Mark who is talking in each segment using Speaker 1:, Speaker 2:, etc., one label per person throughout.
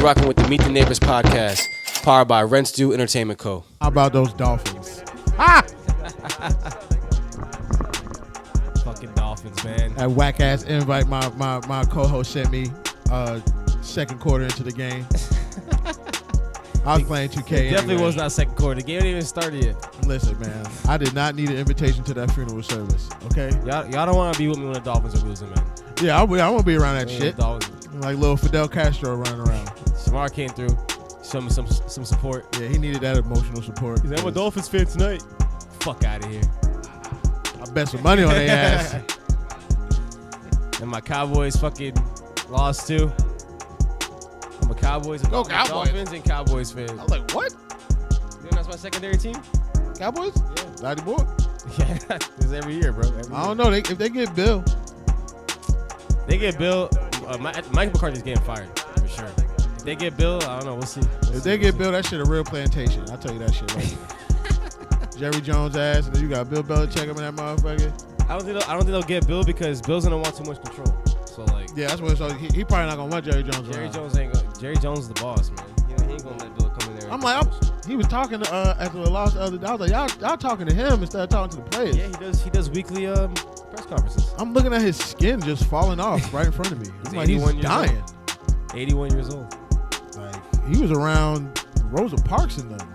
Speaker 1: rocking with the Meet the Neighbors podcast, powered by Rents Due Entertainment Co.
Speaker 2: How about those Dolphins? Ah!
Speaker 1: Fucking Dolphins, man.
Speaker 2: That whack ass invite my co-host sent me second quarter into the game. I was playing 2K.
Speaker 1: It definitely
Speaker 2: anyway.
Speaker 1: was not second quarter. The game didn't even started yet.
Speaker 2: Listen, man, I did not need an invitation to that funeral service. Okay.
Speaker 1: Y'all don't want to be with me when the Dolphins are losing, man.
Speaker 2: Yeah, I want to be around that shit.
Speaker 1: Dolphins.
Speaker 2: Like little Fidel Castro running around.
Speaker 1: Shamar came through, showed me some support.
Speaker 2: Yeah, he needed that emotional support.
Speaker 1: He's like, I'm a Dolphins fan tonight. Fuck out of here.
Speaker 2: I bet some money on their ass.
Speaker 1: And my Cowboys fucking lost too. I'm a Cowboys and Dolphins and Cowboys fan.
Speaker 2: I was like, what?
Speaker 1: You know that's my secondary team?
Speaker 2: Cowboys?
Speaker 1: Yeah.
Speaker 2: Naughty boy.
Speaker 1: Yeah, it's every year, bro.
Speaker 2: I don't know. If they get Bill.
Speaker 1: They get Bill. Mike McCarthy's getting fired for sure. If they get Bill, I don't know. We'll see.
Speaker 2: If they get Bill, that shit a real plantation. I'll tell you that shit right now. Jerry Jones ass, and then you got Bill Belichick up in that motherfucker.
Speaker 1: I don't think they'll get Bill because Bill's gonna want too much control. So like,
Speaker 2: yeah, that's what. So he probably not gonna want Jerry Jones.
Speaker 1: Jerry Jones is the boss, man. He ain't gonna let Bill come in there.
Speaker 2: I'm like, he was talking to after the loss the other day. I was like, y'all talking to him instead of talking to the players.
Speaker 1: Yeah, he does weekly press conferences.
Speaker 2: I'm looking at his skin just falling off right in front of me. He's dying.
Speaker 1: 81 years old.
Speaker 2: Like he was around Rosa Parks and them.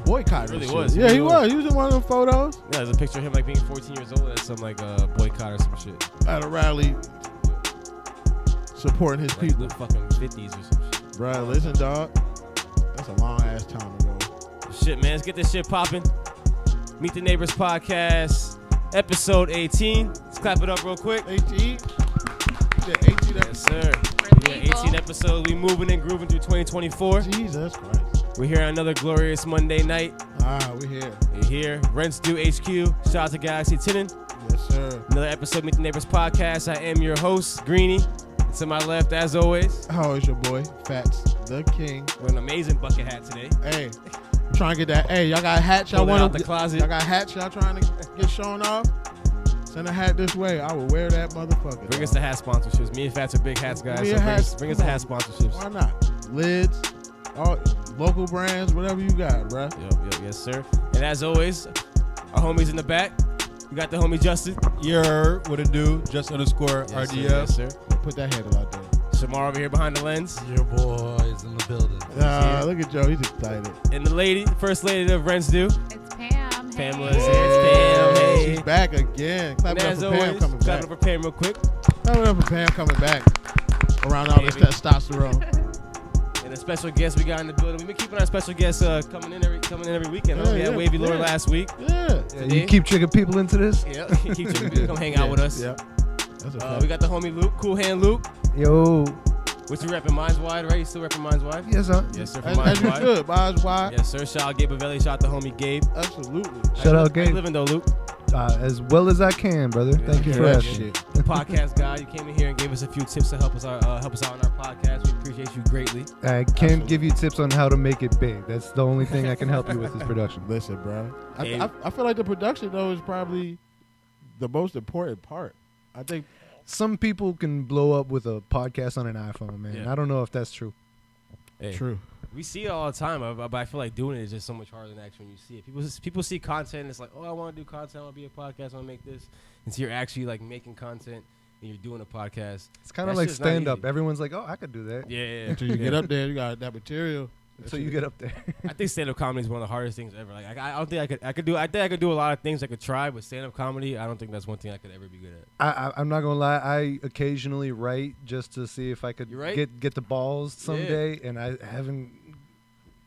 Speaker 2: Boycott.
Speaker 1: Really was.
Speaker 2: Yeah, he was. He was in one of them photos.
Speaker 1: Yeah, there's a picture of him like being 14 years old at some like boycott or some shit.
Speaker 2: At a rally, supporting his
Speaker 1: like
Speaker 2: people.
Speaker 1: The fucking 50s or some shit.
Speaker 2: Bruh, listen, dog. That's a long ass time ago.
Speaker 1: Shit, man. Let's get this shit popping. Meet the Neighbors podcast, episode 18. Let's clap it up real quick.
Speaker 2: 18. Yeah, 18.
Speaker 1: Yes, sir. Yeah, 18 episodes. We moving and grooving through 2024.
Speaker 2: Jesus Christ.
Speaker 1: We're here on another glorious Monday night.
Speaker 2: We're here.
Speaker 1: We're here. Rents Due HQ. Shout out to Galaxy Tinin.
Speaker 2: Yes, sir.
Speaker 1: Another episode of Meet the Neighbors podcast. I am your host, Greeny. To my left, as always.
Speaker 2: How is your boy, Fats the King?
Speaker 1: With an amazing bucket hat today.
Speaker 2: Hey, I'm trying to get that. Hey, y'all got hats y'all want
Speaker 1: out the closet.
Speaker 2: Y'all got hats y'all trying to get shown off? Send a hat this way. I will wear that motherfucker.
Speaker 1: Bring us the hat sponsorships. Me and Fats are big hats guys. So bring us the hat sponsorships.
Speaker 2: Why not? Lids, all local brands, whatever you got, bruh.
Speaker 1: Yep, yes, sir. And as always, our homies in the back. We got the homie Justin.
Speaker 3: What it do? Just _
Speaker 1: yes,
Speaker 3: RDF.
Speaker 1: Yes, sir.
Speaker 2: Put that handle out there.
Speaker 1: Shamar over here behind the lens.
Speaker 3: Your boys in the building.
Speaker 2: Look at Joe. He's excited.
Speaker 1: And the lady, first lady of Rents Due.
Speaker 4: It's Pam.
Speaker 1: Pamela's here. It's Pam. Hey.
Speaker 2: She's back again. Clap it up for Pam coming back.
Speaker 1: Clap it up for Pam real quick.
Speaker 2: Clap it up for Pam coming back. Around all this testosterone.
Speaker 1: And a special guest we got in the building. We've been keeping our special guests coming in every weekend.
Speaker 2: Yeah,
Speaker 1: We had
Speaker 2: yeah,
Speaker 1: Wavy Lord
Speaker 2: yeah.
Speaker 1: last week.
Speaker 2: Yeah.
Speaker 3: You keep tricking people into this?
Speaker 1: Yeah. Keep checking. Come hang out with us.
Speaker 2: Yeah. That's a fact.
Speaker 1: We got the homie Luke, Cool Hand Luke.
Speaker 3: Yo.
Speaker 1: What you repping? Minds Wide, right? You still repping Minds Wide?
Speaker 3: Yes, sir.
Speaker 1: Yes, sir. From
Speaker 2: As
Speaker 1: Minds
Speaker 2: you
Speaker 1: Wide.
Speaker 2: should. Eyes wide.
Speaker 1: Yes, sir. Shout out Gabe Avelli. Shout out the homie Gabe.
Speaker 2: Absolutely.
Speaker 3: Shout out
Speaker 1: How you
Speaker 3: Gabe.
Speaker 1: living though, Luke?
Speaker 3: As well as I can, brother. Thank you for
Speaker 2: that
Speaker 3: asking.
Speaker 2: shit.
Speaker 1: The podcast guy. You came in here and gave us a few tips to help us out on our podcast. We appreciate you greatly.
Speaker 3: I can't give you tips on how to make it big. That's the only thing I can help you with is production.
Speaker 2: Listen, bro.
Speaker 1: Hey.
Speaker 2: I feel like the production, though, is probably the most important part. I think.
Speaker 3: Some people can blow up with a podcast on an iPhone, man.
Speaker 1: Yeah.
Speaker 3: I don't know if that's true.
Speaker 1: Hey,
Speaker 2: True.
Speaker 1: we see it all the time, but I feel like doing it is just so much harder than actually when you see it. People see content and it's like, oh, I want to do content. I want to be a podcast. I want to make this. And so you're actually like making content and you're doing a podcast.
Speaker 3: It's kind of like stand-up. Everyone's like, oh, I could do that.
Speaker 1: Yeah.
Speaker 2: Until you get up there, you got that material.
Speaker 3: So you get up there.
Speaker 1: I think stand-up comedy is one of the hardest things ever. Like I don't think I could do. I think I could do a lot of things I could try, but stand-up comedy, I don't think that's one thing I could ever be good at.
Speaker 3: I'm not gonna lie. I occasionally write just to see if I could
Speaker 1: You write?
Speaker 3: get the balls someday, and I haven't,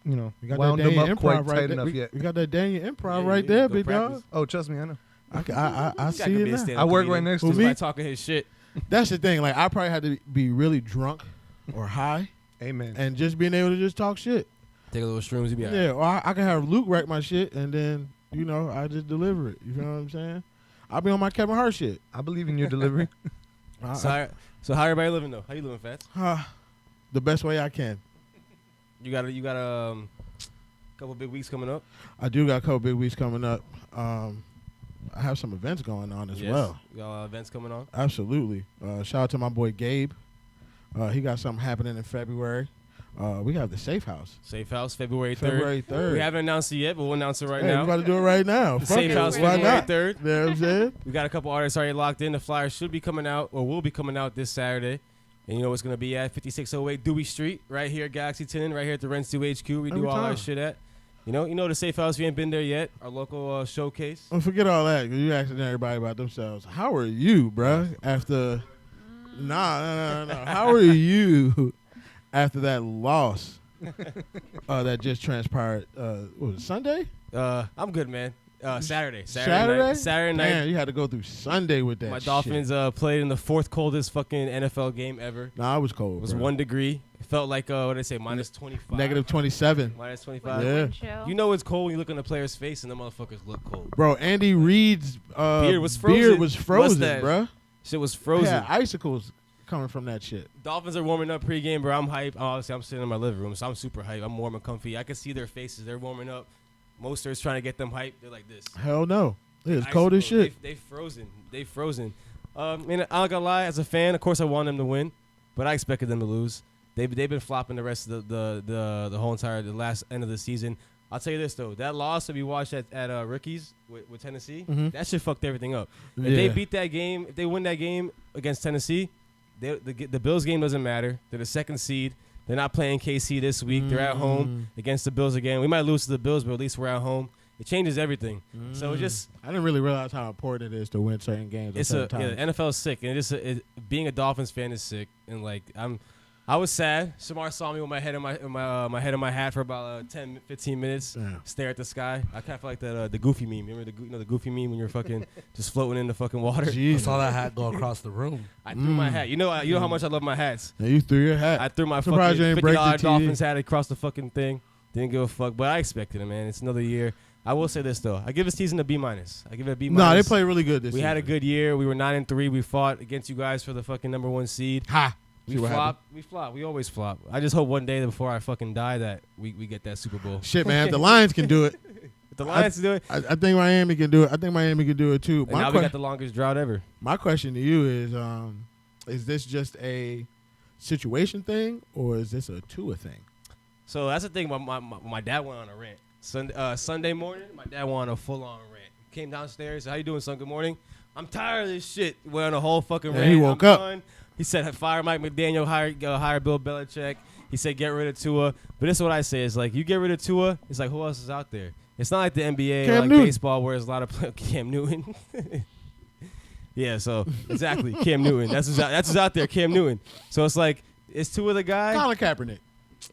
Speaker 2: You got
Speaker 3: wound
Speaker 2: that
Speaker 3: them
Speaker 2: Daniel
Speaker 3: up quite
Speaker 2: improv right
Speaker 3: tight
Speaker 2: there.
Speaker 3: enough yet.
Speaker 2: We got that Daniel improv
Speaker 1: Yeah,
Speaker 2: right
Speaker 1: you
Speaker 2: there,
Speaker 1: go
Speaker 2: big
Speaker 1: practice.
Speaker 2: dog.
Speaker 3: Oh, trust me, I know.
Speaker 2: I see it now.
Speaker 3: I work right next to
Speaker 1: him.
Speaker 3: you.
Speaker 1: By talking his shit.
Speaker 2: That's the thing. Like, I probably had to be really drunk or high
Speaker 3: Amen.
Speaker 2: and just being able to just talk shit.
Speaker 1: Take a little shrooms, you be all right.
Speaker 2: Yeah, or I can have Luke write my shit and then, I just deliver it. You know what I'm saying? I'll be on my Kevin Hart shit.
Speaker 3: I believe in your delivery.
Speaker 1: So how everybody living though? How you living, Fats?
Speaker 2: The best way I can.
Speaker 1: You got a couple big weeks coming up.
Speaker 2: I do got a couple big weeks coming up. I have some events going on as well.
Speaker 1: You got events coming on.
Speaker 2: Absolutely. Shout out to my boy Gabe. He got something happening in February. We have the Safe House.
Speaker 1: Safe House, February 3rd.
Speaker 2: February 3rd.
Speaker 1: We haven't announced it yet, but we'll announce it right
Speaker 2: Hey,
Speaker 1: now.
Speaker 2: we about to do it right now.
Speaker 1: The
Speaker 2: Fuck
Speaker 1: Safe
Speaker 2: it.
Speaker 1: House,
Speaker 2: Why
Speaker 1: February
Speaker 2: not?
Speaker 1: 3rd.
Speaker 2: You know what I'm saying?
Speaker 1: We got a couple artists already locked in. The flyers should be coming out, or will be coming out this Saturday. And you know what's going to be at 5608 Dewey Street, right here at Galaxy 10, right here at the Rents 2 HQ. We
Speaker 2: Every
Speaker 1: do all our
Speaker 2: time.
Speaker 1: shit at. You know the Safe House. If you ain't been there yet, our local showcase.
Speaker 2: Oh, forget all that. 'Cause you asking everybody about themselves. How are you, bruh? After no. How are you after that loss that just transpired? What was it, Sunday?
Speaker 1: I'm good, man. Saturday
Speaker 2: Saturday
Speaker 1: night.
Speaker 2: Man, you had to go through Sunday with that.
Speaker 1: My
Speaker 2: shit.
Speaker 1: Dolphins played in the fourth coldest fucking NFL game ever.
Speaker 2: Nah, it was cold.
Speaker 1: It was
Speaker 2: bro.
Speaker 1: 1 degree. It felt like what did they say, minus 25.
Speaker 2: Negative 27.
Speaker 1: Minus 25.
Speaker 2: Yeah.
Speaker 4: Chill.
Speaker 1: You know it's cold when you look in the player's face and the motherfuckers look cold.
Speaker 2: Bro, Andy Reid's
Speaker 1: Beard was frozen.
Speaker 2: frozen,
Speaker 1: Mustache.
Speaker 2: bro.
Speaker 1: Shit was frozen.
Speaker 2: Yeah, icicles coming from that shit.
Speaker 1: Dolphins are warming up pregame, bro. I'm hype. Obviously, I'm sitting in my living room, so I'm super hype. I'm warm and comfy. I can see their faces. They're warming up. Moster's trying to get them hype. They're like this.
Speaker 2: Hell no. It's cold as
Speaker 1: Icicles.
Speaker 2: shit.
Speaker 1: They frozen. They frozen. Man, I'm not gonna lie. As a fan, of course, I want them to win, but I expected them to lose. They've been flopping the rest of the whole entire the last end of the season. I'll tell you this though, that loss that we watched at Rookies with Tennessee, that shit fucked everything up. If they beat that game, if they win that game against Tennessee, the Bills game doesn't matter. They're the second seed. They're not playing KC this week. They're at home against the Bills again. We might lose to the Bills, but at least we're at home. It changes everything. So it just
Speaker 2: I didn't really realize how important it is to win certain games.
Speaker 1: it's
Speaker 2: at certain
Speaker 1: the
Speaker 2: times.
Speaker 1: NFL is sick, and being a Dolphins fan is sick. And like I was sad. Shamar saw me with my head in my head in my hat for about 10, 15 minutes.
Speaker 2: Yeah.
Speaker 1: Stare at the sky. I kind of feel like that the Goofy meme. Remember the Goofy meme when you're fucking just floating in the fucking water.
Speaker 5: I
Speaker 2: Jeez.
Speaker 5: saw that hat go across the room.
Speaker 1: I threw my hat. You know how much I love my hats.
Speaker 2: Yeah, you threw your hat.
Speaker 1: I threw my
Speaker 2: Surprised you
Speaker 1: fucking
Speaker 2: ain't break the
Speaker 1: $50
Speaker 2: TV.
Speaker 1: Dolphins hat across the fucking thing. Didn't give a fuck, but I expected it, man. It's another year. I will say this though. I give this season a B-. I give it a B-.
Speaker 2: No, they played really good this
Speaker 1: We
Speaker 2: season.
Speaker 1: had a good year. We were 9-3. We fought against you guys for the fucking number 1 seed.
Speaker 2: Ha.
Speaker 1: We
Speaker 2: See what happened?
Speaker 1: flop. We flop. We always flop. I just hope one day before I fucking die that we get that Super Bowl.
Speaker 2: Shit, man. The Lions can do it.
Speaker 1: If the Lions do it,
Speaker 2: I think Miami can do it. I think Miami can do it too.
Speaker 1: and now we got the longest drought ever.
Speaker 2: My question to you is this just a situation thing or is this a Tua thing?
Speaker 1: So that's the thing. My dad went on a rant. Sunday morning, my dad went on a full-on rant. Came downstairs. How you doing, son? Good morning. I'm tired of this shit. Went on a whole fucking
Speaker 2: Yeah,
Speaker 1: rant.
Speaker 2: he woke
Speaker 1: I'm
Speaker 2: up.
Speaker 1: done. He said, fire Mike McDaniel, hire Bill Belichick. He said, get rid of Tua. But this is what I say. It's like, you get rid of Tua, it's like, who else is out there? It's not like the NBA
Speaker 2: Cam
Speaker 1: or like
Speaker 2: Newton.
Speaker 1: baseball where there's a lot of Cam Newton. Yeah, so exactly, Cam Newton. That's who's out there, Cam Newton. So it's like, is Tua the guy?
Speaker 2: Colin Kaepernick.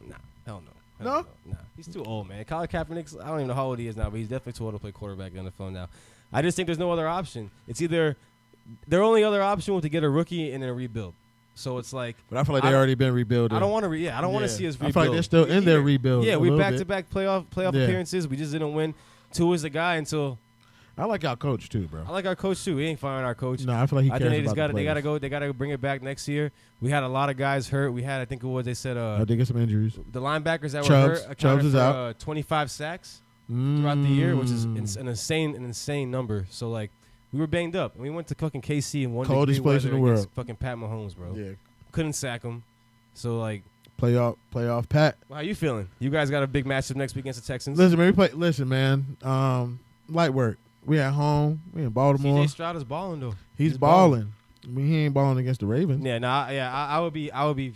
Speaker 1: Nah, hell no.
Speaker 2: No?
Speaker 1: Hell Nah, he's too old, man. Colin Kaepernick, I don't even know how old he is now, but he's definitely too old to play quarterback in the NFL now. I just think there's no other option. It's either their only other option was to get a rookie and then rebuild. So it's like,
Speaker 2: But I feel like they already been rebuilding.
Speaker 1: I don't want to. I don't want to see us
Speaker 2: I
Speaker 1: rebuild.
Speaker 2: feel like they're still in their rebuild.
Speaker 1: Yeah,
Speaker 2: a
Speaker 1: we
Speaker 2: little
Speaker 1: back-to-back playoff
Speaker 2: Yeah.
Speaker 1: appearances. We just didn't win. Tua's the guy until
Speaker 2: bit. I like our coach too, bro.
Speaker 1: I like our coach too. We ain't firing our coach.
Speaker 2: No, I feel like he
Speaker 1: I
Speaker 2: cares
Speaker 1: think they
Speaker 2: about the
Speaker 1: gotta
Speaker 2: players.
Speaker 1: go. They gotta bring it back next year. We had a lot of guys hurt. We had, I think it was, they said
Speaker 2: I did get some injuries.
Speaker 1: the linebackers that
Speaker 2: Chubbs.
Speaker 1: were hurt accounted
Speaker 2: Chubbs is
Speaker 1: for,
Speaker 2: out.
Speaker 1: 25 sacks throughout the year, which is
Speaker 2: Mm.
Speaker 1: an insane number. So like, we were banged up. And we went to fucking KC in 1
Speaker 2: Coldest
Speaker 1: degree
Speaker 2: place in
Speaker 1: weather
Speaker 2: the
Speaker 1: against
Speaker 2: world.
Speaker 1: fucking Pat Mahomes, bro.
Speaker 2: Yeah,
Speaker 1: Couldn't sack him. So like,
Speaker 2: playoff Pat.
Speaker 1: how you feeling? You guys got a big matchup next week against the Texans.
Speaker 2: Listen, man. Listen, man. Light work. We at home. We in Baltimore.
Speaker 1: CJ Stroud is balling though.
Speaker 2: He's balling. I mean, he ain't balling against the Ravens.
Speaker 1: Yeah, I would be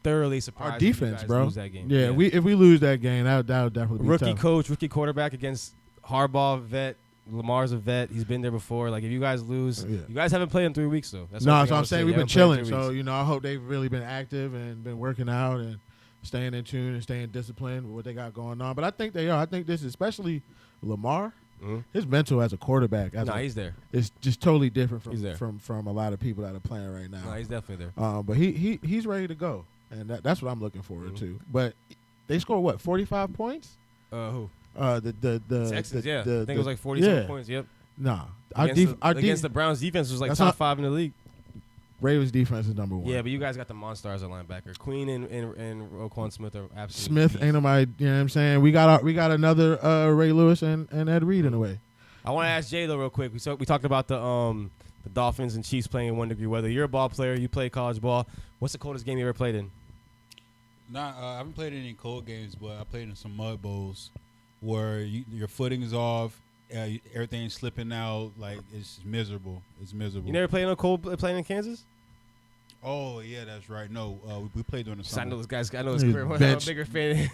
Speaker 1: thoroughly surprised.
Speaker 2: Our
Speaker 1: if you
Speaker 2: defense,
Speaker 1: guys
Speaker 2: bro.
Speaker 1: lose that game.
Speaker 2: Yeah, if we lose that game, that would definitely be
Speaker 1: Rookie
Speaker 2: tough.
Speaker 1: coach, rookie quarterback against Harbaugh vet. Lamar's a vet. He's been there before. Like, if you guys lose,
Speaker 2: Yeah.
Speaker 1: you guys haven't played in 3 weeks though. That's
Speaker 2: No,
Speaker 1: one
Speaker 2: that's
Speaker 1: thing
Speaker 2: what
Speaker 1: I
Speaker 2: I'm
Speaker 1: would
Speaker 2: saying.
Speaker 1: say.
Speaker 2: We've
Speaker 1: You
Speaker 2: been
Speaker 1: haven't played in
Speaker 2: chilling,
Speaker 1: 3
Speaker 2: so
Speaker 1: weeks.
Speaker 2: I hope they've really been active and been working out and staying in tune and staying disciplined with what they got going on. But I think they are. I think this, especially Lamar, his mental as a quarterback,
Speaker 1: He's there.
Speaker 2: is just totally different
Speaker 1: He's there.
Speaker 2: from a lot of people that are playing right now.
Speaker 1: No, he's definitely there.
Speaker 2: But he's ready to go, and that's what I'm looking forward to. But they scored what, 45 points?
Speaker 1: Who?
Speaker 2: The
Speaker 1: Texans, yeah.
Speaker 2: the-
Speaker 1: I think it was
Speaker 2: the-
Speaker 1: like 47
Speaker 2: yeah.
Speaker 1: points. Yep.
Speaker 2: Nah,
Speaker 1: Against the Browns defense was like
Speaker 2: That's
Speaker 1: top
Speaker 2: not-
Speaker 1: 5 in the league.
Speaker 2: Ravens defense is number one.
Speaker 1: Yeah, but you guys got the monsters at linebacker. Queen and Roquan Smith are absolutely
Speaker 2: Smith
Speaker 1: beasts.
Speaker 2: ain't nobody. You know what I'm saying? We got Another Ray Lewis and Ed Reed in a way.
Speaker 1: I want to ask Jay though real quick. We talked about the The Dolphins and Chiefs playing in 1 degree weather. You're a ball player. You play college ball. What's the coldest game you ever played in?
Speaker 4: I haven't played any cold games, but I played in some mud bowls where your footing is off, everything's slipping out. Like, it's miserable. It's miserable.
Speaker 1: You never played no cold playing in Kansas?
Speaker 4: Oh, yeah, that's right. No, we played during the
Speaker 1: So I
Speaker 4: summer.
Speaker 1: know this guy's. I know this career. I'm a bigger fan.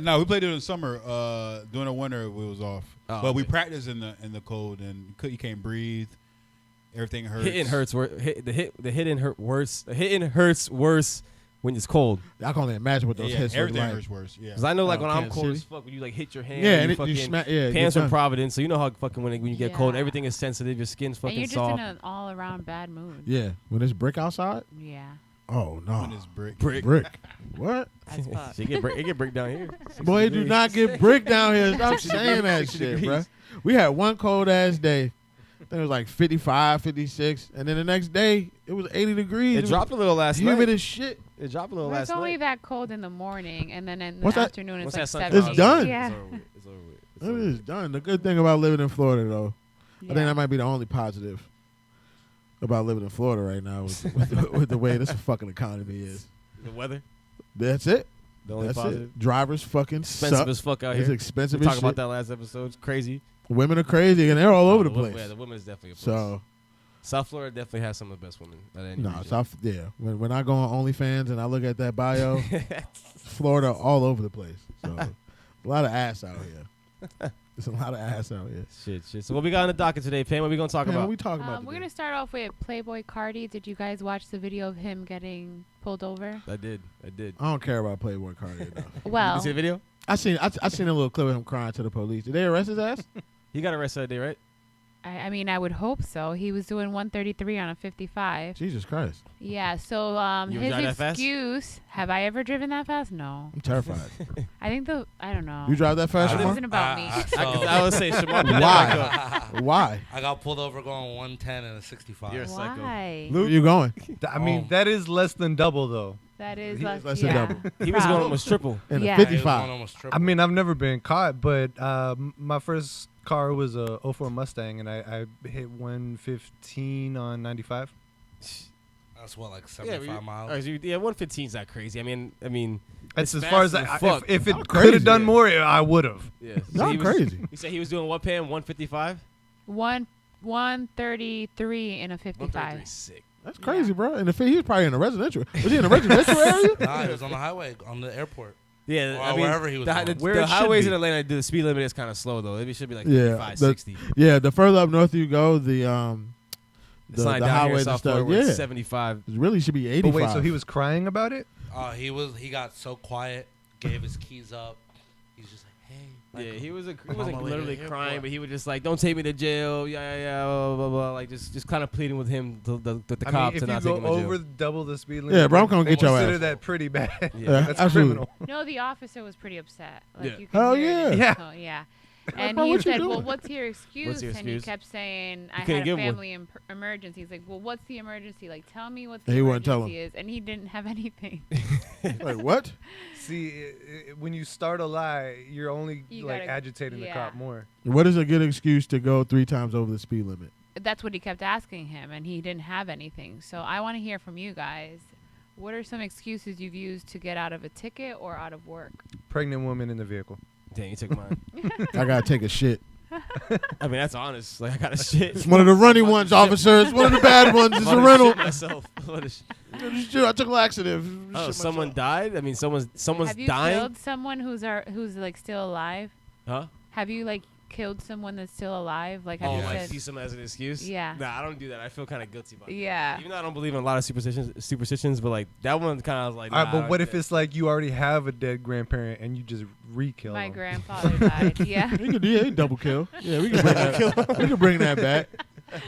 Speaker 4: No, we played during the summer. During the winter, it was off.
Speaker 1: Oh,
Speaker 4: but we
Speaker 1: okay.
Speaker 4: practiced in the cold, and you can't breathe. Everything hurts.
Speaker 1: Hitting hurts. The hitting hurt worse. The hitting hurts worse when it's cold.
Speaker 2: I can only imagine what those hits look
Speaker 4: everything
Speaker 2: like.
Speaker 4: hurts worse. Yeah.
Speaker 1: Because I know, like, when I'm
Speaker 2: Kansas
Speaker 1: cold
Speaker 2: City.
Speaker 1: as fuck, when you like hit your hand,
Speaker 2: Yeah,
Speaker 1: and
Speaker 2: and
Speaker 1: you
Speaker 2: you
Speaker 1: fucking
Speaker 2: smack. Yeah,
Speaker 1: pants
Speaker 2: you're
Speaker 1: from
Speaker 2: done.
Speaker 1: Providence, so you know how fucking when you get cold,
Speaker 5: Yeah.
Speaker 1: everything is sensitive. Your skin's
Speaker 5: And
Speaker 1: fucking
Speaker 5: you're just
Speaker 1: soft.
Speaker 5: in an all-around bad mood.
Speaker 2: Yeah, when it's brick outside.
Speaker 5: Yeah.
Speaker 2: Oh no,
Speaker 4: When it's brick.
Speaker 2: brick. What?
Speaker 5: As fuck.
Speaker 1: It get break down here. 60
Speaker 2: Boy, do
Speaker 1: degrees.
Speaker 2: not get brick down here. Stop saying that
Speaker 1: 60
Speaker 2: shit,
Speaker 1: degrees.
Speaker 2: bro. We had one cold ass day. I think it was like 55, 56, and then the next day it was 80 degrees.
Speaker 1: It dropped a little last
Speaker 2: humid
Speaker 1: night.
Speaker 2: as shit.
Speaker 1: It dropped a little
Speaker 5: Well, it's
Speaker 1: last
Speaker 5: only
Speaker 1: night.
Speaker 5: that cold in the morning, and then in the
Speaker 2: What's that?
Speaker 5: afternoon
Speaker 1: Once
Speaker 5: it's
Speaker 1: that
Speaker 5: like
Speaker 1: sun
Speaker 5: 70.
Speaker 2: It's done.
Speaker 5: Yeah.
Speaker 1: It's over with. It's over with. It's
Speaker 2: It
Speaker 1: over
Speaker 2: is
Speaker 1: with.
Speaker 2: done. The good thing about living in Florida, though, I think
Speaker 5: Yeah.
Speaker 2: that might be the only positive about living in Florida right now with the way this fucking economy is.
Speaker 1: The weather.
Speaker 2: That's it.
Speaker 1: The only
Speaker 2: That's
Speaker 1: positive.
Speaker 2: it. Drivers fucking
Speaker 1: Expensive
Speaker 2: suck.
Speaker 1: as fuck out
Speaker 2: It's
Speaker 1: here.
Speaker 2: expensive
Speaker 1: We
Speaker 2: as
Speaker 1: talked
Speaker 2: shit.
Speaker 1: about that last episode. It's crazy.
Speaker 2: Women are crazy and they're all over the place.
Speaker 1: Yeah, the women is definitely a place.
Speaker 2: So
Speaker 1: South Florida definitely has some of the best women. At any
Speaker 2: no,
Speaker 1: region.
Speaker 2: South. Yeah, when I go on OnlyFans and I look at that bio, Florida all over the place. So a lot of ass out here. There's a lot of ass out here.
Speaker 1: Shit. So what we got on the docket today, Pam? What we gonna talk
Speaker 2: Man,
Speaker 1: about?
Speaker 2: what we talking about?
Speaker 5: We're
Speaker 2: today?
Speaker 5: going to start off with Playboi Carti. Did you guys watch the video of him getting pulled over?
Speaker 1: I did.
Speaker 2: I don't care about Playboi Carti enough.
Speaker 5: Well,
Speaker 1: You see the video?
Speaker 2: I seen a little clip of him crying to the police. Did they arrest his ass?
Speaker 1: He got arrested that day, right?
Speaker 5: I mean, I would hope so. He was doing 133 on a 55.
Speaker 2: Jesus Christ,
Speaker 5: Yeah, so
Speaker 1: You
Speaker 5: his
Speaker 1: drive that fast?
Speaker 5: excuse, have I ever driven that fast? No.
Speaker 2: I'm terrified.
Speaker 5: I think I don't know.
Speaker 2: You drive that fast,
Speaker 5: It
Speaker 2: Shamar?
Speaker 5: wasn't about me.
Speaker 1: I would say Shamar. put that back up.
Speaker 2: Why? Why?
Speaker 6: I got pulled over going 110 and a 65.
Speaker 1: You're a psycho.
Speaker 5: Why?
Speaker 2: Where you going?
Speaker 3: I mean, that is less than double, though.
Speaker 5: That is
Speaker 2: He
Speaker 5: less,
Speaker 2: is less than
Speaker 5: yeah.
Speaker 2: double.
Speaker 1: He was going almost triple.
Speaker 2: In
Speaker 5: Yeah.
Speaker 2: a
Speaker 5: He
Speaker 6: He was
Speaker 2: 55.
Speaker 6: going almost triple.
Speaker 3: I mean, I've never been caught, but my first car was a 04 Mustang, and I hit 115 on 95.
Speaker 6: That's what, like 75 miles?
Speaker 1: Yeah, 115 is not crazy. I mean,
Speaker 3: That's
Speaker 1: it's
Speaker 3: as far as
Speaker 1: fast
Speaker 3: I.
Speaker 1: fuck.
Speaker 3: If it
Speaker 2: Y'all
Speaker 3: could
Speaker 2: crazy,
Speaker 3: have done
Speaker 2: man.
Speaker 3: more, I would have.
Speaker 1: Yeah.
Speaker 2: Y'all
Speaker 1: he was-
Speaker 2: crazy.
Speaker 1: He said he was doing what, Pam? 155?
Speaker 5: 133 in a 55.
Speaker 1: 133 is sick.
Speaker 2: That's crazy, bro. And he was probably in a residential. Was he in a residential area?
Speaker 6: Nah, he was on the highway, on the airport.
Speaker 1: Yeah,
Speaker 6: Or
Speaker 1: I mean,
Speaker 6: wherever he was going.
Speaker 1: the
Speaker 3: Where it should
Speaker 1: highways
Speaker 3: be.
Speaker 1: in Atlanta, the speed limit is kind of slow though. It should be like
Speaker 2: Yeah,
Speaker 1: 55,
Speaker 2: the-
Speaker 1: 60.
Speaker 2: Yeah, the further up north you go, the
Speaker 1: It's not down here in
Speaker 2: highways and
Speaker 1: South
Speaker 2: stuff.
Speaker 1: Florida where
Speaker 2: Yeah,
Speaker 1: it's 75.
Speaker 2: it really should be 85.
Speaker 3: But wait, so he was crying about it?
Speaker 6: He got so quiet, gave his keys up. He's just like, hey.
Speaker 1: Yeah,
Speaker 6: like,
Speaker 1: he wasn't
Speaker 6: I'm on my way to
Speaker 1: literally
Speaker 6: the
Speaker 1: crying,
Speaker 6: airport.
Speaker 1: but he was just like, "Don't take me to jail." Yeah, blah, blah, blah. Like just kind of pleading with him, the
Speaker 3: I
Speaker 1: cop,
Speaker 3: mean,
Speaker 1: to
Speaker 3: if
Speaker 1: not
Speaker 3: you
Speaker 1: take him
Speaker 3: go
Speaker 1: to jail.
Speaker 3: over double the speed limit,
Speaker 2: Yeah, bro, I'm gonna
Speaker 3: they
Speaker 2: get your
Speaker 3: consider
Speaker 2: ass.
Speaker 3: that pretty bad.
Speaker 1: Yeah.
Speaker 3: That's
Speaker 2: absolutely.
Speaker 3: criminal.
Speaker 5: No, the officer was pretty upset. Like,
Speaker 1: Yeah.
Speaker 5: you can
Speaker 2: Hell
Speaker 5: hear it.
Speaker 2: yeah.
Speaker 5: So, yeah.
Speaker 2: Like,
Speaker 5: And
Speaker 2: bro,
Speaker 5: he
Speaker 2: what you
Speaker 5: said, well,
Speaker 2: doing?
Speaker 5: what's your excuse?
Speaker 1: your
Speaker 5: And he
Speaker 1: excuse?
Speaker 5: kept saying, I
Speaker 1: couldn't
Speaker 5: had a
Speaker 1: give one.
Speaker 5: family emergency. He's like, well, what's the emergency? Like, tell me what the
Speaker 2: He wouldn't tell
Speaker 5: emergency is. And he didn't have anything.
Speaker 2: Like, what?
Speaker 3: See, when you start a lie, you're only
Speaker 5: You
Speaker 3: like
Speaker 5: gotta-
Speaker 3: agitating the
Speaker 5: yeah.
Speaker 3: cop more.
Speaker 2: What is a good excuse to go 3 times over the speed limit?
Speaker 5: That's what he kept asking him, and he didn't have anything. So I want to hear from you guys. What are some excuses you've used to get out of a ticket or out of work?
Speaker 3: Pregnant woman in the vehicle.
Speaker 1: Dang, you took mine.
Speaker 2: I gotta take a shit.
Speaker 1: I mean, that's honest. Like I got to shit.
Speaker 2: It's one of the runny ones, officer. It's one of the bad ones. It's a rental.
Speaker 1: Myself.
Speaker 2: I took a laxative.
Speaker 1: Oh,
Speaker 2: Shit
Speaker 1: someone
Speaker 2: myself.
Speaker 1: died. I mean, someone's
Speaker 5: Have you
Speaker 1: dying.
Speaker 5: killed someone who's like still alive?
Speaker 1: Huh?
Speaker 5: Have you like killed someone that's still alive? Like have
Speaker 1: Oh,
Speaker 5: you
Speaker 1: like
Speaker 5: said?
Speaker 1: use someone as an excuse?
Speaker 5: Yeah.
Speaker 1: Nah, I don't do that. I feel kind of guilty about it.
Speaker 5: Yeah.
Speaker 1: Even though I don't believe in a lot of superstitions, but like that one kind of like.
Speaker 3: All right,
Speaker 1: nah, I
Speaker 3: but
Speaker 1: don't
Speaker 3: what
Speaker 1: do
Speaker 3: if
Speaker 1: that.
Speaker 3: it's like you already have a dead grandparent and you just re-kill
Speaker 5: My
Speaker 3: them?
Speaker 5: grandfather died. Yeah.
Speaker 2: We could do double kill. Yeah, we can bring that. We can bring that back.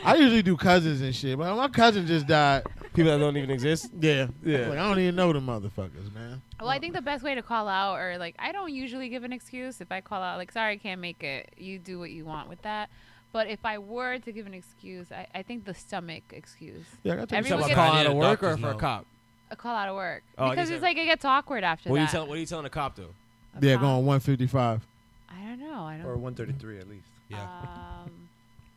Speaker 2: I usually do cousins and shit, but my cousin just died.
Speaker 1: people that don't even exist?
Speaker 2: Yeah,
Speaker 1: Yeah.
Speaker 2: Like I don't even know the motherfuckers, man.
Speaker 5: Well, I think the best way to call out, or like, I don't usually give an excuse. If I call out, like, sorry, I can't make it, you do what you want with that. But if I were to give an excuse, I think the stomach excuse.
Speaker 2: Yeah, I got to take
Speaker 5: Everyone
Speaker 1: Talking
Speaker 5: gets-
Speaker 1: about calling
Speaker 6: I
Speaker 1: out
Speaker 6: need
Speaker 1: of
Speaker 6: a
Speaker 1: work or
Speaker 6: doctor's
Speaker 1: for a
Speaker 6: note.
Speaker 1: cop?
Speaker 5: A call out of work.
Speaker 1: Oh,
Speaker 5: Because
Speaker 1: you
Speaker 5: it's
Speaker 1: said-
Speaker 5: like it gets awkward after
Speaker 1: What are you
Speaker 5: that.
Speaker 1: telling? What are you telling a cop though?
Speaker 5: A
Speaker 2: Yeah,
Speaker 5: cop?
Speaker 2: going 155.
Speaker 5: I don't know. I don't.
Speaker 3: Or 133 at least.
Speaker 6: Yeah.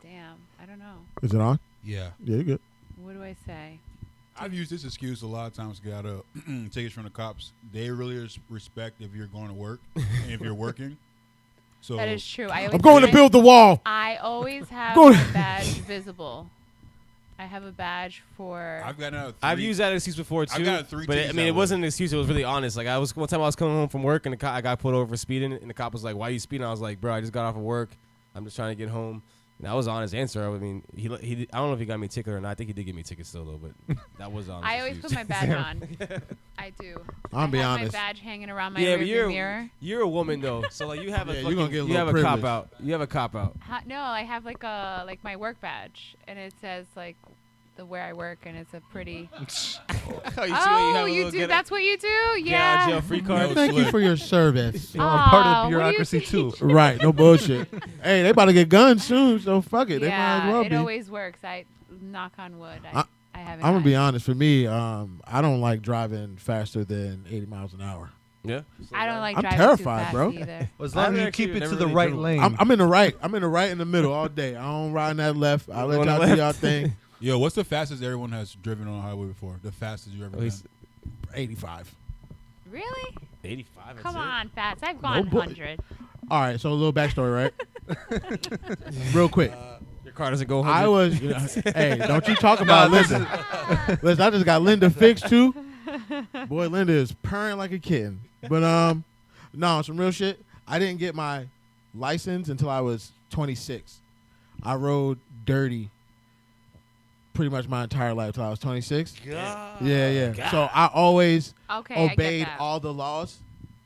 Speaker 5: Damn. I don't know.
Speaker 2: Is it on?
Speaker 4: Yeah.
Speaker 2: Yeah, you're good.
Speaker 5: What do I say?
Speaker 4: I've used this excuse a lot of times to get out of tickets from the cops. They really respect if you're going to work and if you're working. So
Speaker 5: That is true.
Speaker 2: I'm going to build the wall.
Speaker 5: I always have
Speaker 2: Go-
Speaker 5: my badge visible. I have a badge for.
Speaker 4: I've gotten out of 3.
Speaker 1: I've used that excuse before too.
Speaker 4: I've gotten 3
Speaker 1: but
Speaker 4: tickets
Speaker 1: I mean,
Speaker 4: that
Speaker 1: it
Speaker 4: way.
Speaker 1: wasn't an excuse. It was really honest. Like one time I was coming home from work and I got pulled over for speeding, and the cop was like, "Why are you speeding?" I was like, "Bro, I just got off of work. I'm just trying to get home." And that was an honest answer. I mean, he I don't know if he got me a ticket or not. I think he did give me a ticket still though, but that was honest.
Speaker 5: I always put my badge on. I do.
Speaker 2: I'll be
Speaker 5: I have
Speaker 2: honest.
Speaker 5: my badge hanging around my
Speaker 1: Yeah, but
Speaker 5: rearview mirror.
Speaker 1: you're a woman though, so like you have a
Speaker 2: Yeah, you're gonna get a
Speaker 1: you have a
Speaker 2: little
Speaker 1: cop
Speaker 2: privilege.
Speaker 1: out. You have a cop out.
Speaker 5: No, I have like my work badge, and it says like where I work, and it's a pretty.
Speaker 1: Oh,
Speaker 5: you do. That's what you do.
Speaker 1: Get out
Speaker 5: Yeah.
Speaker 1: of jail free card.
Speaker 4: No
Speaker 2: Thank you
Speaker 4: slip.
Speaker 2: for your service.
Speaker 3: You know, I'm part
Speaker 5: Aw,
Speaker 3: of
Speaker 5: what do you
Speaker 3: bureaucracy too.
Speaker 2: Right, no bullshit. Hey, they about to get guns soon, so fuck it. They might as well
Speaker 5: it
Speaker 2: be.
Speaker 5: always works. I knock on wood. I haven't.
Speaker 2: I'm gonna be
Speaker 5: died.
Speaker 2: honest. For me, I don't like driving faster than 80 miles an hour.
Speaker 1: Yeah.
Speaker 5: I don't like
Speaker 2: I'm
Speaker 5: driving
Speaker 2: terrified,
Speaker 5: too fast
Speaker 2: bro.
Speaker 5: either.
Speaker 3: As long as you
Speaker 1: actually
Speaker 3: keep it
Speaker 1: never
Speaker 3: to the
Speaker 1: really
Speaker 3: right
Speaker 1: drove.
Speaker 3: lane.
Speaker 2: I'm in the right. I'm in the right in the middle all day. I don't ride in that left. I let
Speaker 1: On the
Speaker 2: y'all do
Speaker 1: left.
Speaker 2: y'all thing.
Speaker 4: Yo, what's the fastest everyone has driven on a highway before? The fastest you ever
Speaker 1: At
Speaker 4: been?
Speaker 1: least
Speaker 2: 85.
Speaker 5: Really?
Speaker 1: 85.
Speaker 5: Come on, Fats. I've gone
Speaker 2: boy.
Speaker 5: 100.
Speaker 2: All right, so a little backstory, right? Real quick.
Speaker 1: Your car doesn't go 100.
Speaker 2: I was. Hey, don't you talk about Linda. Listen, I just got Linda fixed too. Boy, Linda is purring like a kitten. But no, some real shit. I didn't get my license until I was 26. I rode dirty pretty much my entire life till I was 26.
Speaker 6: God.
Speaker 2: Yeah. So I always
Speaker 5: Okay, I
Speaker 2: obeyed
Speaker 5: get that.
Speaker 2: all the laws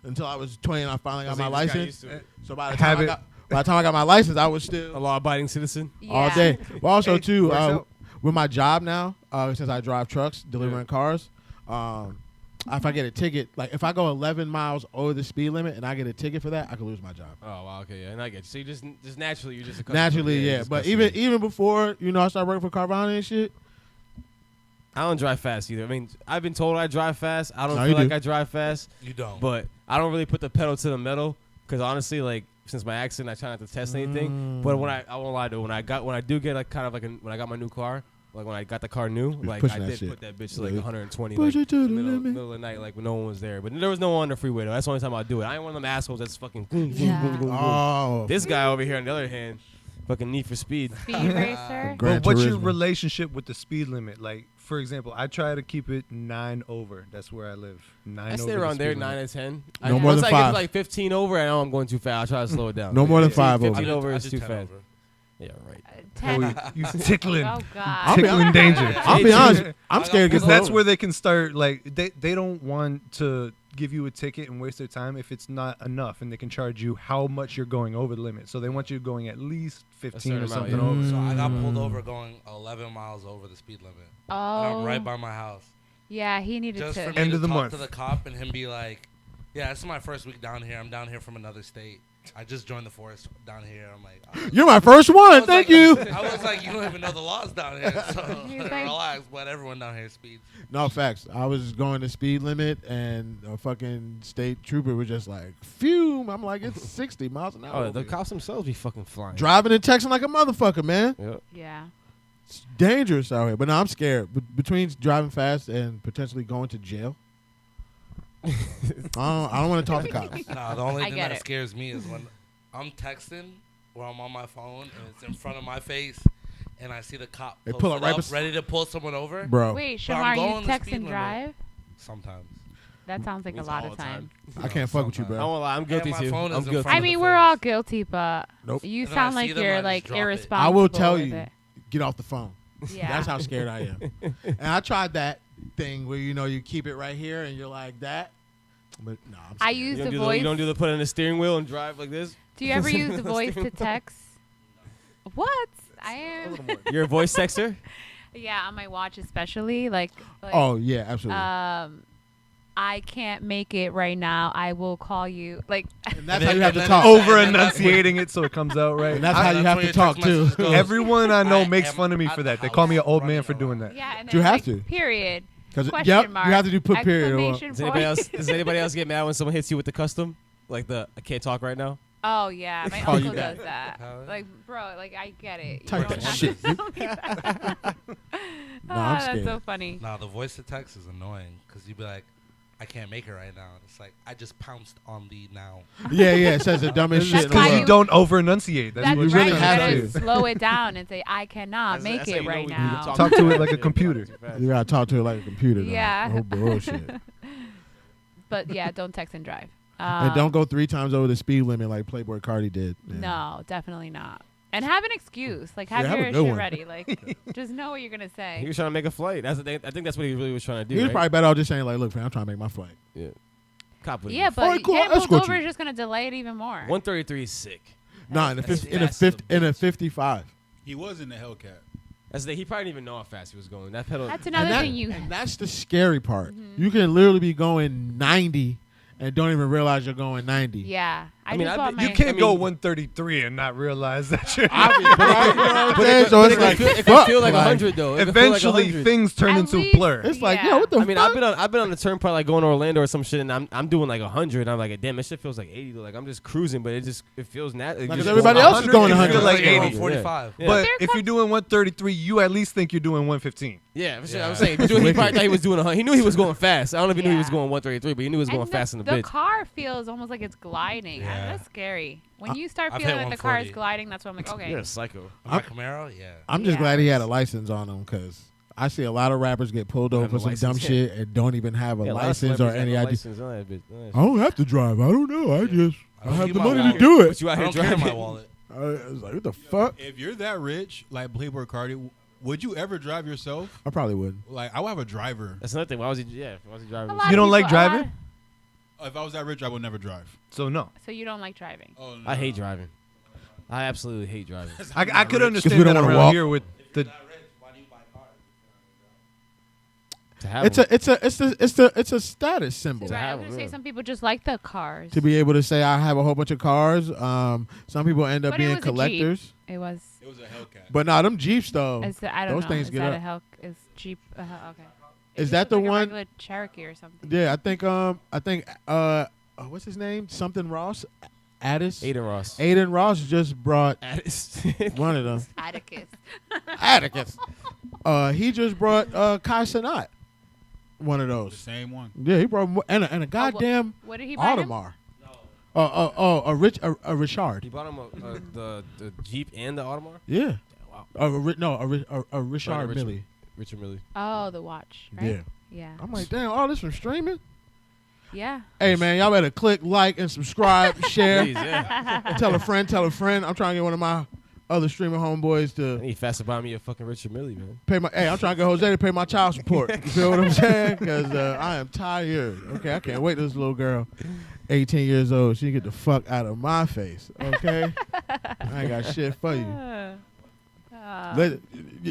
Speaker 2: until I was 20 and I finally got
Speaker 1: See,
Speaker 2: my
Speaker 1: this guy
Speaker 2: license.
Speaker 1: used to it.
Speaker 2: So by the
Speaker 3: Have
Speaker 2: time
Speaker 3: it.
Speaker 2: by the time I got my license, I was
Speaker 1: A
Speaker 2: still
Speaker 1: law-abiding citizen.
Speaker 2: all
Speaker 5: Yeah.
Speaker 2: day. But also
Speaker 3: Hey,
Speaker 2: too,
Speaker 3: works out.
Speaker 2: with my job now, since I drive trucks, delivering cars, if I get a ticket, like if I go 11 miles over the speed limit and I get a ticket for that, I could lose my job.
Speaker 1: Oh wow, okay, yeah, and I get you. So you just naturally, you're just accustomed
Speaker 2: Naturally,
Speaker 1: to it.
Speaker 2: yeah.
Speaker 1: just
Speaker 2: But
Speaker 1: accustomed.
Speaker 2: even before, I started working for Carvana and shit.
Speaker 1: I don't drive fast either. I mean, I've been told I drive fast. I don't
Speaker 2: No,
Speaker 1: feel
Speaker 2: you
Speaker 1: like
Speaker 2: do.
Speaker 1: I drive fast,
Speaker 6: You don't.
Speaker 1: but I don't really put the pedal to the metal because honestly, like since my accident, I try not to test anything. But when I won't lie to, when I do get like kind of like when I got my new car. Like when I got the car new, like
Speaker 2: pushing
Speaker 1: I
Speaker 2: that
Speaker 1: did
Speaker 2: shit.
Speaker 1: put that bitch to like
Speaker 2: Yeah.
Speaker 1: 120,
Speaker 2: Push
Speaker 1: like
Speaker 2: it to the
Speaker 1: middle
Speaker 2: limit.
Speaker 1: of the night, like when no one was there. But there was no one on the freeway though. That's the only time I do it. I ain't one of them assholes that's fucking.
Speaker 5: Yeah.
Speaker 2: Oh,
Speaker 1: This guy over here, on the other hand, fucking need for speed.
Speaker 5: Speed racer.
Speaker 2: Gran
Speaker 3: But what's your
Speaker 2: Turismo.
Speaker 3: relationship with the speed limit? Like, for example, I try to keep it 9 over. That's where I live. 9
Speaker 1: I
Speaker 3: over
Speaker 1: stay
Speaker 3: the
Speaker 1: around there,
Speaker 3: speed
Speaker 1: 9
Speaker 3: limit.
Speaker 1: to 10.
Speaker 2: No more
Speaker 1: Once
Speaker 2: than
Speaker 1: I get
Speaker 2: 5.
Speaker 1: to like 15 over, I know I'm going too fast. I try to slow it down.
Speaker 2: No more than
Speaker 1: 15
Speaker 2: 5 over.
Speaker 1: 15 over
Speaker 6: I
Speaker 1: is
Speaker 6: did
Speaker 1: too
Speaker 6: 10
Speaker 1: fast.
Speaker 6: over.
Speaker 1: Yeah, right.
Speaker 5: 10.
Speaker 3: Oh, you tickling.
Speaker 5: Oh God.
Speaker 2: I'll be
Speaker 3: Tickling danger.
Speaker 2: I'll be honest. I'm scared to get
Speaker 3: Because
Speaker 2: pulled
Speaker 3: that's
Speaker 2: over.
Speaker 3: where they can start. Like, they don't want to give you a ticket and waste their time if it's not enough, and they can charge you how much you're going over the limit. So they want you going at least 15
Speaker 1: certain
Speaker 3: or
Speaker 1: amount,
Speaker 3: something
Speaker 1: yeah.
Speaker 3: over.
Speaker 6: So I got pulled over going 11 miles over the speed limit. And I'm
Speaker 5: Oh.
Speaker 6: right by my house.
Speaker 5: Yeah, he needed
Speaker 6: Just
Speaker 5: to.
Speaker 6: for me
Speaker 3: End
Speaker 6: to
Speaker 3: of the
Speaker 6: talk
Speaker 3: month.
Speaker 6: to the cop and him be like, yeah, this is my first week down here. I'm down here from another state. I just joined the force down here. I'm like, oh.
Speaker 2: You're my first
Speaker 6: I
Speaker 2: one.
Speaker 6: was
Speaker 2: Thank
Speaker 6: like-
Speaker 2: you.
Speaker 6: I was like, you don't even know the laws down here, so
Speaker 5: He's like-
Speaker 6: relax. But everyone down here speeds.
Speaker 2: No facts. I was going the speed limit, and a fucking state trooper was just like, "Phew!" I'm like, "It's 60 miles an hour."
Speaker 1: Oh,
Speaker 2: over
Speaker 1: the
Speaker 2: here.
Speaker 1: cops themselves be fucking flying.
Speaker 2: Driving and texting like a motherfucker, man.
Speaker 1: Yep.
Speaker 5: Yeah.
Speaker 2: It's dangerous out here. But no, I'm scared. Between driving fast and potentially going to jail, I don't want to talk to cops.
Speaker 6: Nah, the only
Speaker 5: I
Speaker 6: thing
Speaker 5: get
Speaker 6: that
Speaker 5: it.
Speaker 6: scares me is when I'm texting or I'm on my phone and it's in front of my face and I see the cop
Speaker 2: They pull
Speaker 6: posted
Speaker 2: up right
Speaker 6: up, ready to pull someone over.
Speaker 2: Bro,
Speaker 5: Wait,
Speaker 6: But I'm
Speaker 5: Shamar, you
Speaker 6: going the
Speaker 5: text
Speaker 6: speed
Speaker 5: and
Speaker 6: limit.
Speaker 5: drive?
Speaker 6: Sometimes.
Speaker 5: That sounds like a
Speaker 1: Means
Speaker 5: lot
Speaker 1: all
Speaker 5: of
Speaker 1: the
Speaker 5: time.
Speaker 2: I can't fuck with you,
Speaker 1: I
Speaker 2: bro.
Speaker 1: won't lie. I'm guilty
Speaker 6: my
Speaker 1: too.
Speaker 6: phone is
Speaker 1: I'm
Speaker 6: in
Speaker 1: guilty.
Speaker 6: front
Speaker 5: I
Speaker 6: of
Speaker 5: mean,
Speaker 6: the
Speaker 5: we're
Speaker 6: face.
Speaker 5: all guilty, but
Speaker 2: Nope.
Speaker 5: you
Speaker 6: And then
Speaker 5: sound
Speaker 6: I see
Speaker 5: like
Speaker 6: them,
Speaker 5: you're
Speaker 6: I just
Speaker 5: like
Speaker 6: drop it.
Speaker 5: irresponsible.
Speaker 2: I will tell
Speaker 5: with
Speaker 2: you,
Speaker 5: it.
Speaker 2: get off the phone.
Speaker 5: Yeah.
Speaker 2: That's how scared I am. And I tried that thing where you keep it right here and you're like that. But no, I'm
Speaker 5: I
Speaker 2: scared.
Speaker 5: use
Speaker 1: You
Speaker 5: the
Speaker 1: don't,
Speaker 5: voice.
Speaker 1: you don't do the put in the steering wheel and drive like this?
Speaker 5: Do you ever use the voice to
Speaker 1: Steering wheel.
Speaker 5: text? What? I am.
Speaker 1: You're a voice texter?
Speaker 5: Yeah, on my watch especially. Like
Speaker 2: Oh yeah, absolutely.
Speaker 5: I can't make it right now. I will call you. Like,
Speaker 2: and that's
Speaker 6: and
Speaker 2: how you
Speaker 6: then-
Speaker 2: have to
Speaker 6: and
Speaker 2: talk.
Speaker 6: then-
Speaker 3: Over
Speaker 6: And that's
Speaker 3: enunciating it so it comes out right.
Speaker 2: And that's how you
Speaker 6: That's
Speaker 2: have
Speaker 6: when
Speaker 2: to
Speaker 6: your
Speaker 2: talk
Speaker 6: text
Speaker 2: too.
Speaker 6: message goes,
Speaker 3: Everyone I know
Speaker 6: I
Speaker 3: makes
Speaker 6: am
Speaker 3: fun of me
Speaker 6: at
Speaker 3: for
Speaker 6: the
Speaker 3: that. They call me an
Speaker 6: house
Speaker 3: old man
Speaker 6: running
Speaker 3: for doing
Speaker 6: around.
Speaker 3: that.
Speaker 5: yeah, and
Speaker 2: You
Speaker 5: then
Speaker 2: have to.
Speaker 5: Period.
Speaker 2: Because
Speaker 5: Question
Speaker 2: yep,
Speaker 5: mark.
Speaker 2: you have to do put period. Or,
Speaker 5: Exclamation
Speaker 1: Does anybody
Speaker 5: point.
Speaker 1: else get mad when someone hits you with the custom? Like the I can't talk right now?
Speaker 5: Oh yeah, my
Speaker 2: Oh, you
Speaker 5: uncle
Speaker 2: got
Speaker 5: does that.
Speaker 6: How-
Speaker 5: Like, bro, like I get it. You
Speaker 2: Type
Speaker 5: don't
Speaker 2: that
Speaker 5: have
Speaker 2: shit.
Speaker 5: to tell me that.
Speaker 2: I'm
Speaker 5: That's
Speaker 2: scared.
Speaker 5: so funny.
Speaker 6: Nah, the voice to text is annoying because you'd be like, I can't make it right now. It's like, I just pounced on the now.
Speaker 2: Yeah, it says the dumbest
Speaker 5: That's
Speaker 2: shit. in
Speaker 5: why
Speaker 2: the
Speaker 3: Because
Speaker 5: you-
Speaker 3: you don't over enunciate. That's
Speaker 5: That's
Speaker 3: what
Speaker 2: really
Speaker 5: right. You
Speaker 2: have
Speaker 5: gotta
Speaker 2: to.
Speaker 5: slow it down and say, I cannot make
Speaker 1: That's how
Speaker 5: it
Speaker 1: you know
Speaker 5: right
Speaker 1: we
Speaker 5: now.
Speaker 3: Talk to it like a computer.
Speaker 2: You gotta talk to it like a computer. Though.
Speaker 5: Yeah.
Speaker 2: No bullshit.
Speaker 5: But yeah, don't text and drive.
Speaker 2: And don't go 3 times over the speed limit like Playboi Carti did. Yeah.
Speaker 5: No, definitely not. And have an excuse. Like, have
Speaker 2: Yeah, have a
Speaker 5: your
Speaker 2: good
Speaker 5: shit
Speaker 2: one.
Speaker 5: ready. Like, just know what you're going to
Speaker 1: He
Speaker 5: say.
Speaker 1: was trying to make a flight. That's the thing. I think that's what he really was trying to do.
Speaker 2: He was
Speaker 1: right?
Speaker 2: probably better off just saying like, "Look, man, I'm trying to make my flight."
Speaker 1: Yeah. Cop with
Speaker 5: Yeah,
Speaker 1: it.
Speaker 5: but
Speaker 2: Alright, cool,
Speaker 5: getting
Speaker 2: I'll
Speaker 5: pulled
Speaker 2: escort
Speaker 5: over
Speaker 2: you.
Speaker 5: is just going to delay it even more.
Speaker 1: 133 is sick.
Speaker 2: Nah, in a
Speaker 1: That's
Speaker 2: 50, in a
Speaker 1: fast
Speaker 2: 50,
Speaker 1: as a
Speaker 2: in a
Speaker 1: bitch.
Speaker 2: 55.
Speaker 4: He was in the Hellcat.
Speaker 1: That's the thing. He probably didn't even know how fast he was going. That pedal.
Speaker 5: That's another
Speaker 2: and
Speaker 5: thing you.
Speaker 2: and that's the scary part.
Speaker 5: Mm-hmm.
Speaker 2: You can literally be going 90 and don't even realize you're going 90.
Speaker 5: Yeah. I
Speaker 1: mean,
Speaker 5: just
Speaker 1: I
Speaker 5: bought
Speaker 1: bet-
Speaker 5: my.
Speaker 3: You can't go
Speaker 1: mean-
Speaker 3: 133 and not realize that you're.
Speaker 2: I mean, but you know what I'm saying? So
Speaker 1: But
Speaker 2: it's
Speaker 1: it
Speaker 2: like,
Speaker 1: could feel, it
Speaker 2: fuck,
Speaker 1: could feel like
Speaker 2: like,
Speaker 1: 100 though. It could feel like
Speaker 3: Eventually,
Speaker 1: 100.
Speaker 3: things turn
Speaker 5: At
Speaker 3: into
Speaker 5: least-
Speaker 3: blur.
Speaker 2: It's like,
Speaker 5: Yeah.
Speaker 2: yo, what the
Speaker 1: I mean,
Speaker 2: fuck?
Speaker 1: I've been on the turnpike like going to Orlando or some shit, and I'm doing like 100. I'm like, damn, this shit feels like 80. Like I'm just cruising, but it feels natural.
Speaker 2: Like, 'cause everybody else is going
Speaker 3: 100,
Speaker 2: 100.
Speaker 3: you feel like
Speaker 6: Yeah,
Speaker 3: 80.
Speaker 6: 145.
Speaker 1: Yeah.
Speaker 3: But
Speaker 5: There
Speaker 3: if you're
Speaker 5: comes-
Speaker 3: doing 133, you at least think you're doing 115.
Speaker 1: Yeah, for sure.
Speaker 6: Yeah.
Speaker 1: I'm saying he probably thought he was doing 100. He knew he was going fast. I don't know if he knew he was
Speaker 5: Yeah.
Speaker 1: going 133, but he knew he was going
Speaker 5: And
Speaker 1: fast in the
Speaker 5: the
Speaker 1: bitch.
Speaker 5: car feels almost like it's gliding.
Speaker 6: Yeah.
Speaker 5: That's scary. When you start
Speaker 6: I've
Speaker 5: feeling
Speaker 6: hit
Speaker 5: like the car is
Speaker 6: 140.
Speaker 5: gliding, that's when I'm like, okay.
Speaker 1: You're a psycho.
Speaker 6: My Camaro, yeah.
Speaker 2: I'm just
Speaker 5: Yeah.
Speaker 2: glad he had a license on him because I see a lot of rappers get pulled
Speaker 1: Don't
Speaker 2: over
Speaker 1: have
Speaker 2: for
Speaker 1: a
Speaker 2: some dumb
Speaker 1: license.
Speaker 2: shit and don't even have a
Speaker 1: Yeah, a lot of
Speaker 2: license or
Speaker 1: celebrities
Speaker 2: any
Speaker 1: have no
Speaker 2: idea.
Speaker 1: license on that bitch.
Speaker 2: I don't have to drive. I don't know. I just I
Speaker 6: don't
Speaker 2: have
Speaker 6: keep
Speaker 2: the
Speaker 6: my
Speaker 2: money to
Speaker 6: wallet.
Speaker 2: do it.
Speaker 1: But you out
Speaker 6: I
Speaker 1: here
Speaker 6: don't carry
Speaker 1: driving.
Speaker 6: my wallet.
Speaker 2: I was like, what the fuck?
Speaker 4: If you're that rich, like Playboi Carti, would you ever drive yourself?
Speaker 2: I probably wouldn't.
Speaker 4: Like, I would have a driver.
Speaker 1: That's another thing. Why was he? Yeah, why was he driving?
Speaker 5: A lot
Speaker 3: You
Speaker 5: of
Speaker 3: don't like
Speaker 5: people- a lot
Speaker 3: driving?
Speaker 4: If I was that rich, I would never drive.
Speaker 3: So no.
Speaker 5: So you don't like driving?
Speaker 4: Oh, no.
Speaker 1: I hate driving. I absolutely hate driving.
Speaker 3: I could
Speaker 2: we
Speaker 3: understand
Speaker 2: don't
Speaker 3: that
Speaker 2: wanna
Speaker 3: around
Speaker 2: walk.
Speaker 3: here with the.
Speaker 1: To have
Speaker 2: It's
Speaker 1: one.
Speaker 2: it's a status symbol.
Speaker 5: Right, I
Speaker 1: have
Speaker 5: was
Speaker 1: one,
Speaker 5: gonna say
Speaker 1: yeah.
Speaker 5: some people just like the cars.
Speaker 2: To be able to say I have a whole bunch of cars. Some people end up
Speaker 5: But it
Speaker 2: being
Speaker 5: was a Jeep.
Speaker 2: collectors.
Speaker 5: It was.
Speaker 4: It was a Hellcat.
Speaker 2: But nah, them Jeeps though.
Speaker 5: I don't
Speaker 2: those
Speaker 5: know.
Speaker 2: things
Speaker 5: Is
Speaker 2: get
Speaker 5: that
Speaker 2: up.
Speaker 5: a Hell? Is Jeep? Okay.
Speaker 2: Is
Speaker 5: It
Speaker 2: that
Speaker 5: just
Speaker 2: the
Speaker 5: looks like
Speaker 2: one-
Speaker 5: A regular Cherokee or something.
Speaker 2: Yeah, I think what's his name? Something Ross, Addis.
Speaker 1: Aiden Ross.
Speaker 2: Aiden Ross just brought
Speaker 1: Addis.
Speaker 2: one of them.
Speaker 5: Atticus.
Speaker 2: Atticus. He just brought Kai Cenat. One of
Speaker 4: The
Speaker 2: those.
Speaker 4: same one.
Speaker 2: Yeah, he brought and a goddamn
Speaker 5: What did he buy him?
Speaker 2: Audemars. A Richard.
Speaker 1: He bought him the Jeep and the Audemars.
Speaker 2: Yeah.
Speaker 1: Wow.
Speaker 2: A Richard
Speaker 1: Richard.
Speaker 2: Millie.
Speaker 1: Richard Millie.
Speaker 5: Oh, the watch. Right?
Speaker 2: Yeah.
Speaker 5: Yeah.
Speaker 2: I'm like, damn, all this from streaming?
Speaker 5: Yeah.
Speaker 2: Hey, man, y'all better click, like, and subscribe, share.
Speaker 1: Please, yeah.
Speaker 2: Tell a friend, tell a friend. I'm trying to get one of my other streaming homeboys
Speaker 1: I
Speaker 2: to
Speaker 1: need fast to buy me a fucking Richard Millie, man.
Speaker 2: pay my. Hey, I'm trying to get Jose to pay my child support. You feel what I'm saying? Because I am tired. Okay, I can't wait. This little girl, 18 years old, she get the fuck out of my face. Okay, I ain't got shit for you.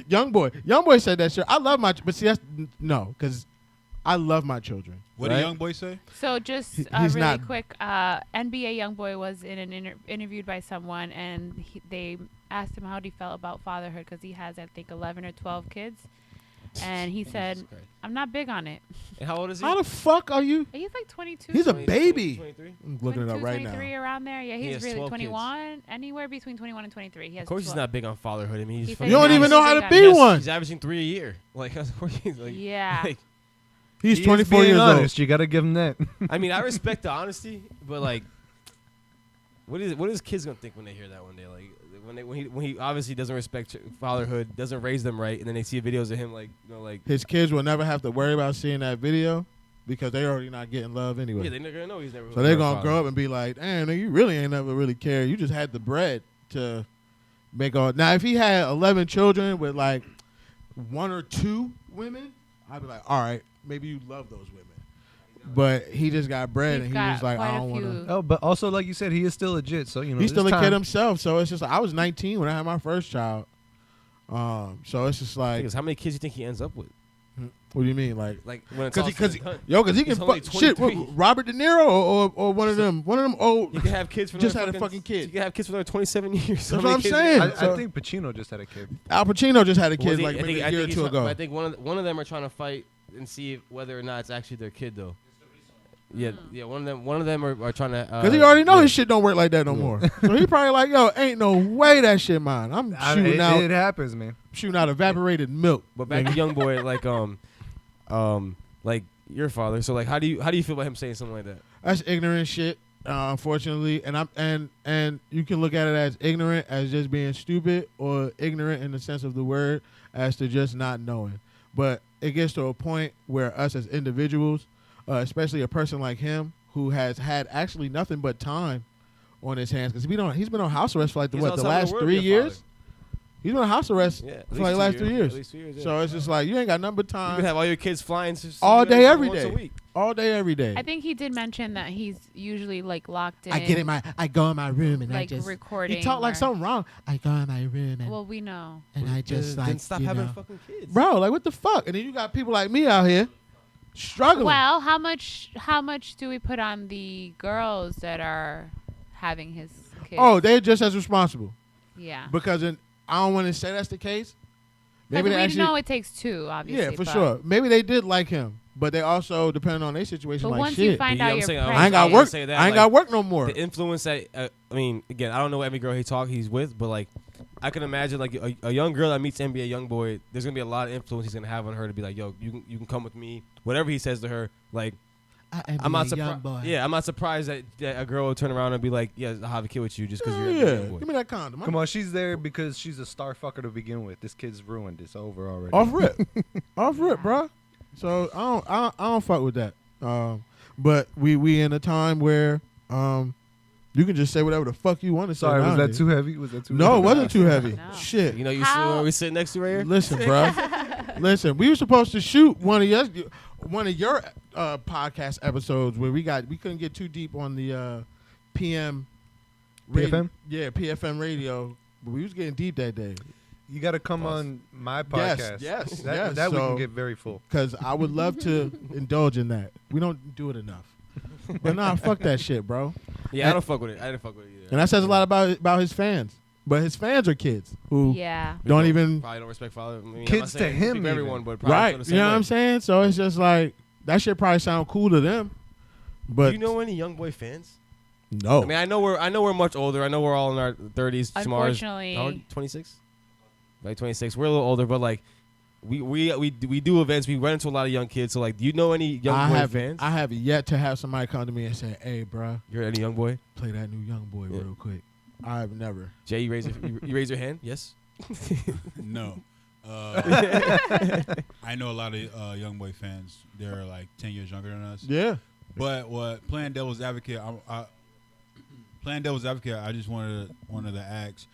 Speaker 2: Young boy said that shit. I love my, but see, that's no, because I love my children.
Speaker 4: What
Speaker 2: right?
Speaker 4: did Young Boy say?
Speaker 5: So just
Speaker 2: He's
Speaker 5: really
Speaker 2: not-
Speaker 5: quick, NBA YoungBoy was in an interviewed by someone, and they asked him how he felt about fatherhood because he has, I think, 11 or 12 kids, and he said,
Speaker 1: Jesus Christ.
Speaker 5: "I'm not big on it."
Speaker 1: And how old is he?
Speaker 2: How the fuck are you?
Speaker 5: He's like 22.
Speaker 2: He's a
Speaker 1: 20,
Speaker 2: baby.
Speaker 1: 23?
Speaker 2: I'm looking it up
Speaker 5: 22,
Speaker 2: right
Speaker 5: 23
Speaker 2: now.
Speaker 5: around there. Yeah,
Speaker 1: He
Speaker 5: he's
Speaker 1: has
Speaker 5: really
Speaker 1: 12 kids.
Speaker 5: 21, anywhere between 21 and 23. He has
Speaker 1: Of course, he's
Speaker 5: 12.
Speaker 1: not big on fatherhood. I mean, he's
Speaker 5: He said
Speaker 1: fucking
Speaker 2: You don't
Speaker 5: he's
Speaker 2: even
Speaker 5: not
Speaker 2: know how
Speaker 5: big
Speaker 2: to
Speaker 5: on
Speaker 2: be
Speaker 5: it.
Speaker 2: one.
Speaker 1: He's averaging 3 a year. Like, of course he's like,
Speaker 5: Yeah.
Speaker 1: like,
Speaker 2: He's
Speaker 3: He is
Speaker 2: 24
Speaker 3: being
Speaker 2: years
Speaker 3: honest. You gotta give him that.
Speaker 1: I mean, I respect the honesty, but like, what is kids gonna think when they hear that one day? Like, when he obviously doesn't respect fatherhood, doesn't raise them right, and then they see videos of him like, like,
Speaker 2: old. His kids will never have to worry about seeing that video because they're already not getting love anyway.
Speaker 1: yeah, they're not gonna know he's never.
Speaker 2: So they're gonna grow up and be like, "Damn, nigga, you really ain't never really cared. You just had the bread to make all." Now, if he had 11 children with like 1 or 2 women, I'd be like, "All right, maybe you love those women." But he just got bread,
Speaker 5: He's
Speaker 2: and he
Speaker 5: got
Speaker 2: was like,
Speaker 5: quite
Speaker 2: "I
Speaker 5: a
Speaker 2: don't want to."
Speaker 5: few-
Speaker 3: Oh, but also like you said, he is still legit. So you know,
Speaker 2: He's still a
Speaker 3: there's
Speaker 2: kid
Speaker 3: time.
Speaker 2: himself, so it's just like, I was 19 when I had my first child. So it's just like,
Speaker 1: How many kids do you think he ends up with?
Speaker 2: what do you mean, like?
Speaker 1: Like, when it's
Speaker 2: Because
Speaker 1: all
Speaker 2: he,
Speaker 1: said
Speaker 2: because
Speaker 1: and done.
Speaker 2: because he
Speaker 1: He's
Speaker 2: can
Speaker 1: only
Speaker 2: fuck shit.
Speaker 1: 23.
Speaker 2: Robert De Niro or one of them old.
Speaker 1: You can have kids for
Speaker 2: Just
Speaker 1: another
Speaker 2: had a fucking kid.
Speaker 1: You can have kids for another 27 years.
Speaker 2: That's
Speaker 1: How
Speaker 2: what
Speaker 1: many
Speaker 2: I'm
Speaker 1: kids-
Speaker 2: saying.
Speaker 3: I
Speaker 2: So-
Speaker 3: think Pacino just had a kid.
Speaker 2: Al Pacino just had a
Speaker 1: Well,
Speaker 2: kid
Speaker 1: they-
Speaker 2: like
Speaker 1: I
Speaker 2: maybe
Speaker 1: think-
Speaker 2: a year or
Speaker 1: he's
Speaker 2: two
Speaker 1: trying-
Speaker 2: ago.
Speaker 1: I think one of them are trying to fight and see whether or not it's actually their kid though. Yeah. One of them are trying to.
Speaker 2: Because he already know
Speaker 1: yeah.
Speaker 2: his shit don't work like that no more. So he probably like, yo, ain't no way that shit mine. I'm shooting out.
Speaker 3: It happens, man.
Speaker 2: Shooting out evaporated milk.
Speaker 1: But back to YoungBoy, like your father. So like, how do you feel about him saying something like that?
Speaker 2: That's ignorant shit, unfortunately. And you can look at it as ignorant as just being stupid, or ignorant in the sense of the word as to just not knowing. But it gets to a point where us as individuals, especially a person like him who has had actually nothing but time on his hands, because he's been on house arrest for like the last 3 years. He's been on house arrest for like the last 3 years.
Speaker 1: At least 2 years.
Speaker 2: So it's just like you ain't got nothing but time.
Speaker 1: You can have all your kids flying
Speaker 2: all day, every
Speaker 1: once
Speaker 2: day.
Speaker 1: a week.
Speaker 2: All day, every day.
Speaker 5: I think he did mention that he's usually like locked in.
Speaker 2: I go in my room and
Speaker 5: like
Speaker 2: I just
Speaker 5: recording.
Speaker 2: He talk like
Speaker 5: or-
Speaker 2: something wrong. I go in my room and
Speaker 5: Well, we know.
Speaker 2: I just
Speaker 1: then
Speaker 2: like
Speaker 1: stop
Speaker 2: you
Speaker 1: having
Speaker 2: know.
Speaker 1: fucking kids,
Speaker 2: Bro, like what the fuck? And then you got people like me out here struggling.
Speaker 5: Well, how much do we put on the girls that are having his kids?
Speaker 2: Oh, they're just as responsible.
Speaker 5: yeah.
Speaker 2: Because I don't want to say that's the case.
Speaker 5: Maybe
Speaker 2: Maybe they
Speaker 5: we
Speaker 2: actually,
Speaker 5: know it takes two, obviously.
Speaker 2: yeah, for
Speaker 5: but-
Speaker 2: sure. Maybe they did like him, but they also, depending on their situation,
Speaker 5: But
Speaker 2: like
Speaker 5: once
Speaker 2: shit.
Speaker 5: you find
Speaker 1: Yeah,
Speaker 5: out
Speaker 1: I'm
Speaker 5: you're
Speaker 1: saying,
Speaker 5: pregnant,
Speaker 2: I ain't got
Speaker 1: I
Speaker 2: work.
Speaker 1: say that,
Speaker 2: I ain't
Speaker 1: like,
Speaker 2: got work no more.
Speaker 1: The influence that I mean, again, I don't know every girl he's with, but like I can imagine like a young girl that meets NBA YoungBoy, there's gonna be a lot of influence he's gonna have on her to be like, yo, you can come with me, whatever he says to her, like. I'm not surprised. Yeah, I'm not surprised that a girl will turn around and be like, "Yeah, I'll have a kid with you just because you're a
Speaker 2: yeah.
Speaker 1: young boy."
Speaker 2: Give me that condom.
Speaker 3: Come on, she's there because she's a star fucker to begin with. This kid's ruined. It's over already.
Speaker 2: Off rip, off rip, bro. So I don't fuck with that. But we in a time where you can just say whatever the fuck you want to say.
Speaker 3: Sorry, was that
Speaker 2: nowadays.
Speaker 3: too heavy? Was that too?
Speaker 2: No, it
Speaker 3: heavy?
Speaker 2: wasn't too heavy.
Speaker 5: No.
Speaker 2: Shit.
Speaker 1: You know, you see
Speaker 5: How-
Speaker 1: where we sitting next to right here.
Speaker 2: Listen, bro. Listen, we were supposed to shoot one of your podcast episodes where we couldn't get too deep on the PM.
Speaker 3: PFM?
Speaker 2: Yeah, PFM radio. But we was getting deep that day
Speaker 3: You got to come on my podcast.
Speaker 2: yes,
Speaker 3: that,
Speaker 2: yes.
Speaker 3: That we
Speaker 2: So-
Speaker 3: can get very full.
Speaker 2: because I would love to indulge in that. We don't do it enough. But nah, fuck that shit, bro.
Speaker 1: Yeah, I don't fuck with it. I didn't fuck with it either.
Speaker 2: And that says a lot about his fans. But his fans are kids who
Speaker 5: Yeah.
Speaker 2: don't even
Speaker 1: probably don't respect father. I mean, I'm not
Speaker 3: Kids to
Speaker 1: saying
Speaker 3: him
Speaker 1: speak for everyone,
Speaker 3: even.
Speaker 1: but probably feel
Speaker 2: right.
Speaker 1: the
Speaker 2: You
Speaker 1: same
Speaker 2: know what
Speaker 1: way.
Speaker 2: I'm saying? So it's just like that shit probably sound cool to them. But
Speaker 1: Do you know any YoungBoy fans?
Speaker 2: no.
Speaker 1: I mean, I know we're much older. I know we're all in our 30s.
Speaker 5: Unfortunately.
Speaker 1: How old? 26. Like 26. We're a little older, but like we do events. We run into a lot of young kids. So like, do you know any YoungBoy fans?
Speaker 2: I have yet to have somebody come to me and say, "Hey, bro,
Speaker 1: You're any YoungBoy?
Speaker 2: play that new Young Boy
Speaker 1: Yeah.
Speaker 2: real quick." I've never.
Speaker 1: Jay, you raise your hand. Yes.
Speaker 4: No. I know a lot of YoungBoy fans. They're like 10 years younger than us.
Speaker 2: Yeah.
Speaker 4: But what playing devil's advocate, I just wanted to ask.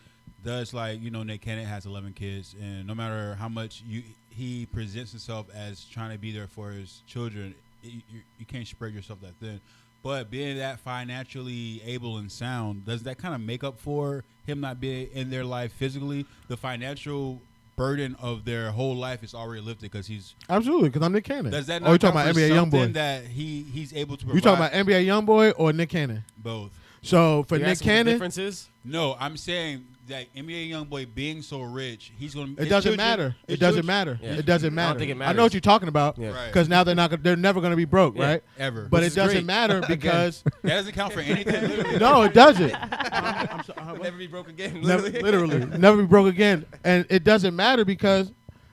Speaker 4: Does Nick Cannon has 11 kids, and no matter how much he presents himself as trying to be there for his children, you can't spread yourself that thin. But being that financially able and sound, does that kind of make up for him not being in their life physically? The financial burden of their whole life is already lifted because he's.
Speaker 2: Absolutely, because I'm Nick Cannon.
Speaker 4: Does that
Speaker 2: Oh, you
Speaker 4: not
Speaker 2: talking
Speaker 4: count
Speaker 2: about
Speaker 4: for
Speaker 2: NBA
Speaker 4: something
Speaker 2: YoungBoy?
Speaker 4: that he's able to provide?
Speaker 2: You talking about NBA YoungBoy or Nick Cannon?
Speaker 4: both?
Speaker 2: So for
Speaker 1: You're
Speaker 2: Nick
Speaker 1: asking what the
Speaker 2: Cannon,
Speaker 1: difference is?
Speaker 4: No, I'm saying that NBA YoungBoy being so rich, he's going to.
Speaker 2: it doesn't matter. It doesn't matter.
Speaker 1: Yeah.
Speaker 2: It doesn't
Speaker 1: I
Speaker 2: matter.
Speaker 1: don't think it
Speaker 2: I
Speaker 1: matters.
Speaker 2: know what you're talking about.
Speaker 1: Yeah.
Speaker 4: Right.
Speaker 2: Because now they're never going to be broke,
Speaker 1: Yeah.
Speaker 2: right?
Speaker 4: Ever.
Speaker 2: But
Speaker 1: Which
Speaker 2: it
Speaker 1: is
Speaker 2: doesn't
Speaker 1: great.
Speaker 2: matter because
Speaker 4: That doesn't count for anything. Literally.
Speaker 2: no, it doesn't.
Speaker 1: Never be broke again.
Speaker 2: Never, literally, never be broke again. And it doesn't matter because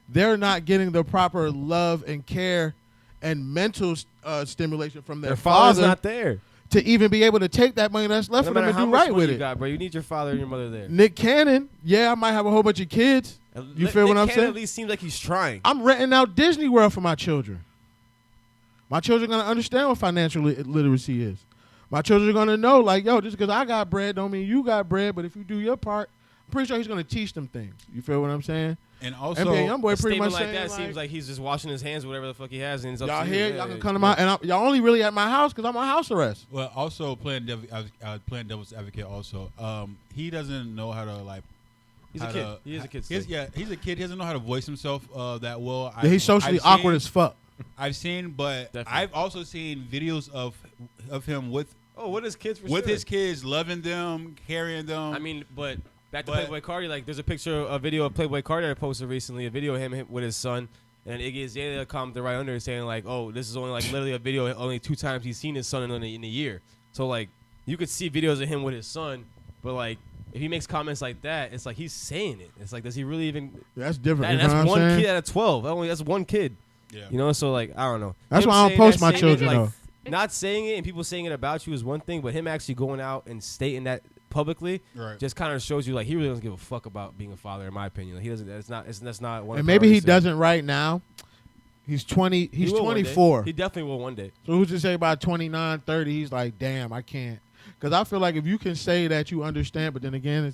Speaker 2: they're not getting the proper love and care and mental stimulation from their
Speaker 1: Their father's
Speaker 2: father
Speaker 1: not there.
Speaker 2: to even be able to take that money that's left
Speaker 1: No
Speaker 2: for them
Speaker 1: matter
Speaker 2: and
Speaker 1: how
Speaker 2: do
Speaker 1: much
Speaker 2: right
Speaker 1: money
Speaker 2: with
Speaker 1: you
Speaker 2: it.
Speaker 1: got, bro. You need your father and your mother there.
Speaker 2: Nick Cannon, yeah, I might have a whole bunch of kids. You feel what I'm
Speaker 1: Nick Cannon
Speaker 2: saying?
Speaker 1: At least seems like he's trying.
Speaker 2: I'm renting out Disney World for my children. My children are going to understand what financial literacy is. My children are going to know, like, yo, just because I got bread don't mean you got bread, but if you do your part, I'm pretty sure he's going to teach them things. You feel what I'm saying?
Speaker 4: And also,
Speaker 2: NBA YoungBoy
Speaker 1: A
Speaker 2: pretty
Speaker 1: statement
Speaker 2: much
Speaker 1: like
Speaker 2: saying,
Speaker 1: that seems like he's just washing his hands with whatever the fuck he has, and it's up
Speaker 2: y'all
Speaker 1: to you.
Speaker 2: here,
Speaker 1: Yeah,
Speaker 2: y'all can
Speaker 1: yeah,
Speaker 2: come to
Speaker 1: yeah.
Speaker 2: my, and y'all only really at my house because I'm on house arrest.
Speaker 4: well, also playing devil's advocate. Also, he doesn't know how to like.
Speaker 1: He's a
Speaker 4: how
Speaker 1: kid.
Speaker 4: to-
Speaker 1: He is a kid
Speaker 4: He's,
Speaker 1: still.
Speaker 4: yeah, he's a kid. He doesn't know how to voice himself that well.
Speaker 2: Yeah, he's socially awkward as fuck.
Speaker 4: I've seen, but
Speaker 1: Definitely.
Speaker 4: I've also seen videos of him with
Speaker 1: Oh, what is kids for
Speaker 4: with
Speaker 1: sure.
Speaker 4: his kids, loving them, carrying them.
Speaker 1: I mean, back to
Speaker 4: But-
Speaker 1: Playboi Carti, like there's a video of Playboi Carti I posted recently, a video of him with his son, And Iggy Azalea commented right under it saying like, oh, this is only like literally a video only 2 times he's seen his son in a year. So like you could see videos of him with his son, but like if he makes comments like that, it's like he's saying it. It's like, does he really even?
Speaker 2: That's different.
Speaker 1: And
Speaker 2: you know
Speaker 1: that's
Speaker 2: what I'm
Speaker 1: one
Speaker 2: saying?
Speaker 1: kid out of 12. That's one kid.
Speaker 4: Yeah.
Speaker 1: You know, so like I don't know.
Speaker 2: That's
Speaker 1: Him
Speaker 2: why I don't
Speaker 1: saying
Speaker 2: post
Speaker 1: that,
Speaker 2: my
Speaker 1: saying
Speaker 2: children
Speaker 1: it, like,
Speaker 2: though.
Speaker 1: not saying it and people saying it about you is one thing, but him actually going out and stating that publicly
Speaker 4: Right.
Speaker 1: just kind of shows you like he really doesn't give a fuck about being a father, in my opinion. Like, he doesn't. That's not one.
Speaker 2: And
Speaker 1: of
Speaker 2: maybe
Speaker 1: the
Speaker 2: he
Speaker 1: priorities.
Speaker 2: doesn't right now. He's 20. He's
Speaker 1: He will one day.
Speaker 2: 24.
Speaker 1: He definitely will one day.
Speaker 2: So who's to say about 29, 30, he's like, damn, I can't. Because I feel like if you can say that you understand, but then again,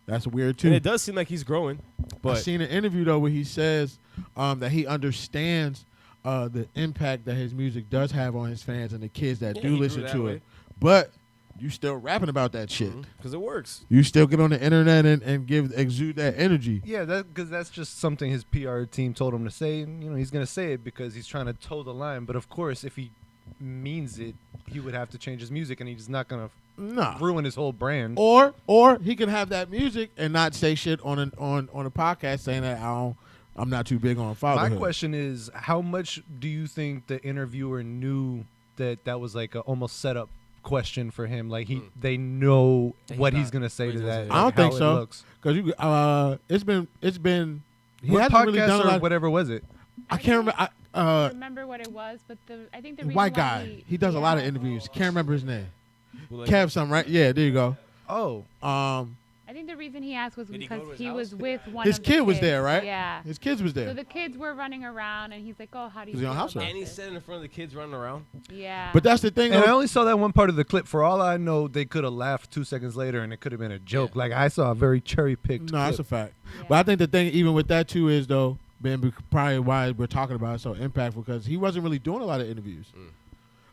Speaker 2: that's weird too.
Speaker 1: And it does seem like he's growing,
Speaker 2: I
Speaker 1: but
Speaker 2: seen an interview though where he says that he understands the impact that his music does have on his fans and the kids that
Speaker 1: Yeah,
Speaker 2: do
Speaker 1: he grew
Speaker 2: listen
Speaker 1: that
Speaker 2: to
Speaker 1: way.
Speaker 2: it. But you still rapping about that shit.
Speaker 1: because it works.
Speaker 2: You still get on the internet and exude that energy.
Speaker 3: Yeah, because that's just something his PR team told him to say. And, he's going to say it because he's trying to toe the line. But, of course, if he means it, he would have to change his music, and he's not going to
Speaker 2: Nah.
Speaker 3: ruin his whole brand.
Speaker 2: Or he can have that music and not say shit on a podcast saying that I'm not too big on fatherhood.
Speaker 3: My question is, how much do you think the interviewer knew that was like a almost set up question for him? Like they know
Speaker 1: That
Speaker 3: what
Speaker 1: he
Speaker 3: he's
Speaker 1: thought-
Speaker 3: gonna say
Speaker 1: what
Speaker 3: to
Speaker 1: he's gonna
Speaker 3: that.
Speaker 1: say.
Speaker 2: I don't
Speaker 3: like
Speaker 2: think
Speaker 3: how
Speaker 2: so.
Speaker 3: It looks.
Speaker 2: Because it's been he
Speaker 3: What
Speaker 2: hasn't really
Speaker 3: podcast
Speaker 2: done a
Speaker 3: or
Speaker 2: lot.
Speaker 3: whatever was it?
Speaker 2: I can't remember.
Speaker 5: remember what it was, but I think the reason
Speaker 2: White
Speaker 5: why
Speaker 2: guy. He does a lot of interviews. Can't remember his name.
Speaker 1: Like,
Speaker 2: Kev something, right? Yeah, there you go.
Speaker 3: Oh,
Speaker 5: I think the reason he asked was
Speaker 1: Did he go
Speaker 5: because
Speaker 1: to his
Speaker 5: he
Speaker 1: house?
Speaker 5: was with one
Speaker 2: His
Speaker 5: of the
Speaker 2: kid was
Speaker 5: kids.
Speaker 2: there, right?
Speaker 5: Yeah.
Speaker 2: His kids was
Speaker 5: So
Speaker 2: there.
Speaker 5: the kids were running around, and he's like, "Oh, how do you
Speaker 2: Was he
Speaker 5: feel
Speaker 2: on house
Speaker 5: about
Speaker 2: arrest?
Speaker 1: and he
Speaker 5: this?"
Speaker 1: said in front of the kids running around.
Speaker 5: Yeah.
Speaker 2: But that's the thing.
Speaker 3: and I
Speaker 2: though.
Speaker 3: only saw that one part of the clip. For all I know, they could have laughed 2 seconds later, and it could have been a joke.
Speaker 1: Yeah.
Speaker 3: Like I saw a very cherry picked.
Speaker 2: No, that's a fact.
Speaker 5: Yeah.
Speaker 2: But I think the thing, even with that too, is though, probably why we're talking about it so impactful because he wasn't really doing a lot of interviews.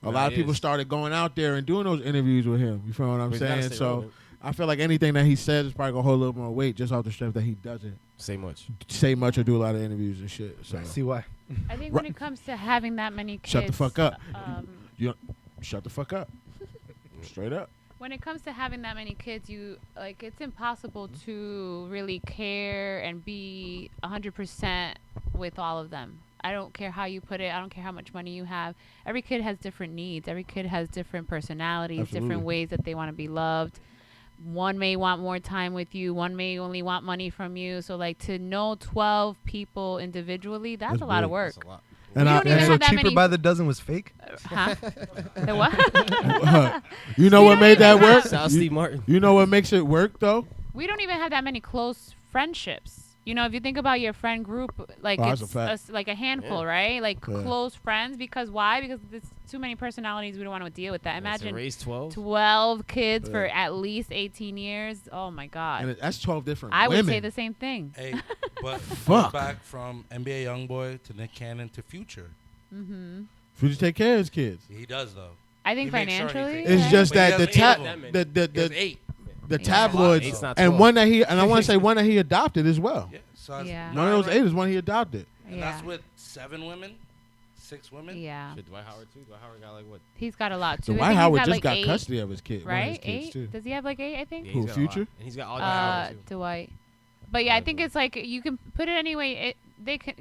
Speaker 2: A
Speaker 1: Nah,
Speaker 2: lot of
Speaker 1: he
Speaker 2: people
Speaker 1: is.
Speaker 2: started going out there and doing those interviews with him. You feel what I'm
Speaker 1: But he's gotta
Speaker 2: saying?
Speaker 1: stay
Speaker 2: So
Speaker 1: relevant.
Speaker 2: I feel like anything that he says is probably gonna hold a little more weight just off the strength that he doesn't
Speaker 1: Say much.
Speaker 2: say much or do a lot of interviews and shit. So
Speaker 3: I see why.
Speaker 5: I think when it comes to having that many kids,
Speaker 2: Shut the fuck up.
Speaker 5: Um,
Speaker 2: shut the fuck up. Straight up.
Speaker 5: when it comes to having that many kids, it's impossible to really care and be 100% with all of them. I don't care how you put it. I don't care how much money you have. Every kid has different needs. Every kid has different personalities,
Speaker 2: Absolutely.
Speaker 5: different ways that they want to be loved. One may want more time with you. One may only want money from you. So, like, to know 12 people individually, that's a lot
Speaker 2: big.
Speaker 5: of work.
Speaker 1: That's a lot.
Speaker 2: And
Speaker 5: We
Speaker 2: I,
Speaker 5: don't even
Speaker 3: And so
Speaker 5: have that
Speaker 3: cheaper
Speaker 5: many-
Speaker 3: by the dozen was fake.
Speaker 5: Huh? The what?
Speaker 2: you know
Speaker 5: We
Speaker 2: what
Speaker 5: don't
Speaker 2: made
Speaker 5: even
Speaker 2: that work?
Speaker 5: have-
Speaker 1: South
Speaker 2: You,
Speaker 1: Steve Martin.
Speaker 2: you know what makes it work though?
Speaker 5: We don't even have that many close friendships. You know, if you think about your friend group, like
Speaker 2: Oh, that's
Speaker 5: it's
Speaker 2: a fact.
Speaker 5: like a handful,
Speaker 1: Yeah.
Speaker 5: right? Like
Speaker 2: Yeah.
Speaker 5: close friends. Because why? Because there's too many personalities. We don't want to deal with that.
Speaker 1: To
Speaker 5: Imagine
Speaker 1: raise 12.
Speaker 5: 12 kids for
Speaker 2: Yeah.
Speaker 5: at least 18 years. Oh my God.
Speaker 2: And that's 12 different
Speaker 5: I would
Speaker 2: women.
Speaker 5: say the same thing.
Speaker 6: Hey, but
Speaker 2: Fuck.
Speaker 6: goes back from NBA YoungBoy to Nick Cannon to Future.
Speaker 5: Mm-hmm.
Speaker 2: Future take care of his kids.
Speaker 6: He does though.
Speaker 5: I think
Speaker 6: He makes sure he
Speaker 5: financially.
Speaker 6: takes-
Speaker 2: It's
Speaker 5: yeah.
Speaker 2: just
Speaker 6: But he
Speaker 2: that the
Speaker 6: has 8 of them.
Speaker 2: the
Speaker 6: He has 8.
Speaker 2: the
Speaker 5: Yeah.
Speaker 2: tabloids
Speaker 1: Eight's not
Speaker 2: and
Speaker 1: 12.
Speaker 2: one that he and I want to say one that he adopted as well.
Speaker 6: Yeah. So that's
Speaker 5: Yeah.
Speaker 2: One of those
Speaker 6: 9,
Speaker 2: 8 is one he adopted.
Speaker 6: And
Speaker 5: Yeah.
Speaker 6: that's with 7 women, 6 women.
Speaker 5: Yeah.
Speaker 1: Shit, Dwight Howard too. Dwight Howard got like what?
Speaker 5: He's got a lot too.
Speaker 2: So
Speaker 5: I
Speaker 2: Dwight
Speaker 5: think he's
Speaker 2: Howard
Speaker 5: got
Speaker 2: just
Speaker 5: like
Speaker 2: got
Speaker 5: 8,
Speaker 2: custody of his kid, one of his
Speaker 5: right?
Speaker 2: kids
Speaker 5: 8?
Speaker 2: too.
Speaker 5: Does he have like 8? I think.
Speaker 1: Yeah,
Speaker 2: Who,
Speaker 1: he's got a lot.
Speaker 2: Future?
Speaker 1: And he's got all Dwight Howard too.
Speaker 5: Dwight. But yeah, I
Speaker 1: Dwight
Speaker 5: think
Speaker 1: Howard.
Speaker 5: it's like you can put it any way. They can,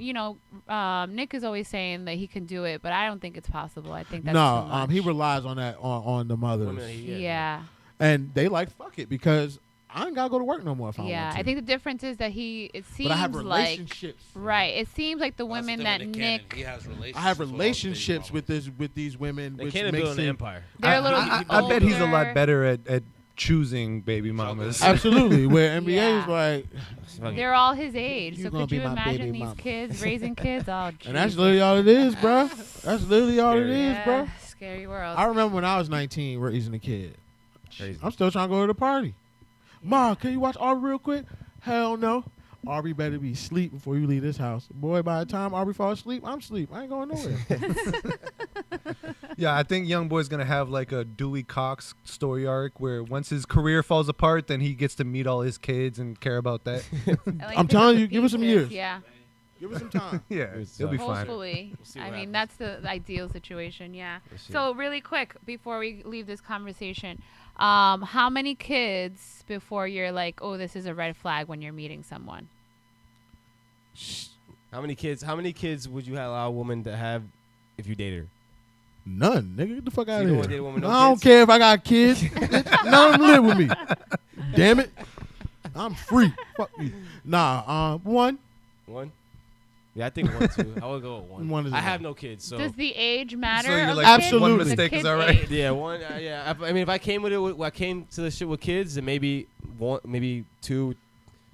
Speaker 5: Nick is always saying that he can do it, but I don't think it's possible. I think that's
Speaker 2: No,
Speaker 5: too much.
Speaker 2: he relies on that on the mothers,
Speaker 1: Women that he-
Speaker 5: Yeah,
Speaker 2: and they like fuck it because I ain't gotta go to work no more if I
Speaker 5: yeah.
Speaker 2: want to.
Speaker 5: I think the difference is that it seems
Speaker 2: but I have
Speaker 5: like
Speaker 2: relationships.
Speaker 5: right. It seems like the
Speaker 6: That's
Speaker 5: women
Speaker 6: the
Speaker 5: that
Speaker 6: thing with Nick
Speaker 5: Nick,
Speaker 6: Cannon. He has relationships.
Speaker 2: I have
Speaker 6: with all the
Speaker 2: relationships
Speaker 6: baby
Speaker 2: with these women,
Speaker 1: They
Speaker 2: which
Speaker 1: can't
Speaker 2: makes
Speaker 1: build an
Speaker 2: it
Speaker 1: empire.
Speaker 5: they're a little.
Speaker 3: I bet he's a lot
Speaker 5: older.
Speaker 3: better at choosing baby mamas.
Speaker 2: absolutely. Where NBA
Speaker 5: Yeah.
Speaker 2: is like,
Speaker 5: They're all his age.
Speaker 2: You
Speaker 5: So
Speaker 2: gonna
Speaker 5: could
Speaker 2: be
Speaker 5: you
Speaker 2: my
Speaker 5: imagine
Speaker 2: baby
Speaker 5: these
Speaker 2: mama.
Speaker 5: kids raising kids? Oh,
Speaker 2: and that's
Speaker 5: Jesus.
Speaker 2: literally all it is, bro. That's literally all it is,
Speaker 5: Yeah,
Speaker 2: bro.
Speaker 5: Scary world.
Speaker 2: I remember when I was 19 raising a kid.
Speaker 1: Crazy.
Speaker 2: I'm still trying to go to the party. Ma, can you watch Aubrey real quick? Hell no. Aubrey better be asleep before you leave this house. Boy, by the time Aubrey falls asleep, I'm asleep. I ain't going nowhere.
Speaker 3: Yeah, I think Young Boy's gonna have like a Dewey Cox story arc where once his career falls apart, then he gets to meet all his kids and care about that.
Speaker 5: And, like,
Speaker 2: I'm
Speaker 5: pick
Speaker 2: telling
Speaker 5: up
Speaker 2: you,
Speaker 5: the
Speaker 2: give us some
Speaker 5: pieces.
Speaker 2: years.
Speaker 5: Yeah.
Speaker 2: Give us some time.
Speaker 3: Yeah,
Speaker 1: It's,
Speaker 3: he'll be fine.
Speaker 5: Hopefully.
Speaker 1: see
Speaker 5: I
Speaker 1: what
Speaker 5: mean,
Speaker 1: happens.
Speaker 5: that's the ideal situation. Yeah.
Speaker 1: We'll see.
Speaker 5: So really quick before we leave this conversation, how many kids before you're like, oh, this is a red flag when you're meeting someone?
Speaker 1: How many kids would you allow a woman to have if you dated her?
Speaker 2: None, nigga. Get the fuck out
Speaker 1: you
Speaker 2: of
Speaker 1: don't
Speaker 2: here.
Speaker 1: wanna date a woman with no
Speaker 2: I don't
Speaker 1: kids?
Speaker 2: care if I got kids. Bitch, none of them live with me. Damn it. I'm free. Fuck you. Nah, one.
Speaker 1: One? Yeah, I think one too. I would go with one.
Speaker 2: One is
Speaker 1: I
Speaker 2: enough.
Speaker 1: have no kids, so.
Speaker 5: Does the age matter?
Speaker 3: So you're
Speaker 5: of
Speaker 3: like,
Speaker 5: the
Speaker 2: Absolutely.
Speaker 5: kid?
Speaker 3: one
Speaker 5: The
Speaker 3: mistake is
Speaker 5: kid's
Speaker 3: all right.
Speaker 5: age.
Speaker 1: Yeah, one. Yeah, I mean, if I came with it, I came to the shit with kids, and maybe one, maybe two.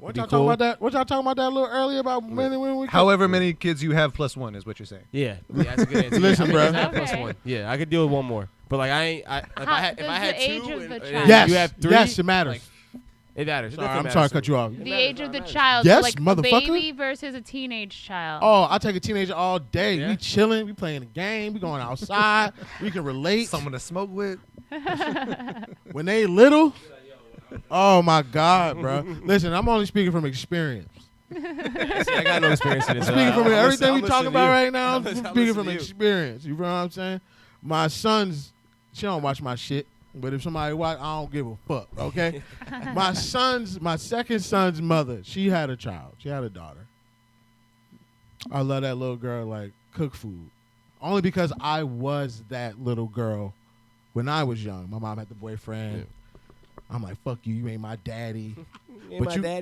Speaker 2: What
Speaker 1: Be
Speaker 2: y'all
Speaker 1: cool.
Speaker 2: talking about that? What y'all talking about that a little earlier about men and women?
Speaker 3: However many kids you have plus one is what you're saying.
Speaker 1: Yeah, that's a good answer.
Speaker 2: Listen,
Speaker 1: I mean,
Speaker 2: bro.
Speaker 1: I have plus
Speaker 5: Okay.
Speaker 1: one. Yeah, I could deal with one more. But like, if I had
Speaker 5: does the age
Speaker 1: two,
Speaker 5: of
Speaker 1: and,
Speaker 5: the
Speaker 1: and
Speaker 5: child-
Speaker 2: Yes,
Speaker 1: you have three.
Speaker 2: yes, it matters.
Speaker 1: Like, it matters. It
Speaker 2: Sorry,
Speaker 1: definitely
Speaker 2: I'm sorry
Speaker 1: matters
Speaker 2: to cut
Speaker 1: me.
Speaker 2: you off.
Speaker 5: The
Speaker 1: It
Speaker 5: age
Speaker 1: matters,
Speaker 5: of the
Speaker 1: it matters.
Speaker 5: child.
Speaker 2: Yes,
Speaker 5: so like
Speaker 2: motherfucker.
Speaker 5: a baby versus a teenage child.
Speaker 2: Oh, I take a teenager all day.
Speaker 1: Yeah.
Speaker 2: We chilling. We playing a game. We going outside. We can relate.
Speaker 3: Someone to smoke with.
Speaker 2: When they little, oh my God, bro. Listen, I'm only speaking from experience.
Speaker 1: See, I got no experience in this.
Speaker 2: Speaking from everything we talking about right now,
Speaker 1: I'm
Speaker 2: I'm
Speaker 1: listening
Speaker 2: speaking
Speaker 1: to
Speaker 2: from
Speaker 1: you.
Speaker 2: experience. You know what I'm saying? My sons, she don't watch my shit, but if somebody watch, I don't give a fuck. Okay, my second son's mother, she had a child. She had a daughter. I love that little girl. Like cook food, only because I was that little girl when I was young. My mom had the boyfriend. I'm like, fuck you. You ain't my daddy.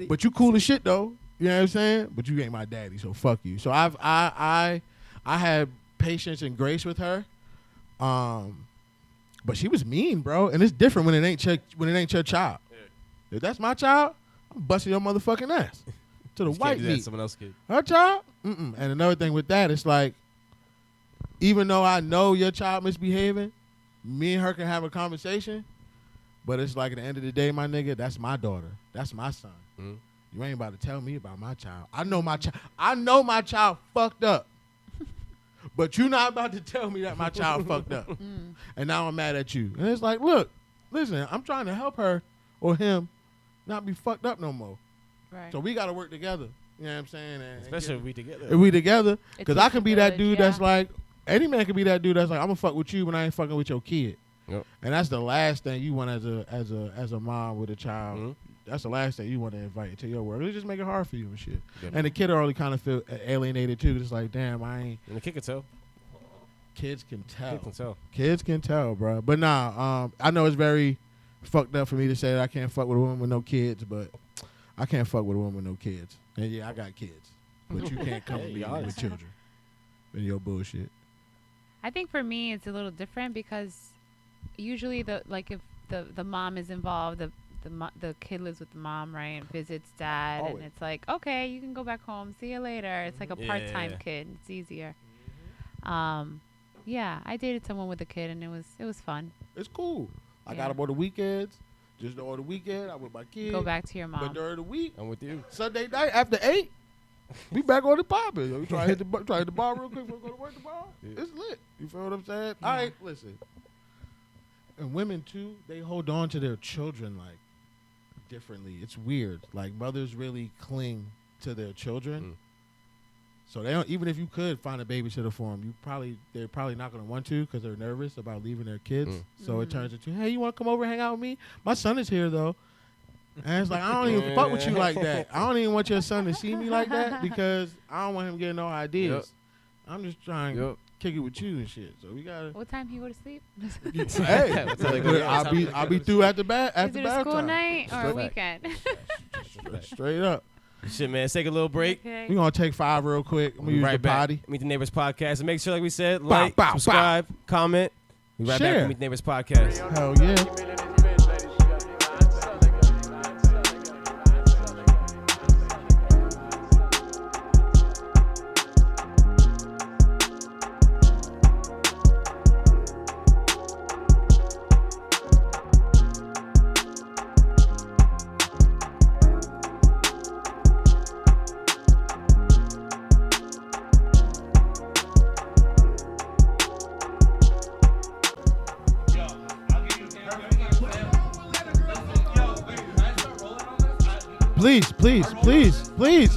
Speaker 2: But you cool as shit though. You know what I'm saying? But you ain't my daddy, so fuck you. So I had patience and grace with her. But she was mean, bro. And it's different when it ain't your child. If that's my child, I'm busting your motherfucking ass to the
Speaker 1: You can't
Speaker 2: white
Speaker 1: do that to
Speaker 2: meat.
Speaker 1: someone else's kid.
Speaker 2: Her child? Mm-mm. And another thing with that, it's like, even though I know your child misbehaving, me and her can have a conversation. But it's like at the end of the day, my nigga, that's my daughter. That's my son.
Speaker 1: Mm-hmm.
Speaker 2: You ain't about to tell me about my child. I know my child fucked up. But you not about to tell me that my child fucked up. And now I'm mad at you. And it's like, look, listen, I'm trying to help her or him not be fucked up no more.
Speaker 5: Right.
Speaker 2: So we got to work together. You know what I'm saying?
Speaker 1: Especially if we together.
Speaker 2: if we together.
Speaker 5: It
Speaker 2: Because
Speaker 5: takes
Speaker 2: I can
Speaker 5: a
Speaker 2: be that
Speaker 5: village,
Speaker 2: dude
Speaker 5: yeah.
Speaker 2: that's like, any man can be that dude that's like, I'm going to fuck with you, but I ain't fucking with your kid.
Speaker 1: Yep.
Speaker 2: And that's the last thing you want as a mom with a child.
Speaker 1: Mhm.
Speaker 2: That's the last thing you want to invite into your world. It just make it hard for you and shit.
Speaker 1: Yep.
Speaker 2: And the kid already kind of feel alienated too. It's like, damn, I ain't.
Speaker 1: And the kid can tell.
Speaker 2: Kids can tell.
Speaker 1: Kid can tell.
Speaker 2: Kids can tell, bro. But nah, I know it's very fucked up for me to say that I can't fuck with a woman with no kids, but I can't fuck with a woman with no kids. And yeah, I got kids, but you can't come to me with children and your bullshit.
Speaker 5: I think for me it's a little different because usually if the mom is involved, the kid lives with the mom, right, and visits dad,
Speaker 2: Always.
Speaker 5: and it's like, okay, you can go back home, see you later. It's like a part-time kid. It's easier. Yeah, I dated someone with a kid, and it was fun.
Speaker 2: It's cool. I
Speaker 5: Yeah.
Speaker 2: got them on the weekends. Just on the weekend, I'm with my kids.
Speaker 5: Go back to your
Speaker 2: But
Speaker 5: mom.
Speaker 2: during the week,
Speaker 1: I'm with you.
Speaker 2: Sunday night after 8, we back on the popping. We try to hit the bar real quick before we go to work tomorrow.
Speaker 1: Yeah.
Speaker 2: It's lit. You feel what I'm saying?
Speaker 5: Yeah.
Speaker 2: All right, listen. And women too, they hold on to their children like differently. It's weird. Like mothers really cling to their children.
Speaker 1: Mm.
Speaker 2: So they don't. Even if you could find a babysitter for them, they're probably not going to want to because they're nervous about leaving their kids.
Speaker 1: Mm.
Speaker 2: So it turns into, hey, you want to come over and hang out with me? My son is here though. And it's like, I don't even fuck with you like that. I don't even want your son to see me like that because I don't want him getting no ideas. I'm just trying to kick it with you and shit. So we gotta.
Speaker 5: What time he go to sleep?
Speaker 2: Hey,
Speaker 1: What's up, like,
Speaker 2: I'll be through after
Speaker 5: Is
Speaker 2: after
Speaker 5: it a
Speaker 2: bath
Speaker 5: school
Speaker 2: time.
Speaker 5: night or a
Speaker 1: Straight back.
Speaker 5: weekend?
Speaker 2: Straight up.
Speaker 1: Shit, man. Let's take a little break.
Speaker 5: Okay.
Speaker 2: We gonna take 5 real quick. I'm gonna use the
Speaker 1: Right back.
Speaker 2: potty.
Speaker 1: Meet the Neighbors Podcast. And make sure, like we said,
Speaker 2: Bow,
Speaker 1: like,
Speaker 2: bow,
Speaker 1: subscribe, comment. We right back
Speaker 2: Share.
Speaker 1: to Meet the Neighbors Podcast.
Speaker 2: Hell yeah. Please.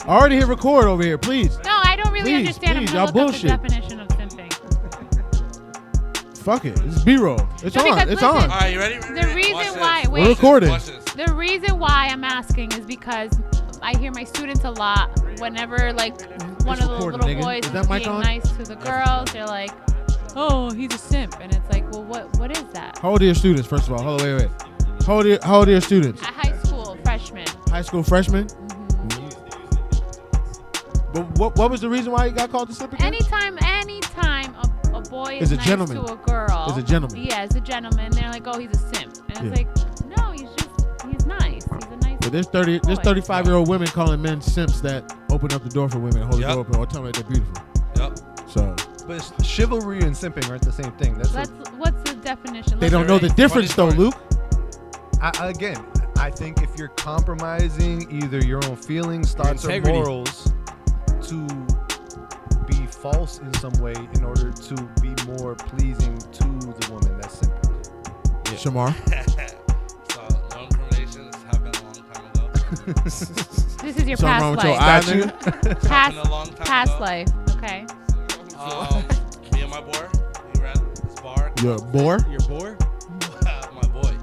Speaker 2: I already hit record over here. Please.
Speaker 5: No, I don't really
Speaker 2: Please,
Speaker 5: understand.
Speaker 2: please,
Speaker 5: I'm
Speaker 2: y'all
Speaker 5: gonna look
Speaker 2: bullshit.
Speaker 5: up the definition of simping.
Speaker 2: Fuck it. It's B-roll. It's
Speaker 5: No,
Speaker 2: on.
Speaker 5: because
Speaker 2: It's
Speaker 5: listen,
Speaker 2: on.
Speaker 6: All right, you ready?
Speaker 5: The reason
Speaker 6: Watch
Speaker 5: why,
Speaker 6: this.
Speaker 5: wait.
Speaker 2: We're recording.
Speaker 6: Watch this.
Speaker 5: The reason why I'm asking is because I hear my students a lot whenever like one of the
Speaker 2: recording,
Speaker 5: little
Speaker 2: nigga.
Speaker 5: boys
Speaker 2: Is
Speaker 5: is
Speaker 2: that mic
Speaker 5: being
Speaker 2: on?
Speaker 5: nice to the girls, they're like, "Oh, he's a simp," and it's like, well, what is that?
Speaker 2: How old are your students? First of all, hold on, wait. How old are your students?
Speaker 5: At high school, freshman.
Speaker 2: High school freshmen.
Speaker 5: Mm-hmm.
Speaker 2: But what was the reason why you got called the simp again?
Speaker 5: Anytime a boy
Speaker 2: Is
Speaker 5: is
Speaker 2: a
Speaker 5: nice
Speaker 2: gentleman.
Speaker 5: to a girl,
Speaker 2: Is a gentleman.
Speaker 5: Yeah, is a gentleman. They're like, "Oh, he's a simp," and
Speaker 2: Yeah.
Speaker 5: it's like, no, he's nice. He's a nice.
Speaker 2: But there's 35-year-old women calling men simps that open up the door for women, hold the door open, or tell me that they're beautiful.
Speaker 6: Yep.
Speaker 2: So
Speaker 3: But chivalry and simping aren't the same thing.
Speaker 5: What's the definition?
Speaker 2: they
Speaker 5: Let's
Speaker 2: don't know the
Speaker 5: read.
Speaker 2: difference, though,
Speaker 6: Funny
Speaker 2: Luke.
Speaker 3: I think if you're compromising either your own feelings, thoughts, or
Speaker 1: integrity.
Speaker 3: morals to be false in some way in order to be more pleasing to the woman, that's simping.
Speaker 2: Shamar.
Speaker 6: So no incriminations happened a long time ago.
Speaker 5: This is your
Speaker 2: Something wrong
Speaker 5: past
Speaker 2: with your
Speaker 5: life.
Speaker 2: eye,
Speaker 3: Statue.
Speaker 2: nigga?
Speaker 6: Happened a long time
Speaker 5: Past
Speaker 6: ago.
Speaker 5: life. Okay.
Speaker 6: Me and my boy, we were at this bar.
Speaker 2: You're a boar?
Speaker 1: You're bored?
Speaker 6: My boy.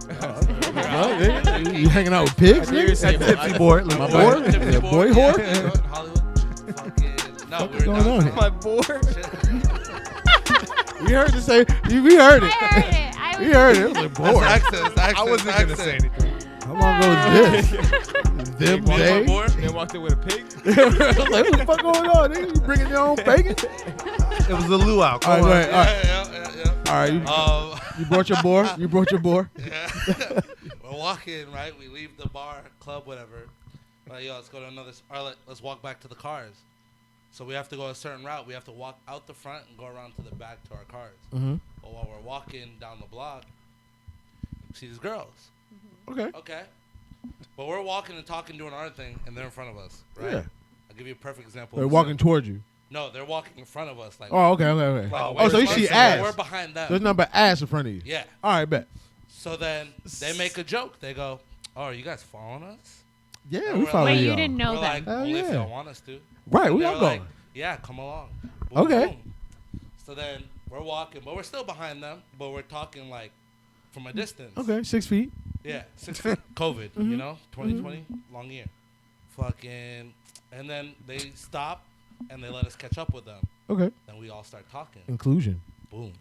Speaker 2: What, nigga? You hanging out with pigs, nigga?
Speaker 3: Tipsy boy.
Speaker 2: My
Speaker 3: boy.
Speaker 2: boy? Yeah, boy whore?
Speaker 6: Yeah, Hollywood. Fucking, no, we
Speaker 2: What's
Speaker 6: were
Speaker 2: going on
Speaker 6: down
Speaker 2: here?
Speaker 1: My bored?
Speaker 2: We heard it say, we heard
Speaker 5: I
Speaker 2: it.
Speaker 5: heard it.
Speaker 2: We heard it. It was a boar.
Speaker 6: I
Speaker 3: wasn't going to say anything.
Speaker 2: How long ago was this? Them
Speaker 6: My
Speaker 2: days?
Speaker 6: boy.
Speaker 1: They walked in with a pig?
Speaker 2: I was like, what the fuck going on, nigga? You bringing your own bacon?
Speaker 3: It was a luau.
Speaker 2: All
Speaker 3: Come
Speaker 2: right,
Speaker 3: on.
Speaker 2: all right.
Speaker 6: Yeah.
Speaker 2: All right, you brought your boar? You brought your boar?
Speaker 6: Yeah. We're walking, right? We leave the bar, club, whatever. Like, yo, let's go to another, or let's walk back to the cars. So we have to go a certain route. We have to walk out the front and go around to the back to our cars.
Speaker 2: Mm-hmm.
Speaker 6: But while we're walking down the block, we see these girls.
Speaker 2: Okay.
Speaker 6: Okay. But we're walking and talking, doing our thing, and they're in front of us, right?
Speaker 2: Yeah.
Speaker 6: I'll give you a perfect example.
Speaker 2: They're
Speaker 6: of
Speaker 2: walking
Speaker 6: simp.
Speaker 2: towards you.
Speaker 6: No, they're walking in front of us. Like,
Speaker 2: Oh, okay. Oh, so you see
Speaker 6: we're
Speaker 2: ass.
Speaker 6: behind them.
Speaker 2: There's nothing but ass in front of you.
Speaker 6: Yeah.
Speaker 2: All right, bet.
Speaker 6: So then they make a joke. They go, "Oh, are you guys following us?"
Speaker 2: Yeah,
Speaker 6: And
Speaker 2: we
Speaker 6: we're
Speaker 2: follow
Speaker 5: Wait,
Speaker 2: you.
Speaker 5: you didn't know
Speaker 6: We're
Speaker 5: that.
Speaker 6: like,
Speaker 2: Hell
Speaker 6: only if
Speaker 2: yeah.
Speaker 6: y'all want us to.
Speaker 2: Right,
Speaker 6: And
Speaker 2: we
Speaker 6: they're
Speaker 2: all
Speaker 6: like,
Speaker 2: going.
Speaker 6: yeah, come along.
Speaker 2: Okay.
Speaker 6: Boom. So then we're walking, but we're still behind them, but we're talking like from a distance.
Speaker 2: Okay, 6 feet.
Speaker 6: Yeah, 6 feet. COVID,
Speaker 2: Mm-hmm.
Speaker 6: you know, 2020, long year. Fucking, and then they stop and they let us catch up with them.
Speaker 2: Okay.
Speaker 6: Then we all start talking.
Speaker 2: Inclusion.
Speaker 6: Boom.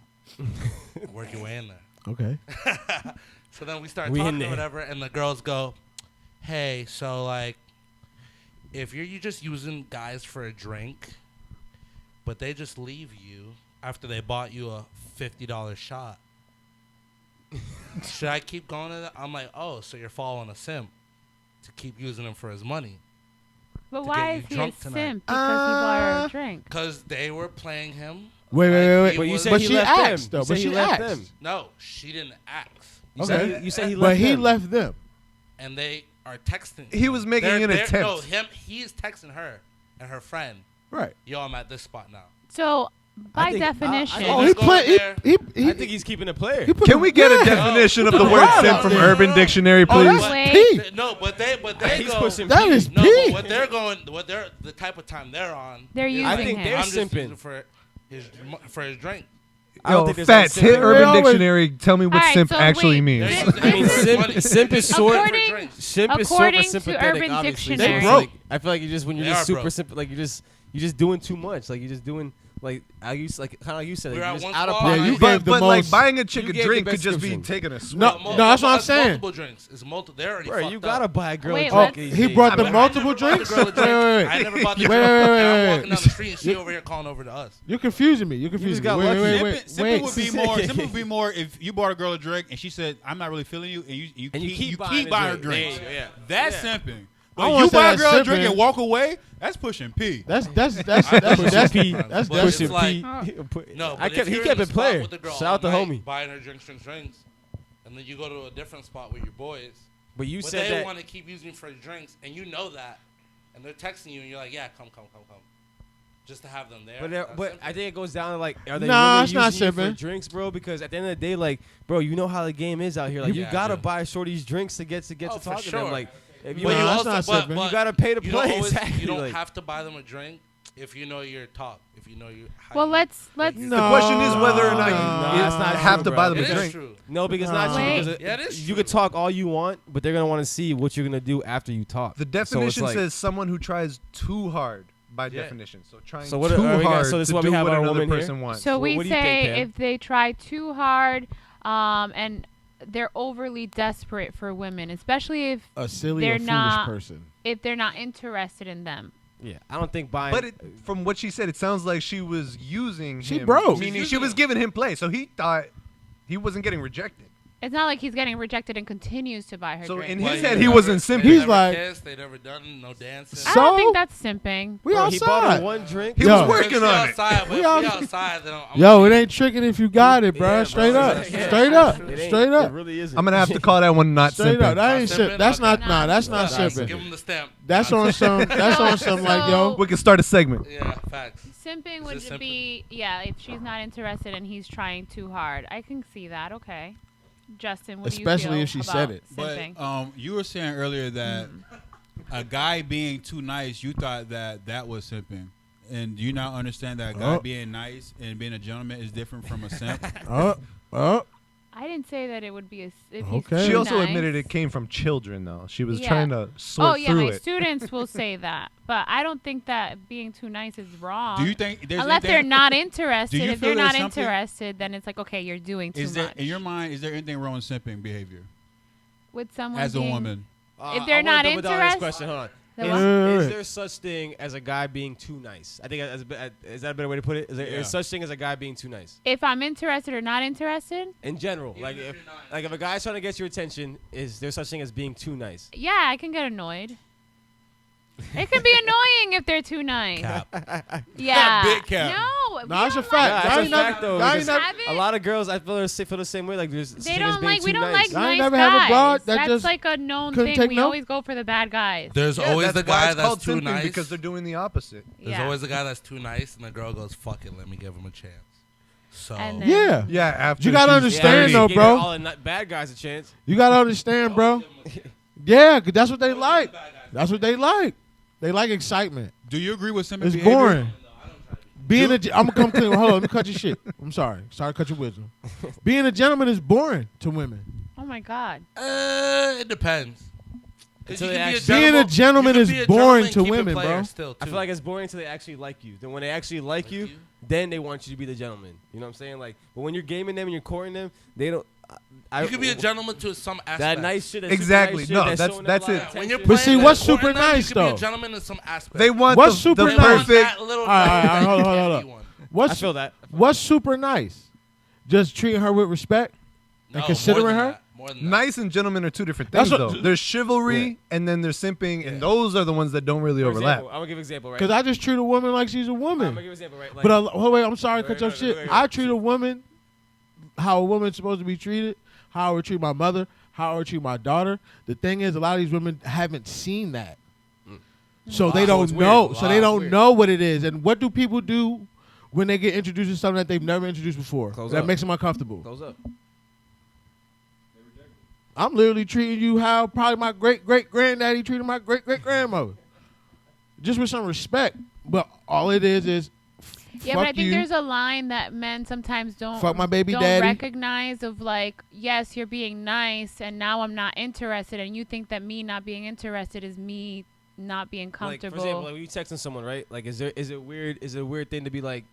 Speaker 6: Work your way in there.
Speaker 2: Okay.
Speaker 6: So then we start
Speaker 1: We in
Speaker 6: talking or
Speaker 1: there.
Speaker 6: whatever, and the girls go, "Hey, so like, if you're just using guys for a drink, but they just leave you after they bought you a $50 shot, should I keep going to that?" I'm like, "Oh, so you're following a simp to keep using him for his money?"
Speaker 5: But
Speaker 6: to
Speaker 5: why
Speaker 6: get
Speaker 5: is
Speaker 6: you
Speaker 5: he a
Speaker 6: drunk tonight.
Speaker 5: simp? Because he bought her a drink.
Speaker 6: Because they were playing him.
Speaker 2: Wait.
Speaker 6: he
Speaker 1: But you
Speaker 6: was-
Speaker 1: said
Speaker 2: But
Speaker 1: he
Speaker 2: she
Speaker 1: left
Speaker 2: asked,
Speaker 1: them.
Speaker 2: though.
Speaker 1: You
Speaker 2: But
Speaker 1: said
Speaker 2: she
Speaker 1: he left
Speaker 2: asked.
Speaker 1: them.
Speaker 6: No, she didn't ask.
Speaker 1: You
Speaker 2: Okay.
Speaker 1: said you said he left
Speaker 2: But he
Speaker 1: them.
Speaker 2: left them.
Speaker 6: And they are texting.
Speaker 3: He was making an attempt.
Speaker 6: No, he is texting her and her friend.
Speaker 2: Right.
Speaker 6: Yo, I'm at this spot now.
Speaker 5: So, by
Speaker 1: think- I- I
Speaker 5: definition,
Speaker 1: think
Speaker 2: Oh,
Speaker 6: Let's
Speaker 2: he
Speaker 6: go
Speaker 2: played.
Speaker 6: there.
Speaker 2: He
Speaker 1: I think he's keeping a player.
Speaker 2: put
Speaker 3: Can we get a
Speaker 2: yeah.
Speaker 3: definition of
Speaker 2: Put
Speaker 3: the
Speaker 2: the
Speaker 3: word
Speaker 2: rod
Speaker 3: simp
Speaker 2: out
Speaker 3: from
Speaker 2: there.
Speaker 3: Urban Dictionary,
Speaker 2: Oh,
Speaker 3: please?
Speaker 2: that's
Speaker 5: Wait.
Speaker 2: P.
Speaker 6: No, but they
Speaker 1: He's
Speaker 6: go.
Speaker 1: pushing
Speaker 2: That
Speaker 1: P.
Speaker 2: is
Speaker 6: No,
Speaker 2: P.
Speaker 6: but what they're going, what they're the type of time they're on.
Speaker 5: They're
Speaker 6: is
Speaker 5: using
Speaker 1: I think
Speaker 5: him.
Speaker 1: they're
Speaker 6: I'm just
Speaker 1: simping.
Speaker 6: using for his drink.
Speaker 1: I don't
Speaker 3: Yo,
Speaker 1: think there's
Speaker 3: Fats,
Speaker 1: any
Speaker 3: hit
Speaker 1: simping.
Speaker 3: Urban
Speaker 2: They always-
Speaker 3: Dictionary. Tell me what
Speaker 5: Alright,
Speaker 3: simp
Speaker 5: so
Speaker 3: actually
Speaker 5: wait,
Speaker 3: means.
Speaker 6: They're
Speaker 5: This-
Speaker 6: using
Speaker 1: I mean,
Speaker 6: him for his
Speaker 1: simp,
Speaker 6: money.
Speaker 1: simp is short.
Speaker 5: According-
Speaker 1: Simp is short
Speaker 5: According
Speaker 1: but
Speaker 5: to
Speaker 1: sympathetic,
Speaker 5: Urban
Speaker 1: obviously.
Speaker 5: Dictionary-
Speaker 1: So
Speaker 2: They
Speaker 1: it's like, I feel like you just when you're
Speaker 6: They
Speaker 1: just
Speaker 6: are
Speaker 1: super
Speaker 6: broke.
Speaker 1: simple, like you're just doing too much. Like you're just doing like I used like kind of like you said,
Speaker 6: We're
Speaker 1: like,
Speaker 6: at
Speaker 1: you're just
Speaker 6: one
Speaker 1: out of
Speaker 6: spot.
Speaker 1: pocket.
Speaker 2: Yeah, you
Speaker 3: But,
Speaker 2: gave the
Speaker 3: but like
Speaker 2: most.
Speaker 3: buying a chick
Speaker 1: You
Speaker 3: a
Speaker 1: gave the
Speaker 3: drink
Speaker 1: best
Speaker 3: could just be
Speaker 1: description.
Speaker 3: taking a swig.
Speaker 2: No, that's what I'm
Speaker 6: it's
Speaker 2: saying.
Speaker 6: Multiple drinks. It's multiple. They're already
Speaker 1: Bro,
Speaker 6: fucked
Speaker 1: you
Speaker 6: up.
Speaker 1: gotta buy a girl
Speaker 5: Wait,
Speaker 1: a
Speaker 2: Oh,
Speaker 1: drink.
Speaker 5: let's-
Speaker 1: these
Speaker 2: he
Speaker 1: days.
Speaker 2: brought
Speaker 6: I
Speaker 2: the
Speaker 6: mean,
Speaker 2: multiple
Speaker 6: I never bought
Speaker 2: drinks?
Speaker 6: the girl a drink.
Speaker 2: Wait.
Speaker 6: I never bought the
Speaker 2: Wait,
Speaker 6: drink.
Speaker 2: wait,
Speaker 6: And I'm
Speaker 2: wait.
Speaker 6: walking down the street and she over here calling over to us.
Speaker 2: You're confusing me. You're confusing me.
Speaker 1: got
Speaker 2: Wait,
Speaker 1: lucky.
Speaker 2: wait.
Speaker 4: Simping would be more. Simping would be more if you bought a girl a drink and she said, "I'm not really feeling you," and you keep
Speaker 1: buying
Speaker 4: buying her
Speaker 1: the
Speaker 4: drinks.
Speaker 1: drink. Yeah.
Speaker 4: That's
Speaker 1: Yeah.
Speaker 4: simping.
Speaker 2: I
Speaker 4: But
Speaker 2: wanna
Speaker 4: you
Speaker 2: say
Speaker 4: buy a
Speaker 2: that's
Speaker 4: girl a drink
Speaker 2: simping.
Speaker 4: and walk away. That's pushing P.
Speaker 2: That's
Speaker 6: P.
Speaker 2: that's
Speaker 6: But
Speaker 2: that's
Speaker 6: it's like- No,
Speaker 1: I
Speaker 6: but
Speaker 1: kept,
Speaker 6: if
Speaker 1: he
Speaker 6: you're
Speaker 1: kept
Speaker 6: in
Speaker 1: it
Speaker 6: the spot
Speaker 1: player.
Speaker 6: with the girl
Speaker 1: Shout out the
Speaker 6: all night
Speaker 1: homie.
Speaker 6: buying her drinks, and then you go to a different spot with your boys.
Speaker 1: But you
Speaker 6: But
Speaker 1: said
Speaker 6: they
Speaker 1: that.
Speaker 6: want to keep using for drinks, and you know that, and they're texting you, and you're like, "Yeah, come," just to have them there. That's
Speaker 1: But
Speaker 6: simple.
Speaker 1: I think it goes down to like, are they
Speaker 2: Nah,
Speaker 1: really
Speaker 2: it's not
Speaker 1: using you for
Speaker 2: simping.
Speaker 1: drinks, bro? Because at the end of the day, like, bro, you know how the game is out here. Like, you
Speaker 6: Yeah,
Speaker 1: gotta
Speaker 6: dude.
Speaker 1: buy shorties drinks to get
Speaker 6: Oh,
Speaker 1: to
Speaker 6: for
Speaker 1: talk to
Speaker 6: sure.
Speaker 1: them. Like, if you,
Speaker 6: But
Speaker 2: Nah,
Speaker 6: you
Speaker 2: that's
Speaker 6: also,
Speaker 2: not
Speaker 6: but,
Speaker 2: simping.
Speaker 1: you gotta pay to
Speaker 6: you
Speaker 1: play.
Speaker 6: don't always,
Speaker 1: Exactly.
Speaker 6: you don't
Speaker 1: like,
Speaker 6: have to buy them a drink if you know your talk. If you know you. how
Speaker 5: well,
Speaker 6: you-
Speaker 5: let's
Speaker 3: The
Speaker 2: No.
Speaker 3: question is whether or not you,
Speaker 2: No,
Speaker 3: you
Speaker 1: that's not
Speaker 3: have
Speaker 1: true,
Speaker 3: to buy
Speaker 1: bro.
Speaker 3: them
Speaker 6: It
Speaker 3: a
Speaker 6: is
Speaker 3: drink.
Speaker 6: true.
Speaker 1: no, because not true.
Speaker 5: Wait.
Speaker 1: Because
Speaker 6: Yeah, it is
Speaker 1: you
Speaker 6: true.
Speaker 1: could talk all you want, but they're gonna want to see what you're gonna do after you talk.
Speaker 3: The
Speaker 1: So it's
Speaker 3: definition
Speaker 1: like-
Speaker 3: says someone who tries too hard by
Speaker 6: Yeah.
Speaker 3: definition. So trying
Speaker 1: So what
Speaker 3: too
Speaker 1: are we got-
Speaker 3: hard
Speaker 1: so this is
Speaker 3: to
Speaker 1: why we
Speaker 3: do
Speaker 1: have
Speaker 3: what
Speaker 1: our
Speaker 3: another
Speaker 1: woman here?
Speaker 3: person wants.
Speaker 5: So we
Speaker 1: what do you
Speaker 5: say
Speaker 1: think, Pam?
Speaker 5: if they try too hard, and they're overly desperate for women, especially
Speaker 2: A silly
Speaker 5: They're
Speaker 2: or foolish
Speaker 5: not-
Speaker 2: person.
Speaker 5: if they're not interested in them.
Speaker 1: Yeah, I don't think buying.
Speaker 3: But from what she said, it sounds like she was using
Speaker 2: She
Speaker 3: him.
Speaker 2: broke.
Speaker 3: Meaning
Speaker 6: She's
Speaker 3: she was
Speaker 6: using
Speaker 3: giving him play, so he thought he wasn't getting rejected.
Speaker 5: It's not like he's getting rejected and continues to buy her
Speaker 3: So
Speaker 5: drinks.
Speaker 3: in
Speaker 6: Well,
Speaker 3: his
Speaker 6: they
Speaker 3: head, he
Speaker 6: never-
Speaker 3: wasn't
Speaker 6: they
Speaker 3: simping.
Speaker 2: He's
Speaker 6: never
Speaker 2: like-
Speaker 6: kissed, they never done no dancing.
Speaker 5: I
Speaker 2: So-
Speaker 5: don't think that's simping.
Speaker 2: We
Speaker 1: Bro, he bought her
Speaker 2: outside.
Speaker 1: one drink.
Speaker 3: He
Speaker 2: Yo.
Speaker 3: was working
Speaker 6: If she
Speaker 3: on it.
Speaker 6: outside, but
Speaker 2: We
Speaker 6: if she
Speaker 2: out-
Speaker 6: outside, then I'm
Speaker 2: Yo, it ain't tricking if you got it, bro.
Speaker 1: Yeah,
Speaker 2: Straight
Speaker 1: bro,
Speaker 2: up.
Speaker 1: yeah.
Speaker 2: Straight up.
Speaker 1: It ain't-
Speaker 2: Straight
Speaker 1: It
Speaker 2: up.
Speaker 1: really isn't.
Speaker 3: I'm gonna have to call that one not
Speaker 2: Straight up.
Speaker 3: simping.
Speaker 2: That ain't
Speaker 6: Not
Speaker 2: shit.
Speaker 6: simping?
Speaker 2: That's not.
Speaker 5: Okay.
Speaker 2: Nah, that's not
Speaker 6: Give
Speaker 2: simping.
Speaker 6: him the stamp.
Speaker 2: That's on some. That's on some like yo.
Speaker 3: We can start a segment.
Speaker 6: Yeah, facts.
Speaker 5: Simping
Speaker 6: Is
Speaker 5: would
Speaker 6: it simping?
Speaker 5: be, if she's not interested and he's trying too hard. I can see that. Okay. Justin, what
Speaker 2: Especially
Speaker 5: do you
Speaker 2: if
Speaker 5: feel
Speaker 2: she
Speaker 5: about
Speaker 2: said it.
Speaker 4: But
Speaker 5: simping?
Speaker 4: you were saying earlier that a guy being too nice, you thought that was simping. And do you now understand that a guy
Speaker 2: Oh.
Speaker 4: being nice and being a gentleman is different from a simp?
Speaker 2: Oh.
Speaker 5: I didn't say that it would be a. If he's
Speaker 2: Okay.
Speaker 3: She
Speaker 5: too
Speaker 3: also
Speaker 5: nice.
Speaker 3: admitted it came from children, though. She was
Speaker 5: Yeah.
Speaker 3: trying to sort
Speaker 5: Oh yeah,
Speaker 3: through
Speaker 5: my
Speaker 3: it.
Speaker 5: students will say that, but I don't think that being too nice is wrong.
Speaker 4: Do you think there's
Speaker 5: Unless they're
Speaker 4: anything,
Speaker 5: not interested.
Speaker 4: Do you
Speaker 5: If they're
Speaker 4: feel
Speaker 5: not
Speaker 4: there's something-
Speaker 5: interested, then it's like, okay, you're doing too
Speaker 4: is there
Speaker 5: much.
Speaker 4: in your mind? Is there anything wrong with simping behavior
Speaker 5: With someone
Speaker 4: as a
Speaker 5: being-
Speaker 4: woman?
Speaker 5: If they're
Speaker 1: I wanna
Speaker 5: not
Speaker 1: double down on this
Speaker 5: interested-
Speaker 1: question. Hold on.
Speaker 5: Then
Speaker 1: Is,
Speaker 5: what?
Speaker 1: is there such thing as a guy being too nice? I think is that a better way to put it? Is there
Speaker 4: Yeah.
Speaker 1: such thing as a guy being too nice
Speaker 5: If I'm interested or not interested,
Speaker 1: in general?
Speaker 6: Even
Speaker 1: Like
Speaker 6: if
Speaker 1: if
Speaker 6: you're not-
Speaker 1: like if a guy's trying to get your attention, is there such thing as being too nice?
Speaker 5: yeah, I can get annoyed. It can be annoying if they're too nice. Yeah.
Speaker 4: Big cap.
Speaker 5: No. we
Speaker 2: Nah, it's a
Speaker 5: don't
Speaker 2: fact.
Speaker 1: Yeah,
Speaker 5: Like,
Speaker 1: that's
Speaker 2: Guy
Speaker 1: a
Speaker 2: ain't never-
Speaker 1: fact though.
Speaker 2: guy ain't
Speaker 1: because
Speaker 2: never-
Speaker 5: Have it?
Speaker 1: a lot of girls, I feel the same way. Like there's such
Speaker 5: They
Speaker 1: thing as
Speaker 5: don't
Speaker 1: being
Speaker 5: like. We
Speaker 1: too
Speaker 5: don't
Speaker 1: nice.
Speaker 5: like
Speaker 2: I ain't
Speaker 5: nice
Speaker 2: never have a
Speaker 5: guys.
Speaker 2: broad that
Speaker 5: That's
Speaker 2: just
Speaker 5: like a known
Speaker 2: couldn't
Speaker 5: thing.
Speaker 2: take
Speaker 5: We
Speaker 2: no-
Speaker 5: always go for the bad guys.
Speaker 6: There's
Speaker 3: Yeah,
Speaker 6: always the
Speaker 3: that's why
Speaker 6: guy
Speaker 3: it's called
Speaker 6: that's too
Speaker 3: simping,
Speaker 6: nice.
Speaker 3: because they're doing the opposite.
Speaker 6: There's
Speaker 5: Yeah.
Speaker 6: always the guy that's too nice, and the girl goes, "Fuck it, let me give him a chance." So
Speaker 5: And then-
Speaker 2: Yeah.
Speaker 3: Yeah, after
Speaker 2: You gotta
Speaker 3: she's
Speaker 2: understand,
Speaker 3: 30.
Speaker 2: though,
Speaker 1: Give
Speaker 2: bro.
Speaker 1: all the bad guys a chance.
Speaker 2: You gotta understand, bro. Yeah, 'cause that's what they like. That's what they like. They like excitement.
Speaker 4: Do you agree with simping
Speaker 2: It's
Speaker 4: behavior?
Speaker 2: boring. Being a, I'm gonna come clean. Hold on, let me cut your shit. I'm sorry. Sorry to cut your wisdom. Being a gentleman is boring to women.
Speaker 5: Oh my God.
Speaker 6: it depends. 'Cause
Speaker 1: Until
Speaker 6: you
Speaker 1: they
Speaker 6: can be
Speaker 1: actually-
Speaker 2: Being a gentleman
Speaker 6: you
Speaker 2: is
Speaker 6: can be a
Speaker 2: boring
Speaker 6: gentleman,
Speaker 2: to
Speaker 6: keep it
Speaker 2: women,
Speaker 6: player
Speaker 2: bro.
Speaker 6: Still,
Speaker 1: I
Speaker 6: too.
Speaker 1: feel like it's boring until they actually like you. Then when they actually like you, then they want you to be the gentleman. You know what I'm saying? Like, but when you're gaming them and you're courting them, they don't.
Speaker 6: you can be a gentleman to some aspect.
Speaker 1: That nice shit. That
Speaker 3: Exactly.
Speaker 1: super
Speaker 3: No,
Speaker 1: nice shit,
Speaker 3: that's-
Speaker 1: showing them
Speaker 3: that's
Speaker 1: a lot
Speaker 3: it.
Speaker 1: of
Speaker 6: When you're
Speaker 1: attention.
Speaker 2: But see,
Speaker 6: playing
Speaker 2: what's
Speaker 6: that
Speaker 2: super
Speaker 6: courting them,
Speaker 2: nice,
Speaker 6: you can be
Speaker 2: though?
Speaker 6: a gentleman in some aspect.
Speaker 3: They want
Speaker 2: What's
Speaker 3: the
Speaker 2: super
Speaker 6: They want
Speaker 2: nice?
Speaker 6: that little
Speaker 2: All right,
Speaker 6: nice that you
Speaker 2: hold
Speaker 6: can't
Speaker 2: up.
Speaker 6: be one.
Speaker 1: I
Speaker 2: What's
Speaker 1: feel that.
Speaker 2: what's super nice? Just treating her with respect and
Speaker 6: No,
Speaker 2: considering
Speaker 6: more than
Speaker 2: her.
Speaker 6: that, more than that.
Speaker 3: Nice and gentleman are two different
Speaker 2: That's
Speaker 3: things,
Speaker 2: what-
Speaker 3: though. There's chivalry and then there's simping, and those are the ones that don't really
Speaker 1: For
Speaker 3: overlap.
Speaker 1: example, I'm gonna give an example, right?
Speaker 2: Because I just treat a woman like she's a
Speaker 1: I'm
Speaker 2: woman.
Speaker 1: gonna give an example, right? Like,
Speaker 2: But hold wait, I'm sorry to cut
Speaker 1: Wait,
Speaker 2: your
Speaker 1: wait,
Speaker 2: shit.
Speaker 1: wait, wait.
Speaker 2: I treat a woman how a woman's supposed to be treated, how I would treat my mother, how I would treat my daughter. The thing is, a lot of these women haven't seen that. So they
Speaker 1: So
Speaker 2: don't
Speaker 1: it's weird.
Speaker 2: know.
Speaker 1: Wow,
Speaker 2: So they
Speaker 1: it's
Speaker 2: don't
Speaker 1: weird.
Speaker 2: know what it is. And what do people do when they get introduced to something that they've never introduced before?
Speaker 1: Close
Speaker 2: that
Speaker 1: up.
Speaker 2: makes them uncomfortable.
Speaker 1: Close up.
Speaker 2: I'm literally treating you how probably my great great granddaddy treated my great great grandmother, just with some respect. But all it is
Speaker 5: Yeah,
Speaker 2: fuck
Speaker 5: but I think
Speaker 2: you.
Speaker 5: there's a line that men sometimes don't
Speaker 2: Fuck my baby
Speaker 5: don't
Speaker 2: daddy.
Speaker 5: recognize of like, yes, you're being nice, and now I'm not interested, and you think that me not being interested is me not being
Speaker 1: Like,
Speaker 5: comfortable.
Speaker 1: for example, like when you texting someone, right? Like, is it weird? Is it a weird thing to be like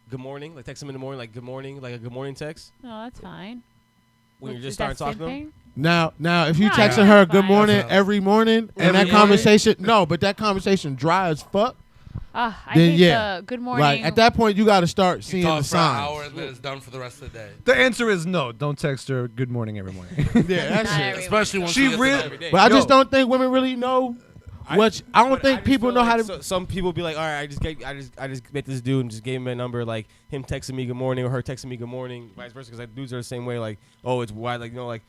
Speaker 1: good morning, like text them in the morning, like good morning, like a good morning text
Speaker 5: no, that's fine.
Speaker 1: when you're
Speaker 5: Is
Speaker 1: just starting
Speaker 5: that
Speaker 1: talking to them?
Speaker 5: simping?
Speaker 2: Now, if you
Speaker 5: No,
Speaker 2: texting
Speaker 5: yeah.
Speaker 2: her
Speaker 5: That's
Speaker 2: good
Speaker 5: fine.
Speaker 2: morning
Speaker 6: That's
Speaker 2: every morning and
Speaker 6: Every
Speaker 2: that
Speaker 6: morning?
Speaker 2: conversation, no, but that conversation dry as fuck.
Speaker 5: I
Speaker 2: Then
Speaker 5: hate
Speaker 2: yeah.
Speaker 5: the good morning.
Speaker 2: Like at that point, you got to start
Speaker 6: You
Speaker 2: seeing
Speaker 6: talk
Speaker 2: the
Speaker 6: for an hour
Speaker 2: signs.
Speaker 6: and then it's done for the rest of the day.
Speaker 3: The answer is no. Don't text her good morning every morning.
Speaker 2: Yeah, that's
Speaker 5: Not
Speaker 2: it.
Speaker 5: every-
Speaker 6: Especially when
Speaker 3: She
Speaker 6: she gets
Speaker 3: really-
Speaker 6: to know
Speaker 1: Every day.
Speaker 2: But I just
Speaker 3: Yo.
Speaker 2: don't think women really know. I don't
Speaker 1: But
Speaker 2: think
Speaker 1: just
Speaker 2: people
Speaker 1: feel
Speaker 2: know
Speaker 1: like
Speaker 2: how to.
Speaker 1: some people be like, all right, I just met this dude and just gave him a number, like him texting me good morning or her texting me good morning, vice versa. Because like dudes are the same way. Like, oh, it's why, like like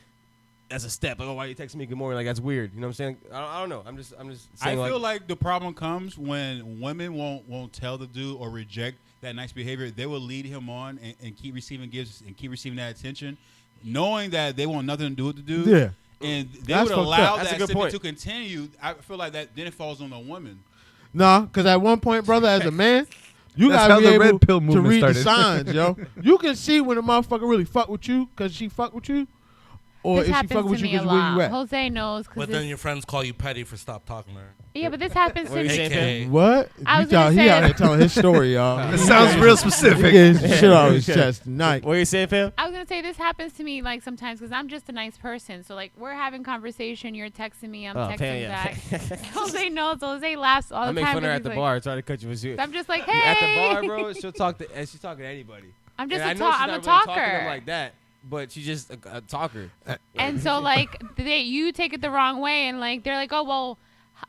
Speaker 1: that's a step. Like, oh, why you texting me good morning? Like that's weird. You know what I'm saying? I don't know. I'm just
Speaker 4: I
Speaker 1: saying.
Speaker 4: feel like the problem comes when women won't tell the dude or reject that nice behavior. They will lead him on and keep receiving gifts and keep receiving that attention, knowing that they want nothing to do with the dude.
Speaker 2: Yeah.
Speaker 4: And they
Speaker 2: That's
Speaker 4: would
Speaker 2: fucked
Speaker 4: allow
Speaker 2: up.
Speaker 1: That's a
Speaker 4: that
Speaker 1: good
Speaker 4: sentiment
Speaker 1: point.
Speaker 4: to continue. I feel like that then it falls on the woman.
Speaker 2: No, because at one point, brother, as a man, you
Speaker 3: That's
Speaker 2: gotta
Speaker 3: how
Speaker 2: be
Speaker 3: the
Speaker 2: able
Speaker 3: red pill
Speaker 2: to
Speaker 3: movement
Speaker 2: read the
Speaker 3: started.
Speaker 2: signs, yo. You can see when a motherfucker really fuck with you because she fuck with you, Or
Speaker 5: This
Speaker 2: if she
Speaker 5: happens
Speaker 2: fucking with
Speaker 5: to
Speaker 2: you
Speaker 5: me a
Speaker 2: because where you
Speaker 5: lot.
Speaker 2: at?
Speaker 5: Jose knows.
Speaker 6: But then your friends call you petty for stop talking to her.
Speaker 5: Yeah, but this happens
Speaker 1: What
Speaker 5: to
Speaker 1: are you
Speaker 5: me.
Speaker 1: saying,
Speaker 6: AKA.
Speaker 1: fam?
Speaker 2: What?
Speaker 5: I
Speaker 2: You
Speaker 5: was gonna
Speaker 2: thought he
Speaker 5: say-
Speaker 2: out here telling his story, y'all.
Speaker 3: It sounds real
Speaker 2: He
Speaker 3: specific.
Speaker 2: gets shit off his chest tonight.
Speaker 1: What are you saying, fam?
Speaker 5: I was gonna say this happens to me like sometimes because I'm just a nice person. So like we're having conversation, you're texting me, I'm texting
Speaker 1: Pam, yeah.
Speaker 5: back. Jose knows. Jose laughs all
Speaker 1: I
Speaker 5: the
Speaker 1: make
Speaker 5: time.
Speaker 1: fun of her
Speaker 5: because
Speaker 1: at the
Speaker 5: he's
Speaker 1: bar, trying to cut you with you.
Speaker 5: like- I'm just like,
Speaker 1: At
Speaker 5: hey.
Speaker 1: the bar, bro, she'll talk to, and she's talking to anybody.
Speaker 5: I'm just
Speaker 1: And
Speaker 5: a
Speaker 1: I know she's
Speaker 5: I'm a
Speaker 1: not really talking to
Speaker 5: talker.
Speaker 1: them like that, but she's just a talker.
Speaker 5: And so like you take it the wrong way, and like they're like, oh well,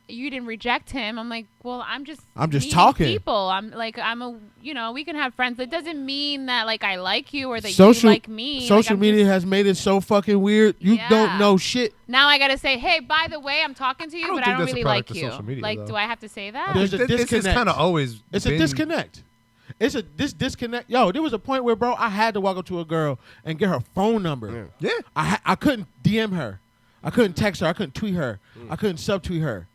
Speaker 5: you didn't reject him. I'm like, well, I'm just meeting
Speaker 2: talking.
Speaker 5: people. I'm a we can have friends. That doesn't mean that like I like you or that
Speaker 2: Social-
Speaker 5: you like me. Like,
Speaker 2: Social
Speaker 5: I'm
Speaker 2: media
Speaker 5: just-
Speaker 2: has made it so fucking weird. You
Speaker 5: Yeah.
Speaker 2: don't know shit.
Speaker 5: Now I gotta say, hey, by the way, I'm talking to you,
Speaker 3: I don't
Speaker 5: but I
Speaker 3: think
Speaker 5: don't
Speaker 3: that's a
Speaker 5: really
Speaker 3: product
Speaker 5: like
Speaker 3: of
Speaker 5: you.
Speaker 3: social media,
Speaker 5: Like,
Speaker 3: though.
Speaker 5: do I have to say that?
Speaker 2: There's a
Speaker 3: It's just
Speaker 2: disconnect.
Speaker 3: kind of always.
Speaker 2: It's a
Speaker 3: been-
Speaker 2: disconnect. It's a disconnect. Yo, there was a point where, bro, I had to walk up to a girl and get her phone number.
Speaker 3: Yeah.
Speaker 2: I couldn't DM her. I couldn't text her. I couldn't tweet her. I couldn't subtweet her.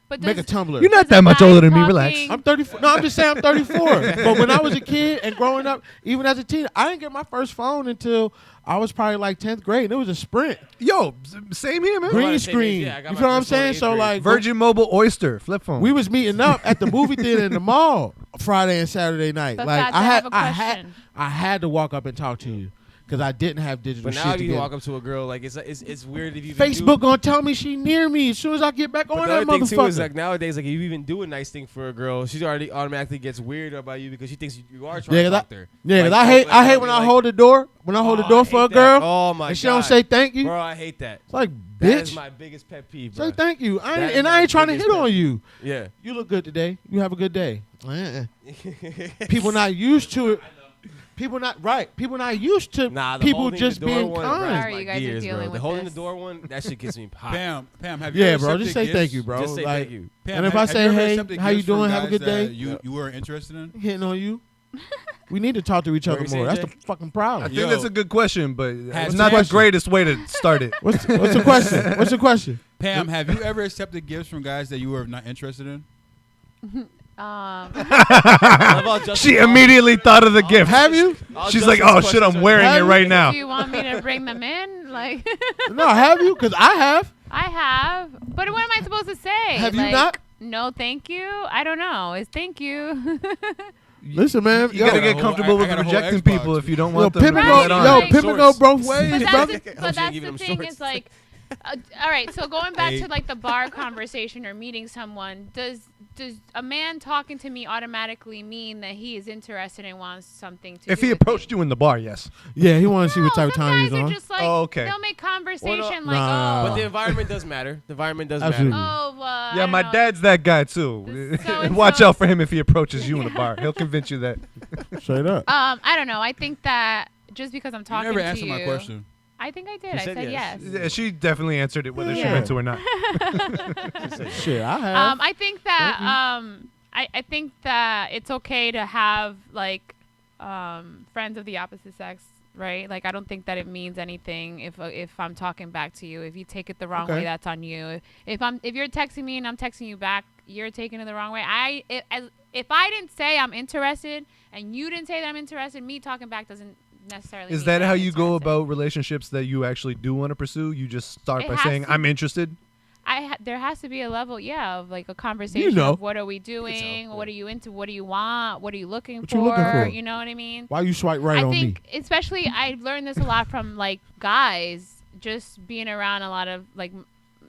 Speaker 5: But
Speaker 2: Make a
Speaker 5: does-
Speaker 2: Tumblr.
Speaker 3: You're not
Speaker 5: does a
Speaker 3: that much
Speaker 5: guy
Speaker 3: older than me. Relax.
Speaker 5: talking-
Speaker 2: I'm 34. No, I'm just saying I'm 34. But when I was a kid and growing up, even as a teen, I didn't get my first phone until I was probably like 10th grade. And it was a Sprint.
Speaker 3: Yo, same here, man.
Speaker 1: Green-
Speaker 2: Green
Speaker 1: the same age,
Speaker 2: screen.
Speaker 1: yeah, I got
Speaker 2: You
Speaker 1: my
Speaker 2: feel what I'm
Speaker 1: first phone in
Speaker 2: saying?
Speaker 1: eighth
Speaker 2: So
Speaker 1: grade.
Speaker 2: like
Speaker 3: Virgin Mobile Oyster flip phone.
Speaker 2: we was meeting up at the movie theater in the mall Friday and Saturday night.
Speaker 5: But
Speaker 2: like
Speaker 5: Fats, I have a
Speaker 2: I
Speaker 5: question.
Speaker 2: had to walk up and talk to you because I didn't have digital
Speaker 1: But
Speaker 2: shit
Speaker 1: now
Speaker 2: to
Speaker 1: you
Speaker 2: get.
Speaker 1: walk up to a girl, like it's weird if you even
Speaker 2: Facebook
Speaker 1: do.
Speaker 2: gonna tell me she near me as soon as I get back
Speaker 1: But
Speaker 2: on
Speaker 1: the
Speaker 2: that
Speaker 1: other thing too is
Speaker 2: motherfucker.
Speaker 1: like nowadays, like if you even do a nice thing for a girl, she already automatically gets weird about you because she thinks you are trying to talk to her.
Speaker 2: Yeah, 'cause
Speaker 1: Like,
Speaker 2: I hate
Speaker 1: like,
Speaker 2: I hate
Speaker 1: I'll
Speaker 2: when
Speaker 1: be
Speaker 2: I
Speaker 1: like,
Speaker 2: hold the door. When I hold the
Speaker 1: "Oh,
Speaker 2: door
Speaker 1: I
Speaker 2: for a
Speaker 1: hate that.
Speaker 2: girl
Speaker 1: Oh my
Speaker 2: and she
Speaker 1: God.
Speaker 2: don't say thank you.
Speaker 1: Bro, I hate that.
Speaker 2: It's like,
Speaker 1: That is
Speaker 2: bitch,
Speaker 1: my biggest pet peeve,
Speaker 2: say
Speaker 1: bro.
Speaker 2: thank you. I
Speaker 1: That
Speaker 2: ain't,
Speaker 1: is
Speaker 2: and
Speaker 1: my
Speaker 2: I ain't trying to
Speaker 1: biggest
Speaker 2: hit
Speaker 1: pet
Speaker 2: on you.
Speaker 1: Yeah.
Speaker 2: You look good today. You have a good day. People not used to it. People not right. People not used to
Speaker 1: Nah, the
Speaker 2: people
Speaker 1: holding
Speaker 2: just
Speaker 1: the door
Speaker 2: being
Speaker 1: one
Speaker 2: kind.
Speaker 1: grinds
Speaker 5: Sorry,
Speaker 1: my
Speaker 5: you guys are
Speaker 1: gears,
Speaker 5: dealing
Speaker 1: bro. The
Speaker 5: with
Speaker 1: holding
Speaker 5: this.
Speaker 1: the door one, that shit gets me hot.
Speaker 4: Pam, have you
Speaker 2: Yeah,
Speaker 4: ever
Speaker 2: bro. Just say
Speaker 4: accepted
Speaker 2: thank
Speaker 4: gifts?
Speaker 2: you, bro.
Speaker 1: Just say
Speaker 2: Like,
Speaker 1: thank you.
Speaker 4: Pam,
Speaker 2: And if I
Speaker 4: have
Speaker 2: say,
Speaker 4: you ever
Speaker 2: hey,
Speaker 4: accepted
Speaker 2: how you
Speaker 4: gifts from
Speaker 2: doing? Have a
Speaker 4: guys
Speaker 2: good day?
Speaker 4: that You were interested in?
Speaker 2: Hitting on you. We need to talk to each
Speaker 1: What
Speaker 2: other
Speaker 1: you
Speaker 2: more.
Speaker 1: saying,
Speaker 2: That's the
Speaker 1: Jay?
Speaker 2: fucking
Speaker 3: I
Speaker 2: problem.
Speaker 3: think
Speaker 4: Yo.
Speaker 3: that's a good question, but
Speaker 4: Has
Speaker 3: it's not the
Speaker 2: question.
Speaker 3: greatest way to start it.
Speaker 2: What's the question? What's the question?
Speaker 4: Pam, have you ever accepted gifts from guys that you were not interested in?
Speaker 3: She immediately thought of the gift.
Speaker 2: Have you?
Speaker 3: She's like, oh shit, I'm wearing
Speaker 2: Have
Speaker 3: it
Speaker 2: you?
Speaker 3: right now.
Speaker 5: Do you want me to bring them in? Like,
Speaker 2: No, have you? Because I have.
Speaker 5: I have. But what am I supposed to say?
Speaker 2: Have you
Speaker 5: Like,
Speaker 2: not?
Speaker 5: No, thank you. I don't know. Is thank you.
Speaker 2: Listen, man.
Speaker 3: You gotta
Speaker 4: got a
Speaker 3: get
Speaker 4: whole-
Speaker 3: comfortable
Speaker 4: I
Speaker 3: with
Speaker 4: got a whole
Speaker 3: rejecting
Speaker 4: Xbox.
Speaker 3: people if you don't
Speaker 2: Yo,
Speaker 3: want them to
Speaker 2: pimping
Speaker 5: Right,
Speaker 3: let
Speaker 2: go,
Speaker 3: on.
Speaker 2: yo,
Speaker 5: right.
Speaker 2: pimping go both ways,
Speaker 5: But
Speaker 2: bro.
Speaker 5: that's,
Speaker 1: Hope
Speaker 5: but
Speaker 1: she ain't
Speaker 5: that's
Speaker 1: giving
Speaker 5: the
Speaker 1: them
Speaker 5: thing
Speaker 1: shorts.
Speaker 5: is like, all right. So going back
Speaker 4: Hey.
Speaker 5: to like the bar conversation or meeting someone, does a man talking to me automatically mean that he is interested and wants something to?
Speaker 3: If
Speaker 5: do
Speaker 3: he
Speaker 5: with
Speaker 3: approached
Speaker 5: me?
Speaker 3: you in the bar, yes.
Speaker 2: Yeah, he want to see what type of
Speaker 5: some
Speaker 2: time he's
Speaker 5: guys are
Speaker 2: on.
Speaker 5: just like,
Speaker 3: Oh, okay.
Speaker 5: they'll make conversation like,
Speaker 2: Nah.
Speaker 5: oh,
Speaker 1: But the environment does matter. The environment does
Speaker 2: Absolutely.
Speaker 1: matter.
Speaker 5: oh,
Speaker 3: Yeah,
Speaker 5: I don't
Speaker 3: my
Speaker 5: know.
Speaker 3: dad's that guy too.
Speaker 5: This so-and-so-
Speaker 3: Watch out for him if he approaches you in the bar. He'll convince you that.
Speaker 2: Straight up.
Speaker 5: I don't know. I think that just because I'm
Speaker 4: You
Speaker 5: talking
Speaker 4: never
Speaker 5: to
Speaker 4: answered
Speaker 5: you,
Speaker 4: my question.
Speaker 5: I think I did.
Speaker 1: You
Speaker 5: I
Speaker 1: said
Speaker 5: said
Speaker 1: yes.
Speaker 5: yes.
Speaker 3: Yeah, she definitely answered it whether she
Speaker 2: Yeah.
Speaker 3: meant to or not.
Speaker 2: Shit, I have.
Speaker 5: I think that I think that it's okay to have like friends of the opposite sex, right? Like I don't think that it means anything if I'm talking back to you. If you take it the wrong
Speaker 2: Okay.
Speaker 5: way, that's on you. If you're texting me and I'm texting you back, you're taking it the wrong way. If I didn't say I'm interested and you didn't say that I'm interested, me talking back doesn't necessarily.
Speaker 3: Is
Speaker 5: mean
Speaker 3: that how
Speaker 5: I'm
Speaker 3: you go
Speaker 5: interested.
Speaker 3: about relationships that you actually do want to pursue? You just start
Speaker 5: It
Speaker 3: by
Speaker 5: has
Speaker 3: saying,
Speaker 5: to-
Speaker 3: I'm interested?
Speaker 5: There has to be a level, of like a conversation
Speaker 2: know.
Speaker 5: of what are we doing, what are you into, what do you want, what are you looking
Speaker 2: What
Speaker 5: for?
Speaker 2: you looking for?
Speaker 5: You know what I mean?
Speaker 2: Why you swipe right
Speaker 5: I
Speaker 2: on
Speaker 5: think,
Speaker 2: me?
Speaker 5: especially, I've learned this a lot from like guys, just being around a lot of like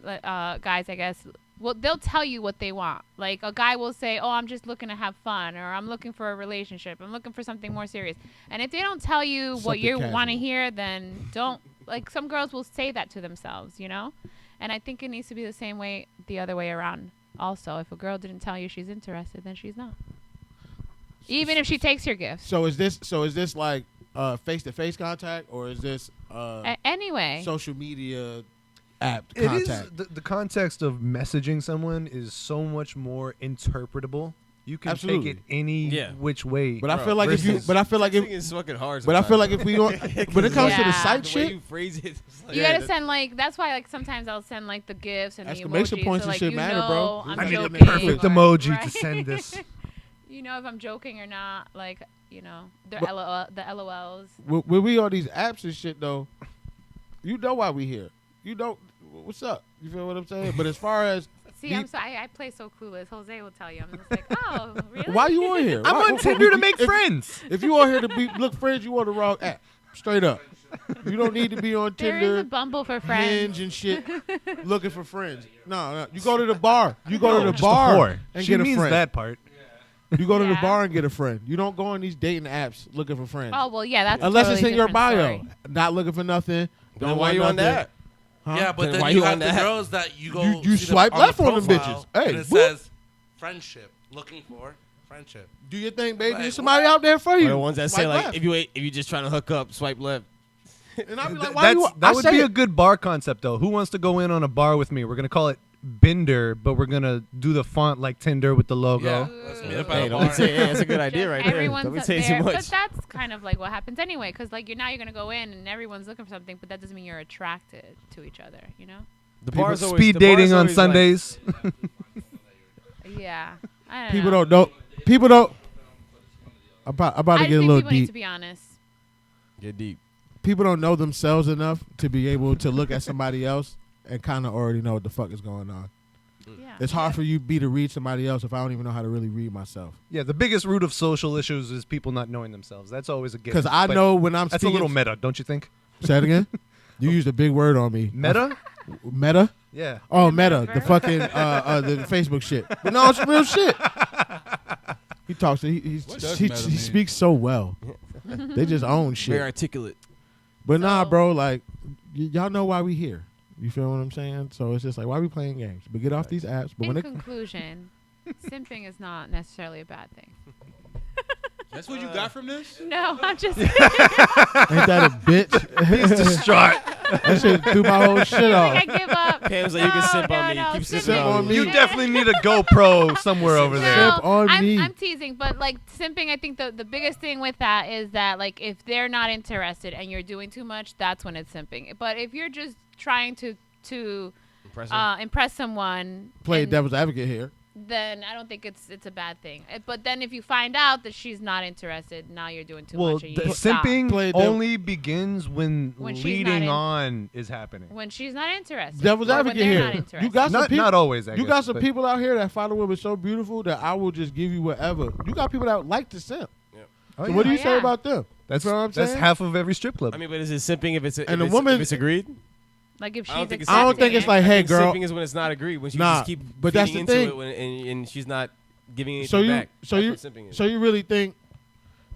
Speaker 5: guys, I guess. Well, they'll tell you what they want. Like a guy will say, "Oh, I'm just looking to have fun," or "I'm looking for a relationship. I'm looking for something more serious." And if they don't tell you what
Speaker 2: Something
Speaker 5: you want to
Speaker 2: casual.
Speaker 5: hear, then don't. Like some girls will say that to themselves, And I think it needs to be the same way, the other way around. Also, if a girl didn't tell you she's interested, then she's not. Even if she takes your gifts.
Speaker 2: So is this like face-to-face contact, or is this
Speaker 5: Anyway.
Speaker 2: social media app
Speaker 3: It
Speaker 2: contact?
Speaker 3: is the context of messaging someone is so much more interpretable. You can
Speaker 2: Absolutely.
Speaker 3: take it any
Speaker 1: Yeah.
Speaker 3: which way.
Speaker 2: But I
Speaker 1: Bro,
Speaker 2: feel like if you,
Speaker 1: versus-
Speaker 2: but I feel like
Speaker 1: Texting
Speaker 2: if,
Speaker 1: is fucking hard.
Speaker 2: but I feel like
Speaker 1: sometimes,
Speaker 2: if we don't, when it comes to the
Speaker 5: Yeah.
Speaker 2: site
Speaker 1: the way
Speaker 2: shit,
Speaker 1: you phrase it, it's like,
Speaker 5: You
Speaker 2: Yeah,
Speaker 5: gotta send like that's why like sometimes I'll send like the gifts and the
Speaker 2: Exclamation
Speaker 5: emojis,
Speaker 2: points
Speaker 5: so,
Speaker 2: and
Speaker 5: like,
Speaker 2: shit
Speaker 5: you
Speaker 2: matter,
Speaker 5: know
Speaker 2: bro.
Speaker 5: I'm
Speaker 2: I need the
Speaker 5: joking,
Speaker 3: perfect
Speaker 5: or-
Speaker 3: emoji to
Speaker 5: right?
Speaker 3: send this.
Speaker 5: You know if I'm joking or not, the
Speaker 2: But-
Speaker 5: LOLs.
Speaker 2: when we on these apps and shit though, You know why we here. You don't. What's up? You feel what I'm saying? But as far as
Speaker 5: See, I'm sorry. I play so clueless. Jose will tell you. I'm just like, oh, really?
Speaker 2: why you on here?
Speaker 3: I'm
Speaker 2: Why-
Speaker 3: on Tinder to make
Speaker 2: if-
Speaker 3: friends.
Speaker 2: If you on here to look friends, you on the wrong app. Straight up. You don't need to be on
Speaker 5: There is
Speaker 2: Tinder,
Speaker 5: a Bumble for friends.
Speaker 2: Hinge and shit, looking for friends. No, you go to the bar. You go to the
Speaker 3: Just a
Speaker 2: bar
Speaker 3: whore.
Speaker 2: and
Speaker 3: She
Speaker 2: get a
Speaker 3: means
Speaker 2: friend.
Speaker 3: that part.
Speaker 2: You go to the
Speaker 5: Yeah.
Speaker 2: bar and get a friend. You don't go on these dating apps looking for friends.
Speaker 5: Oh well, yeah, that's
Speaker 2: Unless
Speaker 5: totally
Speaker 2: it's in your
Speaker 5: different
Speaker 2: bio.
Speaker 5: story.
Speaker 2: Not looking for nothing.
Speaker 1: Then
Speaker 2: Don't
Speaker 1: why
Speaker 2: want
Speaker 1: you on
Speaker 2: nothing.
Speaker 1: that?
Speaker 2: Huh?
Speaker 6: Yeah, but
Speaker 1: Then
Speaker 6: then
Speaker 1: why
Speaker 6: you
Speaker 1: you
Speaker 6: have
Speaker 1: on
Speaker 6: the
Speaker 1: that?
Speaker 6: girls that you go.
Speaker 2: You
Speaker 6: see them
Speaker 2: swipe
Speaker 6: on
Speaker 2: left
Speaker 6: the
Speaker 2: on them
Speaker 6: profile,
Speaker 2: bitches. Hey,
Speaker 6: and it
Speaker 2: whoop.
Speaker 6: says friendship, looking for friendship.
Speaker 2: Do your thing, baby.
Speaker 6: Like,
Speaker 2: There's somebody out there for
Speaker 1: Or
Speaker 2: you.
Speaker 1: the ones that say
Speaker 2: Swipe
Speaker 1: like,
Speaker 2: left.
Speaker 1: if you just trying to hook up, swipe left.
Speaker 2: And I'll be like, why you?
Speaker 3: That
Speaker 2: I
Speaker 3: would
Speaker 2: say
Speaker 3: be a
Speaker 2: it.
Speaker 3: good bar concept, though. Who wants to go in on a bar with me? We're gonna call it Binder, but we're gonna do the font like Tinder with the logo.
Speaker 6: Yeah, let's meet up at
Speaker 1: Hey,
Speaker 6: a
Speaker 1: don't be
Speaker 6: bar.
Speaker 1: saying, that's a good idea
Speaker 5: Just
Speaker 1: right there.
Speaker 5: everyone's
Speaker 1: Don't be
Speaker 5: up
Speaker 1: saying
Speaker 5: there,
Speaker 1: too
Speaker 5: but
Speaker 1: much.
Speaker 5: that's kind of like what happens anyway, because like you're gonna go in and everyone's looking for something, but that doesn't mean you're attracted to each other, you know?
Speaker 1: The
Speaker 3: People
Speaker 1: bar's always-
Speaker 3: speed
Speaker 1: the bar's
Speaker 3: dating on
Speaker 1: always like-
Speaker 3: Sundays.
Speaker 5: Yeah, I don't
Speaker 2: People
Speaker 5: know.
Speaker 2: don't know. People don't. I'm about to
Speaker 5: I
Speaker 2: get a
Speaker 5: just think
Speaker 2: little
Speaker 5: people need
Speaker 2: deep.
Speaker 5: to be honest.
Speaker 1: Get deep.
Speaker 2: People don't know themselves enough to be able to look at somebody else and kind of already know what the fuck is going on.
Speaker 5: Yeah.
Speaker 2: It's hard for you to read somebody else if I don't even know how to really read myself.
Speaker 3: Yeah, the biggest root of social issues is people not knowing themselves. That's always a given.
Speaker 2: Because I
Speaker 3: But
Speaker 2: know when I'm
Speaker 3: that's a
Speaker 2: speaking.
Speaker 3: little meta, don't you think?
Speaker 2: Say it again. You used a big word on me.
Speaker 3: Meta?
Speaker 2: Meta?
Speaker 3: Yeah.
Speaker 2: Oh, Meta. The
Speaker 5: Metaverse?
Speaker 2: fucking the Facebook shit. But no, it's real shit. He talks.
Speaker 4: What does
Speaker 2: He
Speaker 4: meta mean?
Speaker 2: speaks so well. They just own
Speaker 1: Very
Speaker 2: shit.
Speaker 1: articulate.
Speaker 2: But nah,
Speaker 5: So-
Speaker 2: bro. Like y'all know why we here. You feel what I'm saying? So it's just like, why we playing games? But get off these apps. But
Speaker 5: In
Speaker 2: when it
Speaker 5: conclusion, simping is not necessarily a bad thing.
Speaker 4: That's what you got from this?
Speaker 5: No, I'm just
Speaker 2: ain't that a bitch?
Speaker 3: He's distraught.
Speaker 2: That shit threw my whole shit off.
Speaker 5: I give up.
Speaker 1: Pam's like, you can simp on me. Keep
Speaker 2: Simp
Speaker 1: simping
Speaker 2: on
Speaker 1: on
Speaker 2: me.
Speaker 3: You
Speaker 1: me.
Speaker 3: definitely need a GoPro somewhere over there.
Speaker 2: Simp on me.
Speaker 5: I'm teasing, but like simping, I think the biggest thing with that is that like if they're not interested and you're doing too much, that's when it's simping. But if you're just trying to
Speaker 1: Impressive.
Speaker 5: impress someone,
Speaker 2: Play
Speaker 5: and
Speaker 2: devil's advocate here.
Speaker 5: then I don't think it's a bad thing. But then if you find out that she's not interested, now you're doing too
Speaker 3: Well,
Speaker 5: much. And you
Speaker 3: the
Speaker 5: need to stop.
Speaker 3: simping
Speaker 2: Play devil-
Speaker 3: only begins when
Speaker 5: When she's
Speaker 3: leading
Speaker 5: not in-
Speaker 3: on is happening.
Speaker 5: when she's not interested.
Speaker 2: Devil's
Speaker 5: or when
Speaker 2: advocate
Speaker 5: they're
Speaker 2: here.
Speaker 5: not interested.
Speaker 2: You got some
Speaker 3: Not,
Speaker 2: people.
Speaker 3: not always, I
Speaker 2: You
Speaker 3: guess,
Speaker 2: got some
Speaker 3: but-
Speaker 2: people out here that find a woman so beautiful that I will just give you whatever. You got people that like to simp.
Speaker 3: Oh,
Speaker 2: So
Speaker 3: yeah.
Speaker 2: what do you
Speaker 5: Oh,
Speaker 2: say
Speaker 5: yeah.
Speaker 2: about them?
Speaker 3: That's
Speaker 2: You know what I'm
Speaker 3: that's
Speaker 2: saying?
Speaker 3: half of every strip club.
Speaker 1: I mean, but is it simping if it's
Speaker 2: And
Speaker 1: if
Speaker 2: the
Speaker 1: it's,
Speaker 2: woman-
Speaker 1: if it's agreed?
Speaker 5: Like if she's
Speaker 1: I don't think it's
Speaker 2: I don't think it's
Speaker 5: accepting
Speaker 2: like,
Speaker 5: it.
Speaker 2: hey,
Speaker 1: I think
Speaker 2: girl.
Speaker 1: simping is when it's not agreed. When she
Speaker 2: Nah,
Speaker 1: just keep
Speaker 2: but that's
Speaker 1: feeding
Speaker 2: the
Speaker 1: into
Speaker 2: thing.
Speaker 1: it and she's not giving anything
Speaker 2: So you,
Speaker 1: back.
Speaker 2: so
Speaker 1: That's
Speaker 2: you,
Speaker 1: what simping is.
Speaker 2: so you really think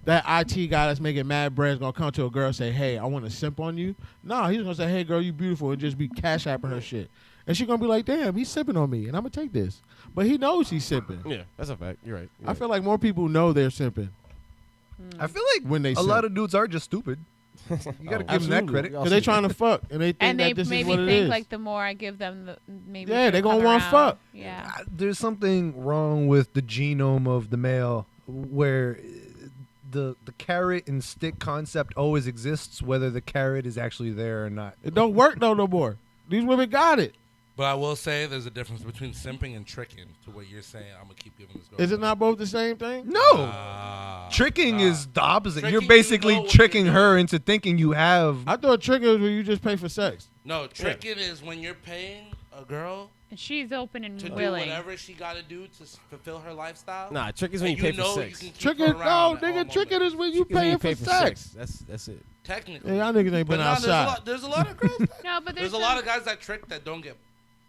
Speaker 2: that IT guy that's making mad bread is gonna come to a girl and say, "Hey, I want to simp on you"? No, he's gonna say, "Hey, girl, you beautiful," and just be cash apping her shit, and she's gonna be like, "Damn, he's simping on me," and I'm gonna take this. But he knows he's simping.
Speaker 1: Yeah, that's a fact. You're right. You're
Speaker 2: I
Speaker 1: right.
Speaker 2: feel like more people know they're simping
Speaker 3: I feel like
Speaker 2: when they
Speaker 3: a
Speaker 2: simp.
Speaker 3: lot of dudes are just stupid. You gotta give them that credit.
Speaker 2: because they trying to fuck and they think
Speaker 5: And they
Speaker 2: that this is
Speaker 5: maybe
Speaker 2: what it
Speaker 5: think
Speaker 2: is.
Speaker 5: like the more I give them, the maybe
Speaker 2: Yeah, they
Speaker 5: she'll
Speaker 2: gonna
Speaker 5: come
Speaker 2: want
Speaker 5: around.
Speaker 2: fuck.
Speaker 5: Yeah.
Speaker 3: There's something wrong with the genome of the male where the carrot and stick concept always exists, whether the carrot is actually there or not.
Speaker 2: It don't work though no more. These women got it.
Speaker 6: But I will say there's a difference between simping and tricking. To what you're saying, I'm gonna keep giving this girl.
Speaker 2: Is it not both the same thing?
Speaker 3: No. Tricking is the opposite.
Speaker 6: Tricking,
Speaker 3: You're
Speaker 6: you
Speaker 3: basically
Speaker 6: know what
Speaker 3: tricking
Speaker 6: you're
Speaker 3: her
Speaker 6: doing.
Speaker 3: into thinking you have.
Speaker 2: I thought tricking was when you just pay for sex.
Speaker 6: No, tricking is when you're paying a girl
Speaker 5: And she's open and
Speaker 6: to do
Speaker 5: willing.
Speaker 6: whatever she got to do to fulfill her lifestyle.
Speaker 1: Nah, trick is when
Speaker 6: and
Speaker 1: you pay for
Speaker 6: know
Speaker 1: sex.
Speaker 6: You can keep
Speaker 2: Tricking,
Speaker 6: her
Speaker 2: no,
Speaker 6: around at all
Speaker 2: nigga, tricking
Speaker 6: moments.
Speaker 2: is when you
Speaker 1: Trick is when
Speaker 2: paying for sex.
Speaker 1: That's it.
Speaker 6: Technically.
Speaker 2: Yeah, y'all niggas ain't
Speaker 6: But
Speaker 2: been
Speaker 6: nah,
Speaker 2: outside.
Speaker 6: there's a lot of girls.
Speaker 5: No, but
Speaker 6: There's a
Speaker 5: some-
Speaker 6: lot of guys that trick that don't get.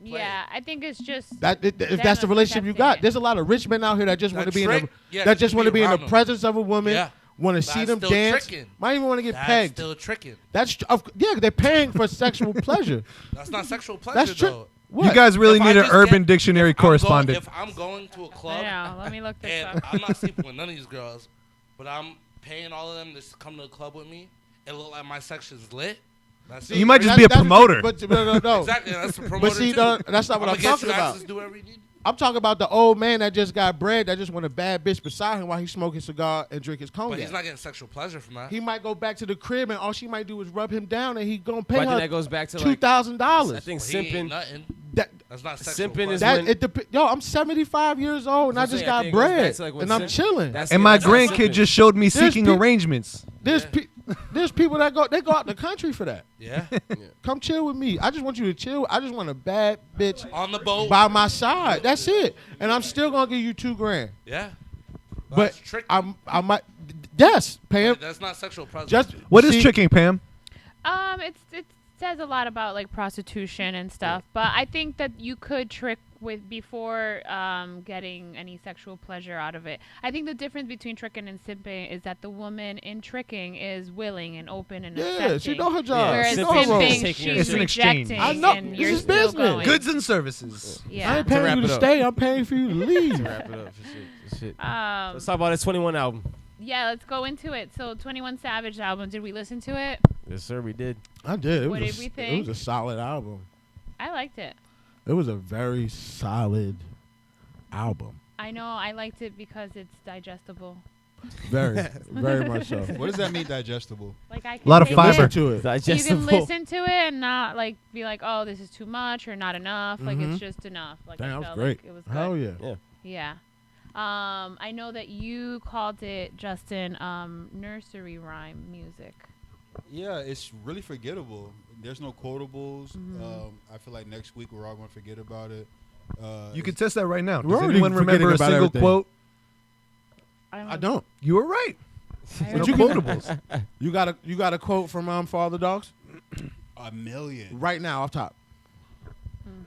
Speaker 5: Yeah, I think it's just
Speaker 2: If that's the relationship you
Speaker 5: accepting
Speaker 2: got,
Speaker 5: it.
Speaker 2: there's a lot of rich men out here that just want to be in
Speaker 6: trick,
Speaker 2: the
Speaker 6: yeah,
Speaker 2: that
Speaker 6: just
Speaker 2: just want to be in the
Speaker 6: around them.
Speaker 2: presence of a woman,
Speaker 6: Yeah.
Speaker 2: want to see
Speaker 6: That's
Speaker 2: them
Speaker 6: still
Speaker 2: dance,
Speaker 6: tricking.
Speaker 2: might even want to get
Speaker 6: That's
Speaker 2: pegged.
Speaker 6: still tricking.
Speaker 2: Yeah, they're paying for sexual pleasure.
Speaker 6: That's not sexual pleasure
Speaker 2: That's true.
Speaker 6: though.
Speaker 2: What?
Speaker 3: You guys really
Speaker 6: If I
Speaker 3: need an
Speaker 6: just
Speaker 3: Urban
Speaker 6: get-
Speaker 3: Dictionary
Speaker 6: if I'm going-
Speaker 3: correspondent.
Speaker 6: If I'm going to a
Speaker 5: I
Speaker 6: club
Speaker 5: know. Let me look this
Speaker 6: and
Speaker 5: up.
Speaker 6: I'm not sleeping with none of these girls, but I'm paying all of them to come to the club with me, it look like my section's lit. That's
Speaker 3: You might just be a promoter.
Speaker 2: But no.
Speaker 6: Exactly, that's the promoter
Speaker 2: But see,
Speaker 6: too.
Speaker 2: no, that's not what I'm
Speaker 6: I'ma get
Speaker 2: talking
Speaker 6: you guys
Speaker 2: about.
Speaker 6: to do whatever you need.
Speaker 2: I'm talking about the old man that just got bread that just want a bad bitch beside him while he's smoking cigar and drink his
Speaker 6: But
Speaker 2: cognac.
Speaker 6: he's not getting sexual pleasure from that.
Speaker 2: He might go back to the crib and all she might do is rub him down and he gonna
Speaker 1: But I
Speaker 2: pay
Speaker 1: think that
Speaker 2: her
Speaker 1: goes back to
Speaker 2: $2,000.
Speaker 1: I think
Speaker 6: He ain't
Speaker 1: simping.
Speaker 6: nothing.
Speaker 2: That
Speaker 6: That's not sexual
Speaker 1: Simping is
Speaker 6: pleasure.
Speaker 1: when-
Speaker 2: yo, I'm 75 years old and I
Speaker 1: That's
Speaker 2: just
Speaker 1: what I'm
Speaker 2: got
Speaker 1: saying. I think it goes back
Speaker 2: bread
Speaker 1: to, like, when
Speaker 2: and I'm
Speaker 1: simp-
Speaker 2: chilling.
Speaker 1: That's
Speaker 3: And
Speaker 1: it.
Speaker 3: my
Speaker 1: That's not
Speaker 3: grandkid
Speaker 1: simping.
Speaker 3: just showed me
Speaker 2: There's
Speaker 3: seeking
Speaker 2: pe-
Speaker 3: arrangements.
Speaker 2: There's
Speaker 6: Yeah.
Speaker 2: There's people that go out the country for that.
Speaker 6: Yeah.
Speaker 2: Come chill with me. I just want you to chill. I just want a bad bitch
Speaker 6: On the boat.
Speaker 2: by my side. That's it. And I'm still gonna give you $2,000.
Speaker 6: Yeah.
Speaker 2: But
Speaker 6: That's tricky.
Speaker 2: I might. Yes, Pam.
Speaker 6: That's not sexual presence.
Speaker 2: Just
Speaker 3: What is
Speaker 2: see,
Speaker 3: tricking, Pam?
Speaker 5: It says a lot about like prostitution and stuff, but I think that you could trick with before getting any sexual pleasure out of it. I think the difference between tricking and simping is that the woman in tricking is willing and open and
Speaker 2: Yeah,
Speaker 5: accepting.
Speaker 2: she know her job.
Speaker 5: Whereas
Speaker 2: She know her role.
Speaker 5: simping,
Speaker 1: Taking
Speaker 5: she's
Speaker 3: It's an exchange.
Speaker 5: rejecting,
Speaker 2: I know,
Speaker 5: and
Speaker 2: this
Speaker 5: you're
Speaker 2: is
Speaker 5: still
Speaker 2: business.
Speaker 5: going.
Speaker 3: Goods and services.
Speaker 2: I
Speaker 5: Yeah.
Speaker 2: ain't paying
Speaker 1: wrap
Speaker 2: you to
Speaker 1: it up.
Speaker 2: stay. I'm paying for you to leave.
Speaker 1: Wrap it up for shit.
Speaker 5: Um,
Speaker 1: Let's talk about his 21 album.
Speaker 5: yeah, let's go into it. So 21 Savage album, did we listen to it?
Speaker 1: Yes, sir, we did.
Speaker 2: I did.
Speaker 5: What did we
Speaker 2: It
Speaker 5: think?
Speaker 2: was a solid album.
Speaker 5: I liked it.
Speaker 2: It was a very solid album.
Speaker 5: I know I liked it because it's digestible.
Speaker 2: Very, very much so.
Speaker 4: What does that mean, digestible?
Speaker 5: Like I can
Speaker 3: A lot of
Speaker 5: take
Speaker 3: fiber.
Speaker 5: it.
Speaker 2: Listen to it.
Speaker 5: You can
Speaker 1: Digestible.
Speaker 5: listen to it and not like be like, oh, this is too much or not enough. Like
Speaker 2: Mhm.
Speaker 5: it's just enough. Like
Speaker 2: Damn,
Speaker 5: I
Speaker 2: that was
Speaker 5: felt
Speaker 2: great.
Speaker 5: like it was good.
Speaker 2: Hell yeah.
Speaker 5: Yeah. I know that you called it, Justin, nursery rhyme music.
Speaker 4: Yeah, it's really forgettable. There's no quotables.
Speaker 5: Mhm.
Speaker 4: I feel like next week we're all going to forget about it.
Speaker 3: You can test that right now.
Speaker 2: We're
Speaker 3: Does
Speaker 2: already
Speaker 3: anyone remember a
Speaker 2: forgetting about
Speaker 3: single
Speaker 2: everything.
Speaker 3: quote?
Speaker 2: I don't.
Speaker 3: You were right.
Speaker 5: I
Speaker 3: No
Speaker 2: But you can-
Speaker 3: quotables.
Speaker 2: You got a quote from Father Dogs
Speaker 4: a million.
Speaker 2: right now off top.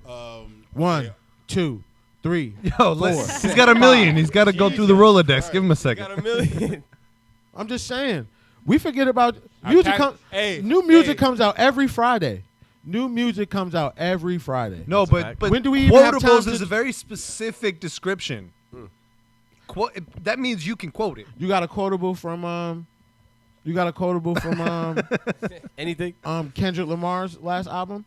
Speaker 4: Um,
Speaker 2: 1,
Speaker 4: yeah.
Speaker 2: 2, 3.
Speaker 3: Yo, he's got a million. He's got to go through the Rolodex. Give him a second.
Speaker 1: Got a million.
Speaker 2: I'm just saying. We forget about music. New music comes out every Friday. New music comes out every Friday.
Speaker 3: No,
Speaker 1: That's a
Speaker 3: but
Speaker 1: fact.
Speaker 3: but
Speaker 2: When do we even have time
Speaker 3: quotables
Speaker 2: to-
Speaker 3: is a very specific description. That means you can quote it.
Speaker 2: You got a quotable from
Speaker 1: Anything?
Speaker 2: Kendrick Lamar's last album.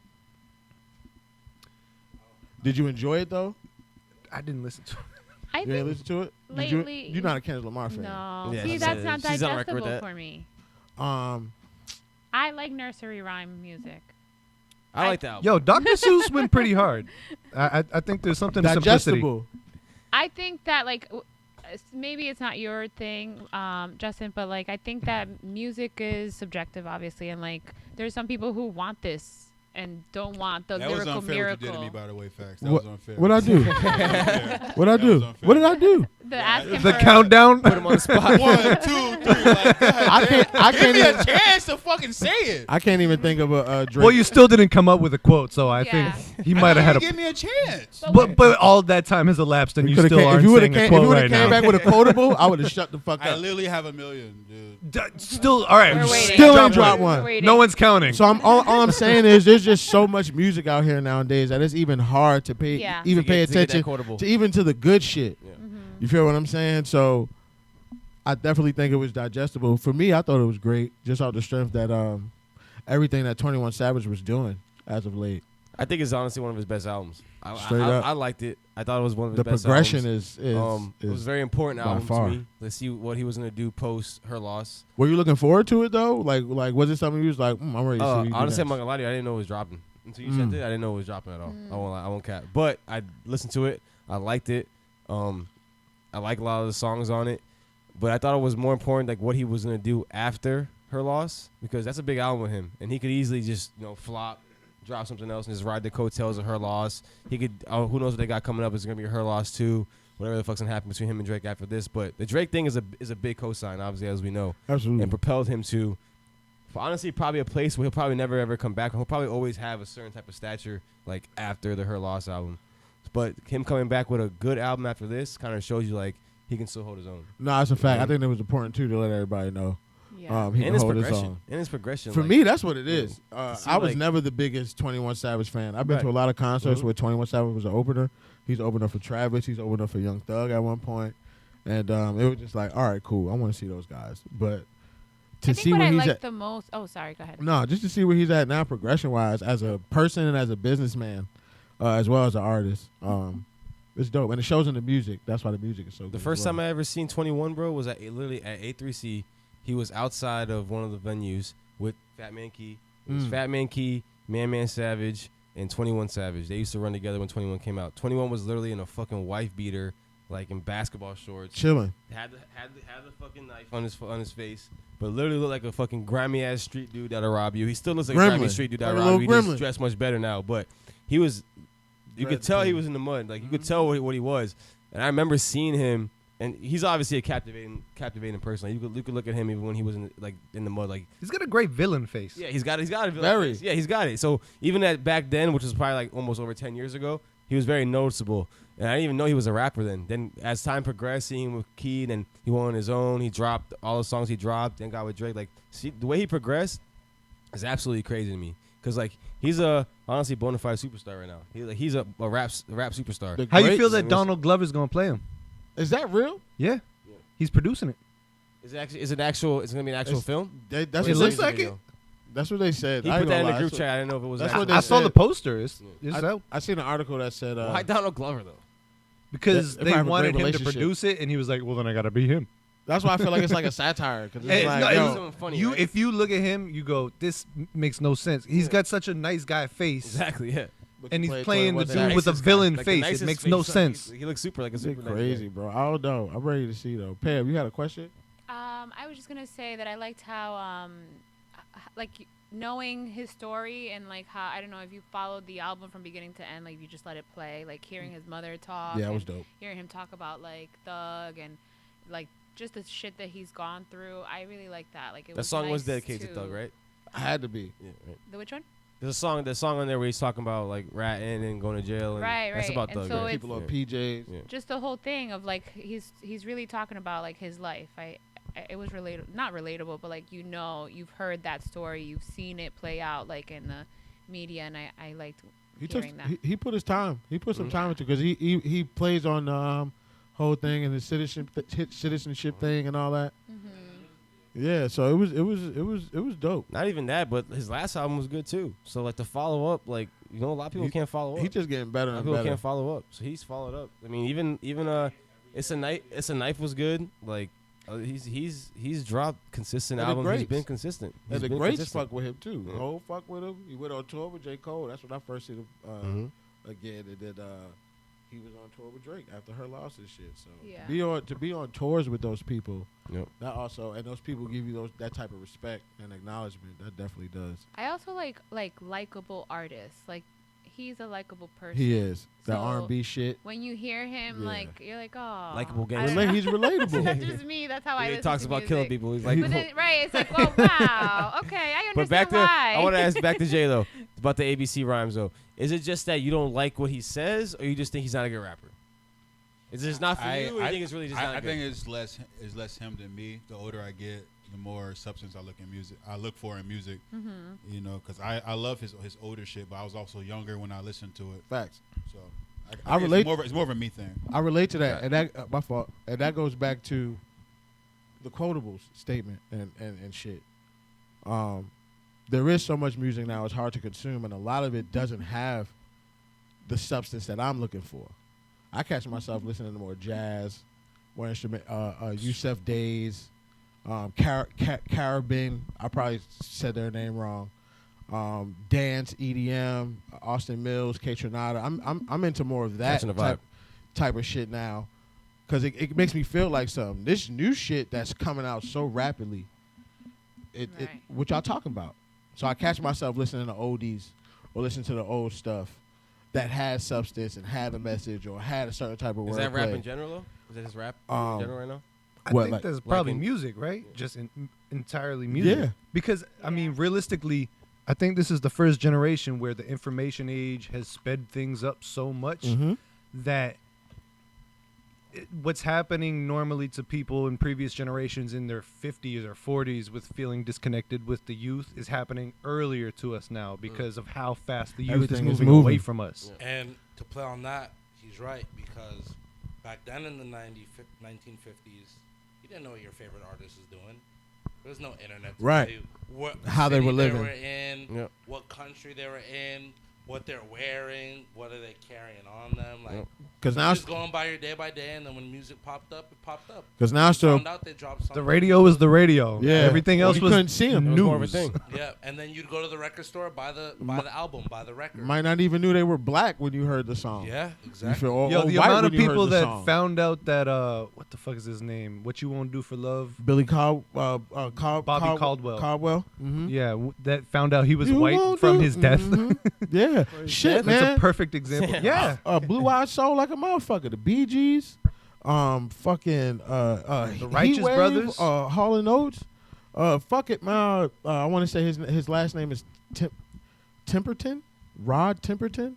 Speaker 2: Did you enjoy it though?
Speaker 3: I didn't listen to it.
Speaker 5: I
Speaker 2: You didn't
Speaker 5: think
Speaker 2: listen to it.
Speaker 5: lately-
Speaker 2: You're not a Kendrick Lamar fan.
Speaker 5: no.
Speaker 1: Yeah,
Speaker 5: See,
Speaker 1: she's
Speaker 5: that's
Speaker 1: a-
Speaker 5: not
Speaker 1: she's on record with
Speaker 5: digestible
Speaker 1: that.
Speaker 5: for me.
Speaker 2: Um,
Speaker 5: I like nursery rhyme music.
Speaker 1: I like that album.
Speaker 3: Yo, Dr. Seuss went pretty hard. I think there's something to simplicity.
Speaker 2: digestible.
Speaker 5: I think that like maybe it's not your thing, Justin, but like I think that music is subjective, obviously, and like there's some people who want this and don't want the
Speaker 4: That was
Speaker 5: lyrical
Speaker 4: unfair
Speaker 5: miracle.
Speaker 4: what you did to me, by the way, Facts. That
Speaker 2: What-
Speaker 4: was unfair.
Speaker 2: What I do?
Speaker 4: That was unfair.
Speaker 2: What I
Speaker 4: That was
Speaker 2: do?
Speaker 4: unfair.
Speaker 2: What did I do?
Speaker 5: The asking
Speaker 3: The
Speaker 5: for
Speaker 3: countdown.
Speaker 1: Put him on the spot.
Speaker 4: 1, 2, 3. Like,
Speaker 2: I can't
Speaker 4: give me
Speaker 2: even.
Speaker 4: a chance to fucking say it.
Speaker 2: I can't even think of a Drake.
Speaker 3: Well, you still didn't come up with a quote, so I
Speaker 5: Yeah.
Speaker 3: think he might have had a.
Speaker 4: Give me a chance.
Speaker 3: But all that time has elapsed, and you
Speaker 2: coulda
Speaker 3: still
Speaker 2: came,
Speaker 3: aren't
Speaker 2: if you would
Speaker 3: saying
Speaker 2: have
Speaker 3: a
Speaker 2: came,
Speaker 3: quote right
Speaker 2: came
Speaker 3: now.
Speaker 2: back with a quotable, I would have shut the fuck
Speaker 4: I
Speaker 2: up.
Speaker 4: literally have a million, dude.
Speaker 3: Still, all right.
Speaker 5: We're waiting.
Speaker 2: Still
Speaker 3: Drop
Speaker 2: ain't drop
Speaker 5: We're
Speaker 2: one.
Speaker 5: waiting.
Speaker 3: No one's counting.
Speaker 2: So all I'm saying is there's just so much music out here nowadays that it's even hard to pay
Speaker 5: Yeah.
Speaker 2: even
Speaker 1: To
Speaker 2: pay
Speaker 1: get that
Speaker 2: attention
Speaker 1: quotable.
Speaker 2: to even to the good shit.
Speaker 1: Yeah.
Speaker 2: You feel what I'm saying? So I definitely think it was digestible. For me, I thought it was great just off the strength that everything that 21 Savage was doing as of late.
Speaker 1: I think it's honestly one of his best albums.
Speaker 2: Straight up.
Speaker 1: I liked it. I thought it was one of his
Speaker 2: The
Speaker 1: best
Speaker 2: progression
Speaker 1: albums.
Speaker 2: is
Speaker 1: It was a very important
Speaker 2: by
Speaker 1: album
Speaker 2: far.
Speaker 1: to me. Let's see what he was gonna do post her loss.
Speaker 2: Were you looking forward to it though? Like was it something you was like, I'm ready to see what you do
Speaker 1: Honestly, I'm
Speaker 2: next?
Speaker 1: not gonna lie to you. I didn't know it was dropping until you said it. I didn't know it was dropping at all. I won't cap. But I listened to it. I liked it. I like a lot of the songs on it. But I thought it was more important like what he was gonna do after her loss, because that's a big album with him, and he could easily just flop, drop something else, and just ride the coattails of her loss. He could. Who knows what they got coming up? It's gonna be her loss too. Whatever the fuck's gonna happen between him and Drake after this. But the Drake thing is a big cosign, obviously, as we know,
Speaker 2: Absolutely.
Speaker 1: and propelled him to, honestly, probably a place where he'll probably never ever come back. He'll probably always have a certain type of stature like after the Her Loss album. But him coming back with a good album after this kind of shows you like he can still hold his own.
Speaker 2: No, it's a fact. I think it was important too to let everybody know
Speaker 5: Yeah.
Speaker 2: he
Speaker 1: And
Speaker 2: can
Speaker 1: his
Speaker 2: hold his
Speaker 1: progression.
Speaker 2: own.
Speaker 1: And his progression.
Speaker 2: For
Speaker 1: like,
Speaker 2: me, that's what it is.
Speaker 1: see,
Speaker 2: I was
Speaker 1: like-
Speaker 2: never the biggest 21 Savage fan. I've been
Speaker 1: Right.
Speaker 2: to a lot of concerts
Speaker 1: Mhm.
Speaker 2: where 21 Savage was an opener. He's opened up for Travis. He's opened up for Young Thug at one point. And it was just like, all right, cool. I want to see those guys. But to
Speaker 5: I
Speaker 2: see
Speaker 5: think what
Speaker 2: where
Speaker 5: I
Speaker 2: he's
Speaker 5: like
Speaker 2: at.
Speaker 5: the most. Oh, sorry. Go ahead.
Speaker 2: No, just to see where he's at now progression-wise as a person and as a businessman, as well as an artist. It's dope. And it shows in the music. That's why the music is so good.
Speaker 1: The first time I ever seen 21, bro, was literally at A3C. He was outside of one of the venues with Fat Man Key. It was Fat Man Key, Man Savage, and 21 Savage. They used to run together when 21 came out. 21 was literally in a fucking wife beater, like in basketball shorts.
Speaker 2: Chilling.
Speaker 1: Had the fucking knife on his face, but literally looked like a fucking grimy ass street dude that'll rob you. He still looks like a grimy street dude that'll rob you. He just dressed much better now, but he was. You could tell he was in the mud. Like you could tell what he was. And I remember seeing him, and he's obviously a captivating person. Like, you could look at him even when he was in the mud. Like
Speaker 3: He's got a great villain face.
Speaker 1: yeah, he's got a villain face. Yeah, he's got it. So even back then, which was probably like almost over 10 years ago, he was very noticeable. And I didn't even know he was a rapper then. Then as time progressed, seeing him with Key, and he went on his own. He dropped all the songs he dropped, then got with Drake. Like, see, the way he progressed is absolutely crazy to me. Cause like he's a honestly bona fide superstar right now. He's a rap superstar.
Speaker 3: How you feel that Donald Glover's gonna play him?
Speaker 2: Is that real?
Speaker 3: Yeah. He's producing it.
Speaker 1: It's gonna be an actual film.
Speaker 2: That's
Speaker 3: It
Speaker 2: what
Speaker 3: looks
Speaker 2: they,
Speaker 3: like it.
Speaker 2: that's what they said.
Speaker 1: He
Speaker 2: I
Speaker 1: put
Speaker 2: ain't
Speaker 1: that in
Speaker 2: gonna
Speaker 1: the
Speaker 2: lie.
Speaker 1: group chat. I didn't know if it was.
Speaker 2: That's
Speaker 1: actual.
Speaker 2: what they
Speaker 3: I saw
Speaker 2: said.
Speaker 3: the poster. It's out.
Speaker 2: I seen an article that said
Speaker 1: Why Donald Glover though?
Speaker 3: Because
Speaker 2: They
Speaker 3: they
Speaker 2: might have a
Speaker 3: wanted
Speaker 2: great
Speaker 3: him to
Speaker 2: relationship.
Speaker 3: produce it, and he was like, "Well, then I gotta be him."
Speaker 2: that's why I feel like it's like a satire because it's
Speaker 3: Hey,
Speaker 2: like
Speaker 3: no,
Speaker 2: yo,
Speaker 3: it's-
Speaker 1: something funny,
Speaker 3: you,
Speaker 1: right?
Speaker 3: if you look at him, you go, "This makes no sense." He's got such a nice guy face,
Speaker 1: Exactly. Yeah.
Speaker 2: but
Speaker 3: and
Speaker 2: you
Speaker 3: he's
Speaker 2: play
Speaker 3: playing the
Speaker 2: what's
Speaker 3: dude
Speaker 2: that?
Speaker 3: with a
Speaker 1: Nicest guy.
Speaker 3: villain
Speaker 1: Like the
Speaker 3: face. It
Speaker 1: nicest
Speaker 3: makes no
Speaker 1: face.
Speaker 3: sense.
Speaker 1: He looks super like a
Speaker 2: It's
Speaker 1: super nice
Speaker 2: crazy,
Speaker 1: guy.
Speaker 2: bro. I don't know. I'm ready to see though. Pam, you had a question?
Speaker 5: I was just gonna say that I liked how, like knowing his story and like how I don't know if you followed the album from beginning to end, like you just let it play, like hearing his mother talk.
Speaker 2: Yeah, it was
Speaker 5: and
Speaker 2: dope.
Speaker 5: Hearing him talk about like Thug and like just the shit that he's gone through. I really like that. Like it
Speaker 1: That
Speaker 5: was
Speaker 1: song was
Speaker 5: nice
Speaker 1: dedicated to Thug, right?
Speaker 2: I had to be.
Speaker 1: Yeah. Right.
Speaker 5: The which one?
Speaker 1: There's a song on there where he's talking about like ratting and going to jail. And
Speaker 5: Right,
Speaker 1: That's
Speaker 5: right.
Speaker 1: about
Speaker 5: And
Speaker 1: Thug.
Speaker 5: so
Speaker 1: right?
Speaker 2: People on
Speaker 1: Yeah.
Speaker 2: PJs.
Speaker 1: Yeah.
Speaker 5: Just the whole thing of like he's really talking about like his life. It was not relatable, but like you've heard that story, you've seen it play out like in the media, and I liked hearing that.
Speaker 2: He put his time. He put some
Speaker 1: Mhm.
Speaker 2: time into because he plays on the whole thing and the citizenship thing and all that.
Speaker 5: Mm-hmm.
Speaker 2: Yeah, so it was dope.
Speaker 1: Not even that, but his last album was good too. So like the follow up, like a lot of people can't follow up.
Speaker 2: He just getting better
Speaker 1: A lot of
Speaker 2: and
Speaker 1: people
Speaker 2: better.
Speaker 1: can't follow up. So he's followed up. I mean, even It's a Knife was good. Like he's dropped consistent
Speaker 2: And the
Speaker 1: albums. He's
Speaker 2: Greats.
Speaker 1: been consistent.
Speaker 2: And
Speaker 1: He's
Speaker 2: the
Speaker 1: been
Speaker 2: greats
Speaker 1: consistent.
Speaker 2: fuck with him too.
Speaker 1: Yeah.
Speaker 2: The whole fuck with him. He went on tour with J. Cole. That's when I first seen him
Speaker 1: Mhm.
Speaker 2: again. And then he was on tour with Drake after her loss and shit. So
Speaker 5: Yeah.
Speaker 2: to be on tours with those people,
Speaker 1: Yep.
Speaker 2: that also, and those people give you that type of respect and acknowledgement. That definitely does.
Speaker 5: I also like likable artists. Like he's a likable person.
Speaker 2: He is that
Speaker 5: So,
Speaker 2: R&B shit.
Speaker 5: When you hear him,
Speaker 2: Yeah.
Speaker 5: like you're like, oh,
Speaker 1: Likable
Speaker 5: I
Speaker 1: gangster.
Speaker 5: don't know.
Speaker 2: He's relatable.
Speaker 5: That's just me. That's how I
Speaker 1: He
Speaker 5: listen
Speaker 1: talks
Speaker 5: to
Speaker 1: about
Speaker 5: music.
Speaker 1: killing people. He's like,
Speaker 5: But then, right, it's like, oh wow, okay, I understand
Speaker 1: but back to
Speaker 5: why.
Speaker 1: I want to ask back to Jay though about the ABC rhymes though. Is it just that you don't like what he says, or you just think he's not a good rapper? Is it just not for you, or you think it's really just not
Speaker 4: I
Speaker 1: good?
Speaker 4: think it's less him than me. The older I get, the more substance I look for in music.
Speaker 5: Mm-hmm.
Speaker 4: You know, because I love his older shit, but I was also younger when I listened to it.
Speaker 2: Facts.
Speaker 4: So
Speaker 2: I relate-
Speaker 4: It's more of a me thing.
Speaker 2: I relate to that, and that my fault. And that goes back to the quotables statement and shit. There is so much music now; it's hard to consume, and a lot of it doesn't have the substance that I'm looking for. I catch myself listening to more jazz, more instrument, Yusef Days, Carabin. I probably said their name wrong. Dance, EDM, Austin Mills, K Tronada. I'm into more of that
Speaker 1: Catching the vibe.
Speaker 2: type of shit now, because it makes me feel like something. This new shit that's coming out so rapidly.
Speaker 5: Right.
Speaker 2: What y'all talking about? So I catch myself listening to oldies or listening to the old stuff that had substance and had a message or had a certain type of
Speaker 1: Is
Speaker 2: wordplay.
Speaker 1: that rap in general though? Is that his rap in general right now?
Speaker 3: I
Speaker 2: What,
Speaker 3: think
Speaker 2: like-
Speaker 3: that's probably
Speaker 1: in-
Speaker 3: music, right? Just entirely music.
Speaker 2: Yeah.
Speaker 3: Because I mean, realistically, I think this is the first generation where the information age has sped things up so much
Speaker 2: Mm-hmm.
Speaker 3: that what's happening normally to people in previous generations in their 50s or 40s with feeling disconnected with the youth is happening earlier to us now because of how fast the youth
Speaker 2: Everything
Speaker 3: is
Speaker 2: is
Speaker 3: moving away
Speaker 2: moving.
Speaker 3: from us.
Speaker 6: And to play on that, he's right, because back then in the 1950s, you didn't know what your favorite artist is doing. There was no internet to
Speaker 2: Right.
Speaker 6: tell you what
Speaker 2: How they
Speaker 6: city
Speaker 2: were living.
Speaker 6: were in,
Speaker 1: Yep.
Speaker 6: what country they were in, what they're wearing, what are they carrying on them, like.
Speaker 2: Because now,
Speaker 6: Just going by your day by day, and then when music popped up, it popped up.
Speaker 2: because now,
Speaker 6: You
Speaker 2: still,
Speaker 6: found out they dropped something.
Speaker 3: The radio was the radio.
Speaker 2: Yeah.
Speaker 3: Everything
Speaker 2: Well,
Speaker 3: else
Speaker 2: you
Speaker 3: was
Speaker 2: couldn't see 'em. It
Speaker 1: was
Speaker 3: news.
Speaker 1: more of a thing.
Speaker 6: Yeah, and then you'd go to the record store, buy the album, buy the record.
Speaker 2: might not even knew they were black when you heard the song.
Speaker 6: Yeah,
Speaker 2: You
Speaker 6: exactly.
Speaker 2: feel, or,
Speaker 3: Yo,
Speaker 2: or
Speaker 3: the
Speaker 2: white
Speaker 3: amount of
Speaker 2: when you heard
Speaker 3: people
Speaker 2: the
Speaker 3: that
Speaker 2: song.
Speaker 3: found out that what the fuck is his name? What You Won't Do for Love?
Speaker 2: Bobby
Speaker 3: Caldwell.
Speaker 2: Caldwell. Mm-hmm.
Speaker 3: Yeah, that found out he was
Speaker 2: You
Speaker 3: white
Speaker 2: won't
Speaker 3: from
Speaker 2: do-
Speaker 3: his death.
Speaker 2: Mhm. Yeah, shit,
Speaker 3: That's
Speaker 2: man.
Speaker 3: a perfect example. Yeah.
Speaker 2: Blue Eyed Soul like a motherfucker. The Bee Gees, fucking
Speaker 3: The Righteous
Speaker 2: Heatwave,
Speaker 3: Brothers.
Speaker 2: Hall and Oates. Fuck it, man. I want to say his last name is Temperton, Rod Temperton.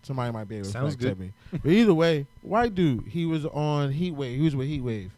Speaker 2: Somebody might be able to
Speaker 3: Sounds
Speaker 2: fact check
Speaker 3: good.
Speaker 2: me. But either way, white dude. He was on Heatwave. He was with Heatwave.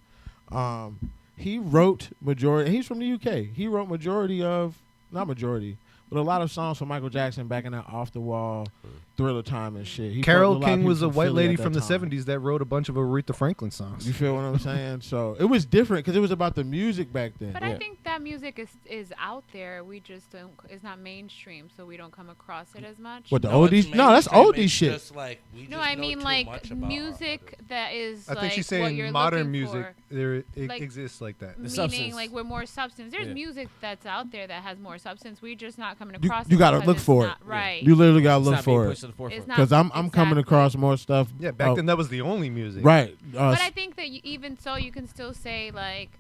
Speaker 2: He wrote majority. He's from the UK. He wrote not majority, but a lot of songs for Michael Jackson back in that Off the Wall, Thriller Time and shit. He
Speaker 3: Carole
Speaker 2: fucked with a lot of
Speaker 3: King was
Speaker 2: people
Speaker 3: a
Speaker 2: from
Speaker 3: white
Speaker 2: Philly
Speaker 3: lady
Speaker 2: at that
Speaker 3: from the
Speaker 2: time.
Speaker 3: 70s that wrote a bunch of Aretha Franklin songs.
Speaker 2: You feel what I'm saying? So it was different because it was about the music back then.
Speaker 5: But
Speaker 1: Yeah.
Speaker 5: I think that music is out there. We just don't. It's not mainstream, so we don't come across it as much.
Speaker 2: What the
Speaker 6: No, it's
Speaker 2: oldies? No, that's
Speaker 6: mainstream.
Speaker 2: oldie
Speaker 6: It's
Speaker 2: shit.
Speaker 6: just like, we
Speaker 5: No,
Speaker 6: just
Speaker 5: I
Speaker 6: know
Speaker 5: mean
Speaker 6: too
Speaker 5: like
Speaker 6: much about our
Speaker 5: music
Speaker 6: artists.
Speaker 5: that is
Speaker 3: I
Speaker 5: like
Speaker 3: think she's
Speaker 5: what
Speaker 3: saying
Speaker 5: you're
Speaker 3: modern
Speaker 5: looking
Speaker 3: music.
Speaker 5: for.
Speaker 3: There it
Speaker 5: Like-
Speaker 3: exists like that.
Speaker 5: Meaning
Speaker 1: substance.
Speaker 5: like with more substance. There's
Speaker 1: Yeah.
Speaker 5: music that's out there that has more substance. We're just not coming
Speaker 2: You-
Speaker 5: across.
Speaker 2: you
Speaker 5: it
Speaker 2: gotta
Speaker 5: because
Speaker 2: look
Speaker 5: it's
Speaker 2: for it.
Speaker 5: not- Right.
Speaker 2: You literally gotta
Speaker 1: It's
Speaker 2: look
Speaker 1: not being
Speaker 2: for
Speaker 1: pushed
Speaker 2: it
Speaker 1: to the forefront.
Speaker 5: It's not-
Speaker 2: because I'm coming
Speaker 5: exactly.
Speaker 2: across more stuff.
Speaker 3: Yeah, back then that was the only music.
Speaker 2: Right.
Speaker 5: But I think that even so, you can still say like,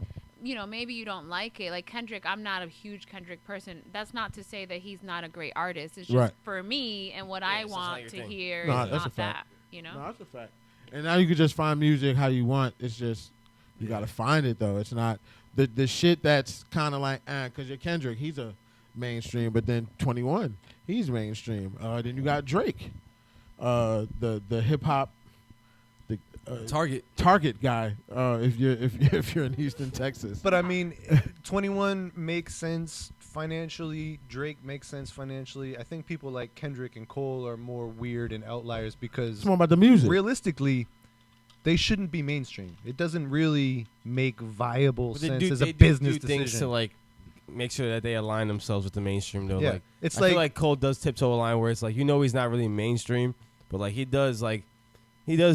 Speaker 5: maybe you don't like it. Like Kendrick, I'm not a huge Kendrick person. That's not to say that he's not a great artist. It's just
Speaker 2: Right.
Speaker 5: for me and what
Speaker 1: Yeah,
Speaker 5: I
Speaker 1: it's just not
Speaker 5: want
Speaker 1: your
Speaker 5: to
Speaker 1: thing.
Speaker 5: hear
Speaker 2: No,
Speaker 5: is
Speaker 2: that's a
Speaker 5: not
Speaker 2: fact.
Speaker 5: that.
Speaker 2: No, that's a fact. And now you can just find music how you want. It's just you gotta find it though. It's not the shit that's kind of like because you're Kendrick, he's a mainstream, but then 21, he's mainstream. Then you got Drake, the hip hop, the Target guy. If you're in Houston, Texas.
Speaker 3: But I mean, 21 makes sense financially. Drake makes sense financially. I think people like Kendrick and Cole are more weird and outliers because
Speaker 2: it's more about the music.
Speaker 3: realistically, they shouldn't be mainstream. It doesn't really make viable
Speaker 1: But
Speaker 3: sense as
Speaker 1: they
Speaker 3: a business
Speaker 1: do things
Speaker 3: decision.
Speaker 1: to like make sure that they align themselves with the mainstream though.
Speaker 3: Yeah.
Speaker 1: Like
Speaker 3: It's
Speaker 1: I feel like Cole does tiptoe a line where it's like he's not really mainstream, but like he does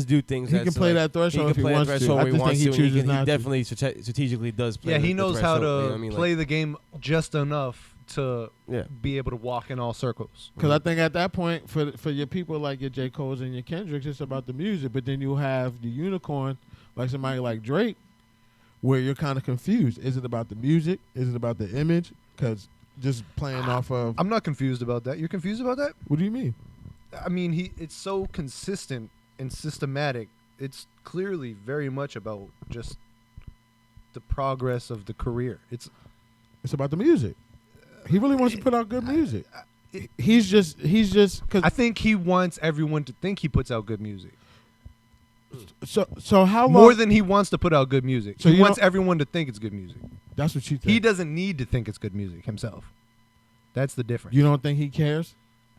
Speaker 1: do things.
Speaker 2: He
Speaker 1: that's,
Speaker 2: can play
Speaker 1: like,
Speaker 2: that threshold
Speaker 1: he
Speaker 2: if
Speaker 1: can
Speaker 2: he
Speaker 1: play
Speaker 2: wants
Speaker 1: that
Speaker 2: to.
Speaker 1: threshold
Speaker 2: I
Speaker 1: where he
Speaker 2: just think
Speaker 1: wants
Speaker 2: he
Speaker 1: to. and
Speaker 2: chooses
Speaker 1: he
Speaker 2: not to.
Speaker 1: definitely strategically does play.
Speaker 3: yeah, he
Speaker 1: the
Speaker 3: knows how
Speaker 1: threshold,
Speaker 3: to
Speaker 1: you know what I mean?
Speaker 3: play the game just enough to
Speaker 1: Yeah.
Speaker 3: be able to walk in all circles.
Speaker 2: Because I think at that point, for your people like your J. Cole's and your Kendricks, it's about the music. But then you have the unicorn, like somebody like Drake, where you're kind of confused. Is it about the music? Is it about the image? Because just playing off of.
Speaker 3: I'm not confused about that. You're confused about that?
Speaker 2: What do you mean?
Speaker 3: I mean, it's so consistent and systematic. It's clearly very much about just the progress of the career. It's
Speaker 2: about the music. He really wants to put out good music. He's just because.
Speaker 3: I think he wants everyone to think he puts out good music.
Speaker 2: So how long?
Speaker 3: More than he wants to put out good music.
Speaker 2: So
Speaker 3: He
Speaker 2: you
Speaker 3: wants
Speaker 2: don't-
Speaker 3: everyone to think it's good music.
Speaker 2: That's what you think.
Speaker 3: He doesn't need to think it's good music himself. That's the difference.
Speaker 2: You don't think he cares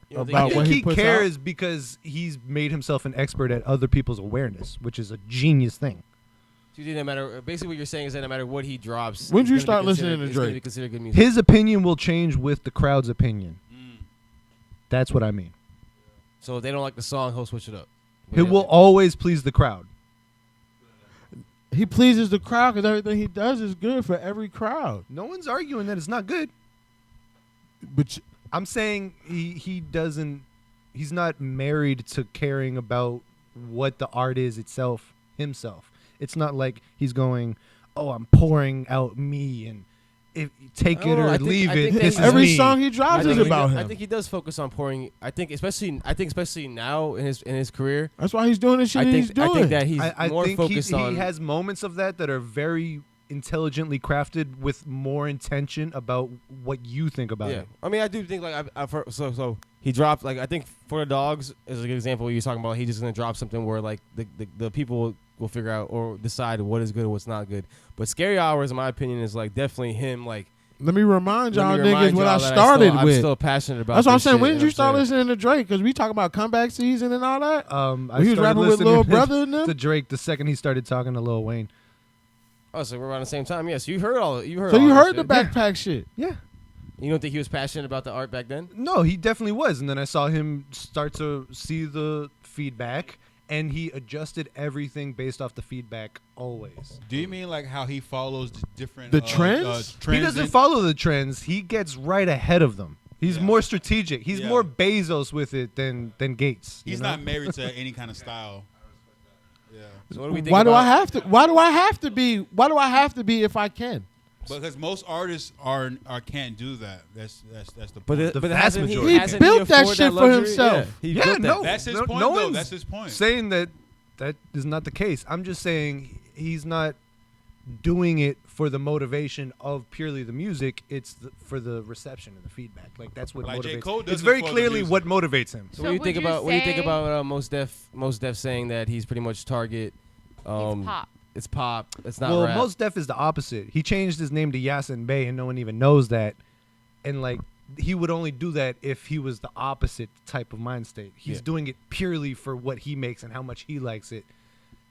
Speaker 1: You don't think
Speaker 2: about
Speaker 3: I
Speaker 1: he-
Speaker 2: what
Speaker 3: think
Speaker 2: he
Speaker 3: he
Speaker 2: puts
Speaker 3: cares because he's made himself an expert at other people's awareness, which is a genius thing.
Speaker 1: So you think no matter basically what you're saying is that no matter what he drops,
Speaker 2: When'd
Speaker 1: it's
Speaker 2: you
Speaker 1: gonna be
Speaker 2: start listening
Speaker 1: considered-
Speaker 2: to
Speaker 1: it's gonna
Speaker 2: Drake?
Speaker 1: be considered good music.
Speaker 3: His opinion will change with the crowd's opinion. That's what I mean.
Speaker 1: So if they don't like the song, he'll switch it up.
Speaker 3: He will always please the crowd.
Speaker 2: He pleases the crowd because everything he does is good for every crowd.
Speaker 3: No one's arguing that it's not good.
Speaker 2: But
Speaker 3: I'm saying he doesn't. He's not married to caring about what the art is itself himself. It's not like he's going, "Oh, I'm pouring out me and if take it or leave it."
Speaker 1: that
Speaker 3: This is
Speaker 2: every
Speaker 3: me.
Speaker 2: song he drops is about him.
Speaker 1: I think he does focus on pouring. I think especially now in his career.
Speaker 2: That's why he's doing the shit he's doing.
Speaker 1: I think that he's
Speaker 3: I
Speaker 1: more
Speaker 3: think
Speaker 1: focused on.
Speaker 3: he has moments of that are very intelligently crafted with more intention about what you think about
Speaker 1: Yeah,
Speaker 3: it.
Speaker 1: I mean, I do think like so he dropped like I think For the Dogs is a good example. Where you're talking about he's just gonna drop something where like the people will figure out or decide what is good and what's not good. But Scary Hours, in my opinion, is like definitely him. Like
Speaker 2: Let me remind
Speaker 1: let
Speaker 2: y'all
Speaker 1: me
Speaker 2: niggas
Speaker 1: remind
Speaker 2: what
Speaker 1: y'all
Speaker 2: I
Speaker 1: that
Speaker 2: started
Speaker 1: I'm
Speaker 2: with.
Speaker 1: still passionate about.
Speaker 2: That's what I'm
Speaker 1: this
Speaker 2: saying.
Speaker 1: shit,
Speaker 2: When
Speaker 1: you
Speaker 2: did
Speaker 1: know
Speaker 2: you start
Speaker 1: what I'm saying?
Speaker 2: listening to Drake? Because we talk about comeback season and all that.
Speaker 3: I
Speaker 2: He was
Speaker 3: started
Speaker 2: rapping with
Speaker 3: listening
Speaker 2: Lil Brother and them?
Speaker 3: to Drake the second he started talking to Lil Wayne.
Speaker 1: Oh, so we're around the same time. Yes, you heard all. You heard.
Speaker 2: So
Speaker 1: all
Speaker 2: you
Speaker 1: that
Speaker 2: heard the
Speaker 1: shit.
Speaker 2: backpack shit.
Speaker 3: Yeah.
Speaker 1: You don't think he was passionate about the art back then?
Speaker 3: No, he definitely was. And then I saw him start to see the feedback, and he adjusted everything based off the feedback always.
Speaker 4: Do you mean like how he follows the different
Speaker 2: trends?
Speaker 3: He doesn't follow the trends. He gets right ahead of them. He's
Speaker 4: Yeah.
Speaker 3: more strategic. He's
Speaker 4: Yeah.
Speaker 3: more Bezos with it than Gates.
Speaker 4: He's
Speaker 3: you know?
Speaker 4: not married to any kind of style. Yeah,
Speaker 1: So what do we think
Speaker 2: Why do
Speaker 1: about-
Speaker 2: I have to? Why do I have to be? Why do I have to be if I can?
Speaker 4: because most artists are can't do that. That's the
Speaker 1: But,
Speaker 4: point.
Speaker 3: The
Speaker 1: but
Speaker 3: vast
Speaker 1: hasn't
Speaker 3: majority.
Speaker 2: He
Speaker 1: hasn't
Speaker 2: built that
Speaker 1: afford
Speaker 2: shit for
Speaker 1: luxury?
Speaker 2: himself.
Speaker 1: Yeah, he
Speaker 3: Yeah,
Speaker 1: built that.
Speaker 3: no.
Speaker 4: That's his
Speaker 3: no,
Speaker 4: point,
Speaker 3: no
Speaker 4: though.
Speaker 3: one's
Speaker 4: That's his point.
Speaker 3: Saying that is not the case. I'm just saying he's not doing it for the motivation of purely the music. It's for the reception and the feedback. Like that's what
Speaker 4: Like J.
Speaker 3: motivates.
Speaker 4: Cole does
Speaker 3: It's
Speaker 4: it
Speaker 3: very
Speaker 4: for the
Speaker 3: clearly
Speaker 4: music.
Speaker 3: what motivates him.
Speaker 1: So what do you
Speaker 5: would
Speaker 1: think
Speaker 5: you
Speaker 1: about? What do you think
Speaker 5: say
Speaker 1: about Mos Def saying that he's pretty much target?
Speaker 5: He's pop.
Speaker 1: It's pop. It's not
Speaker 3: Well,
Speaker 1: rap.
Speaker 3: Mos Def is the opposite. He changed his name to Yasin Bey, and no one even knows that. And like he would only do that if he was the opposite type of mind state. He's
Speaker 1: Yeah.
Speaker 3: doing it purely for what he makes and how much he likes it.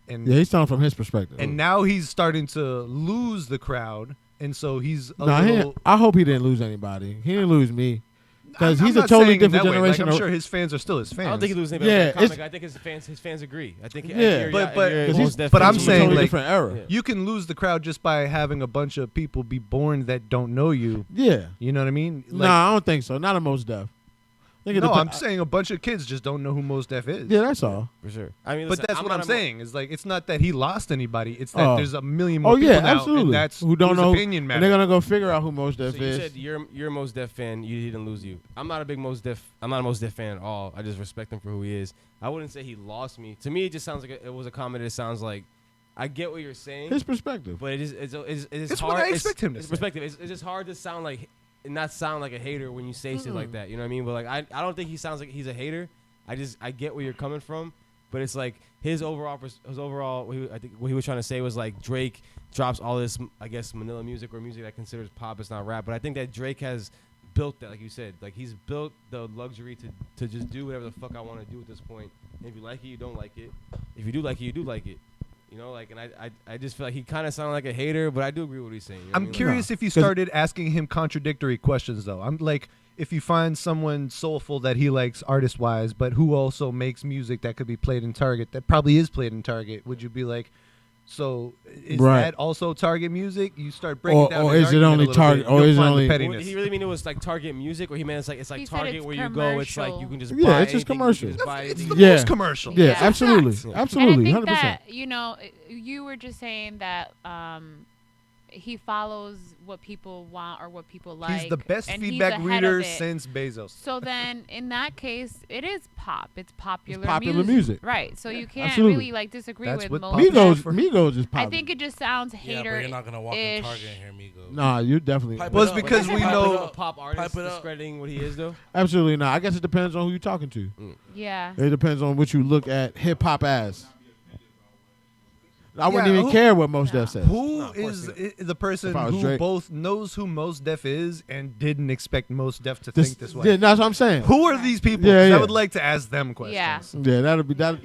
Speaker 3: And
Speaker 2: Yeah, he's telling from his perspective.
Speaker 3: and now he's starting to lose the crowd, and so he's a
Speaker 2: Nah,
Speaker 3: little.
Speaker 2: I hope he didn't lose anybody. He didn't lose me because
Speaker 3: I'm
Speaker 2: he's a
Speaker 3: not
Speaker 2: totally
Speaker 3: saying in
Speaker 2: different
Speaker 3: that way.
Speaker 2: generation.
Speaker 3: Like, I'm
Speaker 2: of-
Speaker 3: sure his fans are still his fans.
Speaker 1: I don't think he loses anybody.
Speaker 2: Yeah,
Speaker 1: Yeah, comic.
Speaker 2: it's-
Speaker 1: I think his fans agree. I think
Speaker 2: Yeah.
Speaker 3: But-
Speaker 1: Mos Def
Speaker 3: but
Speaker 1: fans
Speaker 3: I'm
Speaker 1: are
Speaker 2: It's a
Speaker 3: saying,
Speaker 2: totally
Speaker 3: like-
Speaker 2: different era.
Speaker 1: Yeah.
Speaker 3: you can lose the crowd just by having a bunch of people be born that don't know you.
Speaker 2: Yeah.
Speaker 3: You know what I mean?
Speaker 2: Nah, I don't think so. Not a Mos Def. I think it
Speaker 3: No,
Speaker 2: dep-
Speaker 3: I'm saying a bunch of kids just don't know who Mos Def is.
Speaker 2: Yeah, that's all.
Speaker 1: for sure. I mean,
Speaker 3: But
Speaker 1: listen,
Speaker 3: that's what
Speaker 1: not
Speaker 3: I'm
Speaker 1: a
Speaker 3: saying. Is like it's not that he lost anybody. It's that
Speaker 2: Oh.
Speaker 3: there's a million more
Speaker 2: Oh
Speaker 3: people
Speaker 2: yeah,
Speaker 3: now,
Speaker 2: absolutely.
Speaker 3: and that's
Speaker 2: who don't
Speaker 3: whose
Speaker 2: know?
Speaker 3: opinion
Speaker 2: And
Speaker 3: matters.
Speaker 2: they're gonna go figure out who Mos Def
Speaker 1: So you
Speaker 2: is.
Speaker 1: said you're a Mos Def fan. You didn't lose you. I'm not a big Mos Def. I'm not a Mos Def fan at all. I just respect him for who he is. I wouldn't say he lost me. To me, it just sounds like it was a comment. It sounds like I get what you're saying,
Speaker 2: His perspective.
Speaker 1: but it's
Speaker 3: It's
Speaker 1: hard.
Speaker 3: what I expect him to
Speaker 1: it's
Speaker 3: say.
Speaker 1: perspective. It's just hard to sound like and not sound like a hater when you say shit like that. You know what I mean? But like I don't think he sounds like he's a hater. I get where you're coming from, but it's like his overall I think what he was trying to say was like Drake drops all this I guess Manila music or music that considers pop, it's not rap, but I think that Drake has built that, like you said, like he's built the luxury to just do whatever the fuck I want to do at this point. And if you like it, you don't like it. If you do like it, you do like it. You know, like, and I just feel like he kind of sounded like a hater, but I do agree with what he's saying. You know what I
Speaker 3: I'm
Speaker 1: mean? Like,
Speaker 3: curious if you
Speaker 2: 'Cause-
Speaker 3: started asking him contradictory questions though. I'm like, if you find someone soulful that he likes artist wise, but who also makes music that could be played in Target, that probably is played in Target, would you be like, so is
Speaker 2: Right.
Speaker 3: that also Target music? You start breaking
Speaker 2: Or-
Speaker 3: down.
Speaker 2: or
Speaker 3: the
Speaker 2: is it
Speaker 3: argument
Speaker 2: only
Speaker 3: a little
Speaker 2: Target-
Speaker 3: bit,
Speaker 2: or
Speaker 3: you'll
Speaker 2: is it
Speaker 3: find the
Speaker 2: only-
Speaker 3: pettiness.
Speaker 1: He really mean it was like Target music, or he meant it's like
Speaker 5: He said
Speaker 1: Target
Speaker 5: it's
Speaker 1: where you go. It's like you can just
Speaker 2: Yeah,
Speaker 1: buy
Speaker 2: it's just
Speaker 1: anything, you can
Speaker 2: commercial.
Speaker 1: just buy
Speaker 3: It's
Speaker 1: anything
Speaker 3: the
Speaker 2: Yeah.
Speaker 3: most commercial.
Speaker 2: Yeah,
Speaker 5: Yeah.
Speaker 2: absolutely,
Speaker 5: Facts.
Speaker 2: absolutely,
Speaker 5: And I think
Speaker 2: 100%.
Speaker 5: that, you know, you were just saying that he follows what people want or what people like.
Speaker 3: He's the best
Speaker 5: and he's
Speaker 3: feedback
Speaker 5: ahead
Speaker 3: reader
Speaker 5: of it.
Speaker 3: since Bezos.
Speaker 5: So then, in that case, it is pop. It's popular,
Speaker 2: popular music.
Speaker 5: Right. So you can't
Speaker 2: absolutely.
Speaker 5: really like disagree
Speaker 3: That's
Speaker 5: with
Speaker 3: what
Speaker 5: most.
Speaker 2: Migos,
Speaker 5: Def.
Speaker 2: Migos is popular.
Speaker 5: I think it just sounds
Speaker 6: Yeah,
Speaker 5: hater.
Speaker 6: but you're not gonna walk in Target and hear Migos.
Speaker 2: Nah, you definitely.
Speaker 6: Pipe
Speaker 3: Well,
Speaker 6: it
Speaker 3: it's
Speaker 6: up.
Speaker 3: because we
Speaker 6: Pipe it
Speaker 3: know-
Speaker 6: up.
Speaker 1: a pop artist
Speaker 6: Pipe it up.
Speaker 1: discrediting what he is though.
Speaker 2: Absolutely not. I guess it depends on who you're talking to.
Speaker 5: Yeah.
Speaker 2: It depends on what you look at hip hop as. I wouldn't
Speaker 3: Yeah,
Speaker 2: even
Speaker 3: who-
Speaker 2: care what Mos Def says.
Speaker 3: Who
Speaker 1: No, of course
Speaker 3: is
Speaker 1: not.
Speaker 3: the person
Speaker 2: If I was
Speaker 3: who
Speaker 2: Drake.
Speaker 3: both knows who Mos Def is and didn't expect Mos Def to
Speaker 2: This-
Speaker 3: think this way?
Speaker 2: Yeah, that's what I'm saying.
Speaker 3: Who are these people?
Speaker 2: Yeah,
Speaker 3: 'Cause
Speaker 2: yeah.
Speaker 3: I would like to ask them questions.
Speaker 5: Yeah.
Speaker 2: Yeah, that'll be that.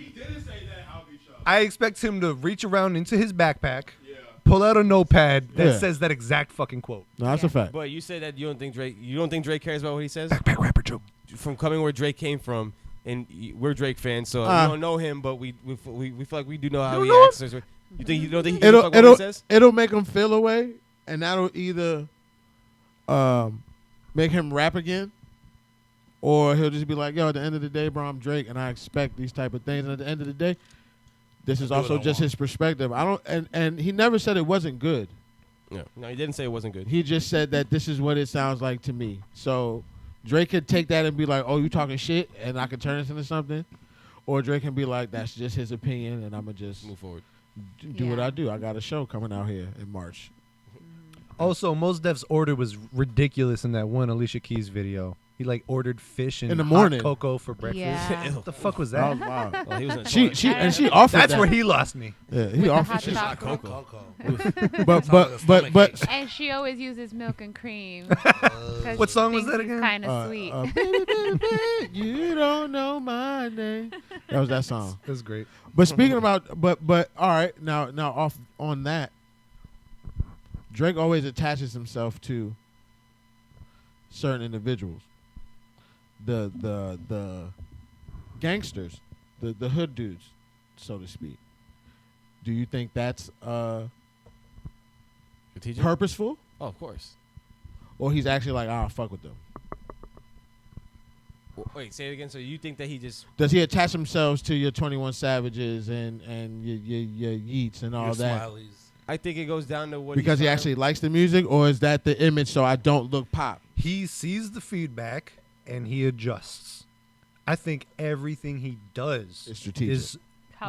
Speaker 3: I expect him to reach around into his backpack, pull out a notepad that
Speaker 2: Yeah.
Speaker 3: says that exact fucking quote.
Speaker 2: No, that's a fact.
Speaker 1: But you said that you don't think Drake cares about what he says.
Speaker 3: Backpack rapper joke.
Speaker 1: From coming where Drake came from, and we're Drake fans, so we don't know him, but we feel like we do know how
Speaker 3: You
Speaker 1: he
Speaker 3: know
Speaker 1: acts. You don't think he gives a
Speaker 2: It'll
Speaker 1: fuck what he
Speaker 2: it'll
Speaker 1: says?
Speaker 2: it'll make him feel away, and that'll either make him rap again, or he'll just be like, "Yo, at the end of the day, bro, I'm Drake, and I expect these type of things." And at the end of the day, this is
Speaker 6: I do
Speaker 2: also
Speaker 6: what I
Speaker 2: just
Speaker 6: want.
Speaker 2: his perspective. I don't, and he never said it wasn't good.
Speaker 1: No, he didn't say it wasn't good.
Speaker 2: He just said that this is what it sounds like to me. So Drake could take that and be like, "Oh, you talking shit," and I could turn this into something. Or Drake can be like, "That's just his opinion, and I'm gonna just
Speaker 1: Move forward.
Speaker 2: do what
Speaker 5: Yeah.
Speaker 2: I do. I got a show coming out here in March."
Speaker 3: Also, Mos Def's order was ridiculous in that one Alicia Keys video. He like ordered fish and
Speaker 2: In the
Speaker 3: hot
Speaker 2: morning.
Speaker 3: cocoa for breakfast.
Speaker 5: Yeah.
Speaker 3: What the fuck was
Speaker 2: That was
Speaker 3: that?
Speaker 2: wild.
Speaker 1: Well, he was in
Speaker 2: She offered
Speaker 3: That's
Speaker 2: that.
Speaker 3: where he lost me.
Speaker 2: Yeah,
Speaker 5: With
Speaker 2: he
Speaker 5: the
Speaker 2: offered
Speaker 5: hot
Speaker 2: shit.
Speaker 5: chocolate.
Speaker 6: Cocoa.
Speaker 2: But
Speaker 6: Sounds like a stomach ache.
Speaker 5: And she always uses milk and cream.
Speaker 3: What song was that again?
Speaker 5: Kind of sweet.
Speaker 2: Baby, baby, baby, you don't know my name. That was that song.
Speaker 3: That's great.
Speaker 2: But speaking about, but all right, now off on that, Drake always attaches himself to certain individuals, the gangsters, the hood dudes, so to speak. Do you think that's
Speaker 1: Strategic?
Speaker 2: purposeful,
Speaker 1: Oh, of course.
Speaker 2: or he's actually like, "Ah, fuck with them"?
Speaker 1: Wait, say it again. So you think that he just
Speaker 2: Does he attach himself to your 21 Savages and your Yeats and all
Speaker 6: Your
Speaker 2: that
Speaker 6: Smileys.
Speaker 1: I think it goes down to what
Speaker 2: because he
Speaker 1: he's
Speaker 2: actually likes the music, or is that the image so I don't look pop?
Speaker 3: He sees the feedback and he adjusts. I think everything he does
Speaker 2: It's strategic.
Speaker 3: is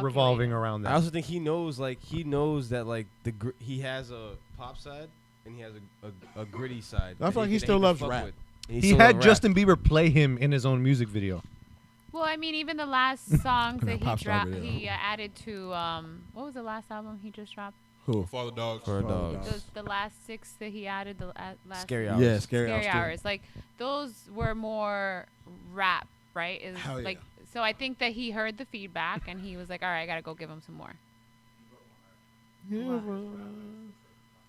Speaker 3: revolving around that.
Speaker 1: I also think he knows that like he has a pop side and he has a gritty side.
Speaker 2: I feel
Speaker 1: that
Speaker 2: like he
Speaker 1: can-
Speaker 2: still
Speaker 1: can
Speaker 2: loves
Speaker 1: fuck
Speaker 2: rap.
Speaker 1: with.
Speaker 3: He had Justin Bieber play him in his own music video.
Speaker 5: Well, I mean, even the last songs that
Speaker 2: Pop
Speaker 5: he
Speaker 2: star
Speaker 5: dropped,
Speaker 2: video.
Speaker 5: he added to what was the last album he just dropped?
Speaker 2: Who?
Speaker 4: Father Dogs.
Speaker 1: For a dog.
Speaker 5: The last 6 that he added, the last
Speaker 1: Scary Hours.
Speaker 2: Yeah, scary,
Speaker 5: Scary
Speaker 2: Hours.
Speaker 5: Hours. Like those were more rap, right? Is
Speaker 2: Hell yeah.
Speaker 5: like so I think that he heard the feedback and he was like, all right, I gotta go give him some more.
Speaker 2: Yeah,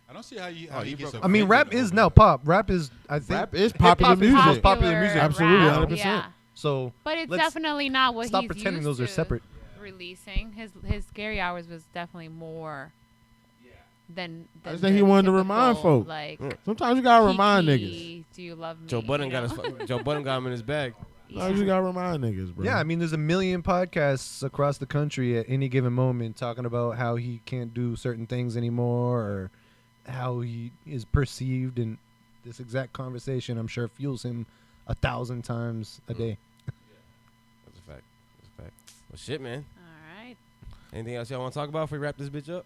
Speaker 4: I don't see how you.
Speaker 1: Oh,
Speaker 4: How
Speaker 1: you
Speaker 4: he gets
Speaker 1: broke-
Speaker 3: I mean, rap
Speaker 4: offended
Speaker 3: is
Speaker 4: over
Speaker 3: now
Speaker 4: that.
Speaker 3: pop. Rap is, I think,
Speaker 2: Rap is popular
Speaker 3: hip-hop is
Speaker 2: music.
Speaker 3: most popular music.
Speaker 2: Absolutely,
Speaker 5: rap,
Speaker 2: 100%.
Speaker 5: Yeah.
Speaker 3: So
Speaker 5: But it's
Speaker 3: let's
Speaker 5: definitely not what
Speaker 3: stop
Speaker 5: he's
Speaker 3: pretending
Speaker 5: used
Speaker 3: those are
Speaker 5: to
Speaker 3: separate.
Speaker 5: releasing. His Scary Hours was definitely more than
Speaker 2: I just
Speaker 5: the
Speaker 2: think he wanted to remind
Speaker 5: typical,
Speaker 2: folk.
Speaker 5: like
Speaker 2: Sometimes you gotta remind niggas.
Speaker 5: Kiki, do you love me?
Speaker 1: Joe Budden
Speaker 5: you
Speaker 1: got
Speaker 5: know?
Speaker 1: Joe Budden got him in his bag.
Speaker 2: Sometimes you gotta remind niggas, bro.
Speaker 3: Yeah, I mean, there's a million podcasts across the country at any given moment talking about how he can't do certain things anymore or how he is perceived. And this exact conversation, I'm sure, fuels him 1,000 times a day.
Speaker 1: That's a fact. That's a fact. Well, shit, man.
Speaker 5: All right.
Speaker 1: Anything else y'all want to talk about before we wrap this bitch up?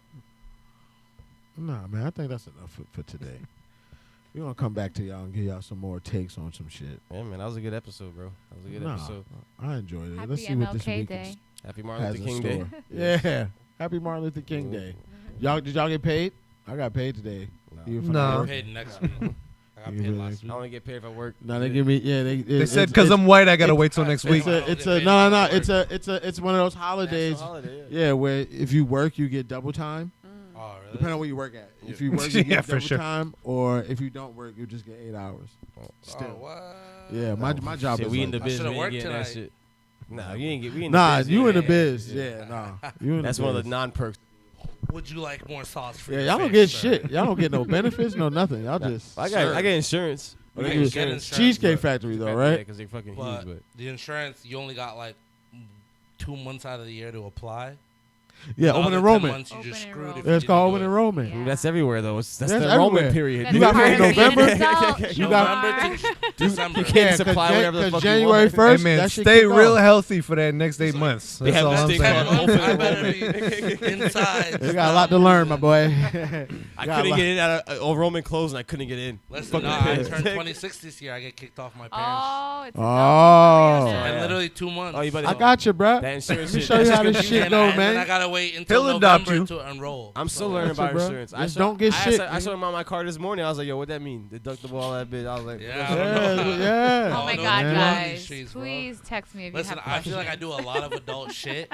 Speaker 2: Nah, man, I think that's enough for today. We're gonna come back to y'all and give y'all some more takes on some shit.
Speaker 1: Yeah, man. That was a good episode, bro. That was a good
Speaker 2: Nah,
Speaker 1: episode.
Speaker 2: I enjoyed it.
Speaker 5: Happy
Speaker 2: Let's see what this
Speaker 5: MLK
Speaker 2: week
Speaker 5: Day.
Speaker 1: Happy Martin
Speaker 2: has
Speaker 1: Luther
Speaker 2: in
Speaker 1: King Day.
Speaker 2: store. Yeah, happy Martin Luther King Day. Did y'all get paid? I got paid today.
Speaker 1: Nah.
Speaker 2: Even from
Speaker 3: No.
Speaker 2: the
Speaker 6: I
Speaker 2: work.
Speaker 6: paid next week. I got
Speaker 2: You
Speaker 6: paid
Speaker 2: really-
Speaker 6: last
Speaker 1: I
Speaker 6: week.
Speaker 1: only get paid if I work.
Speaker 2: No, they give me. Yeah,
Speaker 3: They said because I'm white, I gotta wait till next week.
Speaker 2: It's
Speaker 6: They
Speaker 2: a
Speaker 6: paid
Speaker 2: no.
Speaker 6: for
Speaker 2: It's one of those holidays.
Speaker 1: National holiday,
Speaker 2: Yeah, where if you work, you get double time.
Speaker 6: Oh, really?
Speaker 2: Depending on where you work at. If
Speaker 6: Yeah.
Speaker 2: you work, you
Speaker 3: Yeah,
Speaker 2: get
Speaker 3: for
Speaker 2: double
Speaker 3: sure.
Speaker 2: time, or if you don't work, you just get 8 hours.
Speaker 6: Oh,
Speaker 2: Still.
Speaker 6: what?
Speaker 2: Yeah, my job
Speaker 1: Shit,
Speaker 2: is
Speaker 1: we in
Speaker 2: like
Speaker 1: the
Speaker 6: I
Speaker 1: biz.
Speaker 6: should've
Speaker 1: We ain't
Speaker 6: worked
Speaker 1: getting that
Speaker 6: tonight.
Speaker 1: shit. Nah, you ain't get. We in
Speaker 2: Nah,
Speaker 1: the biz.
Speaker 2: you in the
Speaker 1: yeah.
Speaker 2: biz. Yeah, nah. You in
Speaker 1: That's
Speaker 2: the
Speaker 1: one
Speaker 2: biz.
Speaker 1: of the non-perks.
Speaker 6: Would you like more sauce for
Speaker 2: Yeah,
Speaker 6: your
Speaker 2: y'all don't
Speaker 6: fish,
Speaker 2: get
Speaker 6: sir?
Speaker 2: shit. Y'all don't get no benefits, no nothing. Y'all just.
Speaker 1: I get insurance.
Speaker 2: Oh,
Speaker 6: You
Speaker 2: they
Speaker 6: can
Speaker 2: do
Speaker 6: get insurance,
Speaker 2: Cheesecake
Speaker 6: but-
Speaker 2: Factory though,
Speaker 1: Yeah,
Speaker 2: right?
Speaker 1: because they fucking
Speaker 6: But
Speaker 1: huge.
Speaker 6: the insurance, you only got like 2 months out of the year to apply.
Speaker 2: Yeah,
Speaker 6: The
Speaker 2: open
Speaker 6: other 10
Speaker 2: enrollment.
Speaker 6: months, you
Speaker 5: Open
Speaker 6: just screwed
Speaker 5: enrollment.
Speaker 6: if
Speaker 2: Yeah, it's
Speaker 6: you
Speaker 2: called
Speaker 6: didn't
Speaker 2: open
Speaker 6: do it.
Speaker 2: enrollment.
Speaker 5: Yeah.
Speaker 1: That's everywhere though. That's
Speaker 2: That's
Speaker 1: the enrollment
Speaker 2: everywhere.
Speaker 1: period.
Speaker 5: That's
Speaker 2: You got
Speaker 5: part
Speaker 2: from
Speaker 5: of being an
Speaker 2: November.
Speaker 5: adult.
Speaker 2: You got-
Speaker 6: November to December.
Speaker 1: You can't
Speaker 2: Yeah,
Speaker 1: supply whatever the fuck you
Speaker 2: January
Speaker 1: want.
Speaker 2: 1st,
Speaker 3: Hey man,
Speaker 2: that shit
Speaker 3: stay
Speaker 2: kick
Speaker 3: real
Speaker 2: off.
Speaker 3: healthy for that next 8 months.
Speaker 1: They
Speaker 3: That's
Speaker 1: have
Speaker 3: all
Speaker 1: this
Speaker 3: I'm
Speaker 1: thing
Speaker 3: saying.
Speaker 1: called open
Speaker 6: I better
Speaker 1: enrollment.
Speaker 6: be inside.
Speaker 2: You got a lot to learn, my boy.
Speaker 1: I couldn't get in out of enrollment closed, and I couldn't get in.
Speaker 6: Listen, no, I turned 26 this year. I get kicked off my parents.
Speaker 5: Oh, it's
Speaker 2: Oh.
Speaker 6: And
Speaker 1: Yeah.
Speaker 6: literally 2 months.
Speaker 1: Oh, you better.
Speaker 2: I got you, bro.
Speaker 1: that
Speaker 2: Let
Speaker 1: insurance
Speaker 2: me
Speaker 1: shit.
Speaker 2: show you
Speaker 1: that's
Speaker 2: how this
Speaker 1: confusing.
Speaker 2: shit
Speaker 6: and,
Speaker 2: go,
Speaker 6: and then I
Speaker 2: man.
Speaker 6: gotta wait until
Speaker 3: He'll adopt
Speaker 6: November
Speaker 3: you.
Speaker 6: to enroll.
Speaker 1: I'm still
Speaker 6: So-
Speaker 1: learning
Speaker 2: Gotcha,
Speaker 1: about
Speaker 2: bro.
Speaker 1: insurance.
Speaker 2: Just don't get shit,
Speaker 1: I
Speaker 2: nigga.
Speaker 1: saw him on my car this morning. I was like, "Yo, what that mean? Deductible, all that bit." I was like,
Speaker 6: Yeah,
Speaker 1: "What's
Speaker 6: I
Speaker 1: up?"
Speaker 6: don't know.
Speaker 2: Yeah.
Speaker 5: Oh my
Speaker 6: no,
Speaker 5: God,
Speaker 6: man.
Speaker 5: guys!
Speaker 6: These streets, bro.
Speaker 5: Please text me if
Speaker 6: Listen,
Speaker 5: you have
Speaker 6: I feel like I
Speaker 5: questions.
Speaker 6: do a lot of adult shit,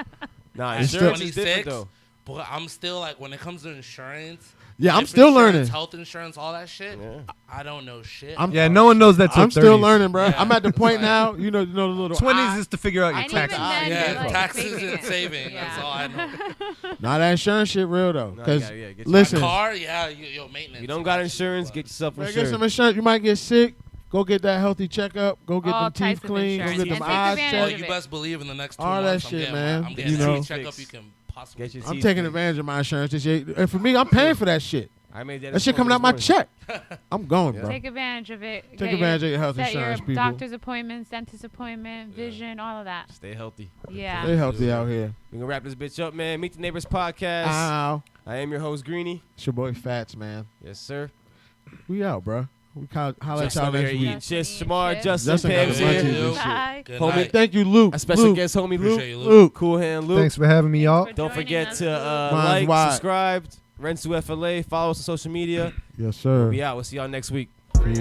Speaker 1: Nah,
Speaker 6: At
Speaker 1: insurance is different
Speaker 6: 26,
Speaker 1: though.
Speaker 6: but I'm still like when it comes to insurance.
Speaker 2: Yeah, I'm
Speaker 6: life
Speaker 2: still
Speaker 6: insurance,
Speaker 2: learning.
Speaker 6: Health insurance, all that shit.
Speaker 1: Yeah.
Speaker 6: I don't know shit.
Speaker 3: Yeah, no one knows that till
Speaker 2: I'm still
Speaker 3: 30s.
Speaker 2: learning, bro.
Speaker 6: Yeah,
Speaker 2: I'm at the
Speaker 6: it's
Speaker 2: point
Speaker 6: like-
Speaker 2: now. You know the little
Speaker 3: 20s is to figure out your
Speaker 5: And even
Speaker 3: taxes.
Speaker 5: then,
Speaker 6: Yeah,
Speaker 5: you're, like,
Speaker 6: taxes
Speaker 5: saving
Speaker 6: and
Speaker 5: it.
Speaker 6: saving.
Speaker 5: Yeah.
Speaker 6: That's all I know.
Speaker 2: Nah, that insurance shit real though.
Speaker 1: Nah,
Speaker 2: Cause
Speaker 1: yeah, get
Speaker 2: listen,
Speaker 6: Car, yeah, yo, maintenance.
Speaker 1: you don't got insurance, get yourself
Speaker 2: man, get
Speaker 1: insurance.
Speaker 2: some insurance. You might get sick. Go get that healthy checkup. Go get
Speaker 5: All
Speaker 2: them teeth
Speaker 5: types of
Speaker 2: clean. Go
Speaker 5: insurance.
Speaker 2: get them
Speaker 5: And take
Speaker 2: eyes
Speaker 5: advantage
Speaker 6: Well,
Speaker 5: of
Speaker 2: checked.
Speaker 6: you
Speaker 5: it.
Speaker 6: best believe in the next 2
Speaker 2: All that
Speaker 6: months, I'm
Speaker 2: shit,
Speaker 6: getting
Speaker 2: man.
Speaker 6: I'm getting
Speaker 2: You
Speaker 6: every
Speaker 2: know.
Speaker 6: checkup you can possibly.
Speaker 1: Get your
Speaker 6: do.
Speaker 2: I'm
Speaker 1: teeth
Speaker 2: taking
Speaker 1: clean.
Speaker 2: advantage of my insurance this year. And for me, I'm paying for that shit.
Speaker 1: I made that.
Speaker 2: That shit coming out my check. I'm going,
Speaker 1: Yeah.
Speaker 2: bro.
Speaker 5: Take advantage of it.
Speaker 2: Take
Speaker 5: Get
Speaker 2: advantage of your health
Speaker 5: set
Speaker 2: insurance,
Speaker 5: your
Speaker 2: people.
Speaker 5: doctor's appointments, dentist appointment, vision, all of that.
Speaker 1: Stay healthy.
Speaker 5: Yeah.
Speaker 2: Stay healthy out here.
Speaker 1: We gonna wrap this bitch up, man. Meet the Neighbors podcast.
Speaker 2: Ow.
Speaker 1: I am your host, Greeny.
Speaker 2: It's your boy Fats, man.
Speaker 1: Yes, sir.
Speaker 2: We out, bro. We holla at
Speaker 1: Justin
Speaker 2: y'all
Speaker 1: over
Speaker 2: next
Speaker 1: here
Speaker 2: week.
Speaker 1: eating chips.
Speaker 5: Justin
Speaker 1: Shamar,
Speaker 5: eating
Speaker 1: Justin,
Speaker 2: Justin got
Speaker 1: Pam's
Speaker 2: a bunch of
Speaker 1: here.
Speaker 2: this shit.
Speaker 5: Bye.
Speaker 6: Good
Speaker 1: Homie,
Speaker 6: night.
Speaker 2: Thank you, Luke.
Speaker 1: A special
Speaker 2: Luke.
Speaker 1: guest, homie Luke.
Speaker 6: Appreciate you, Luke.
Speaker 2: Luke.
Speaker 1: Cool hand, Luke.
Speaker 3: Thanks for having me, y'all.
Speaker 5: Thanks for
Speaker 1: Don't
Speaker 5: joining
Speaker 1: forget
Speaker 5: us.
Speaker 1: to
Speaker 2: Mine's
Speaker 1: like,
Speaker 2: wide.
Speaker 1: subscribe, Rensu FLA, follow us on social media.
Speaker 2: Yes, sir.
Speaker 1: We out. We'll see y'all next week.
Speaker 2: Peace.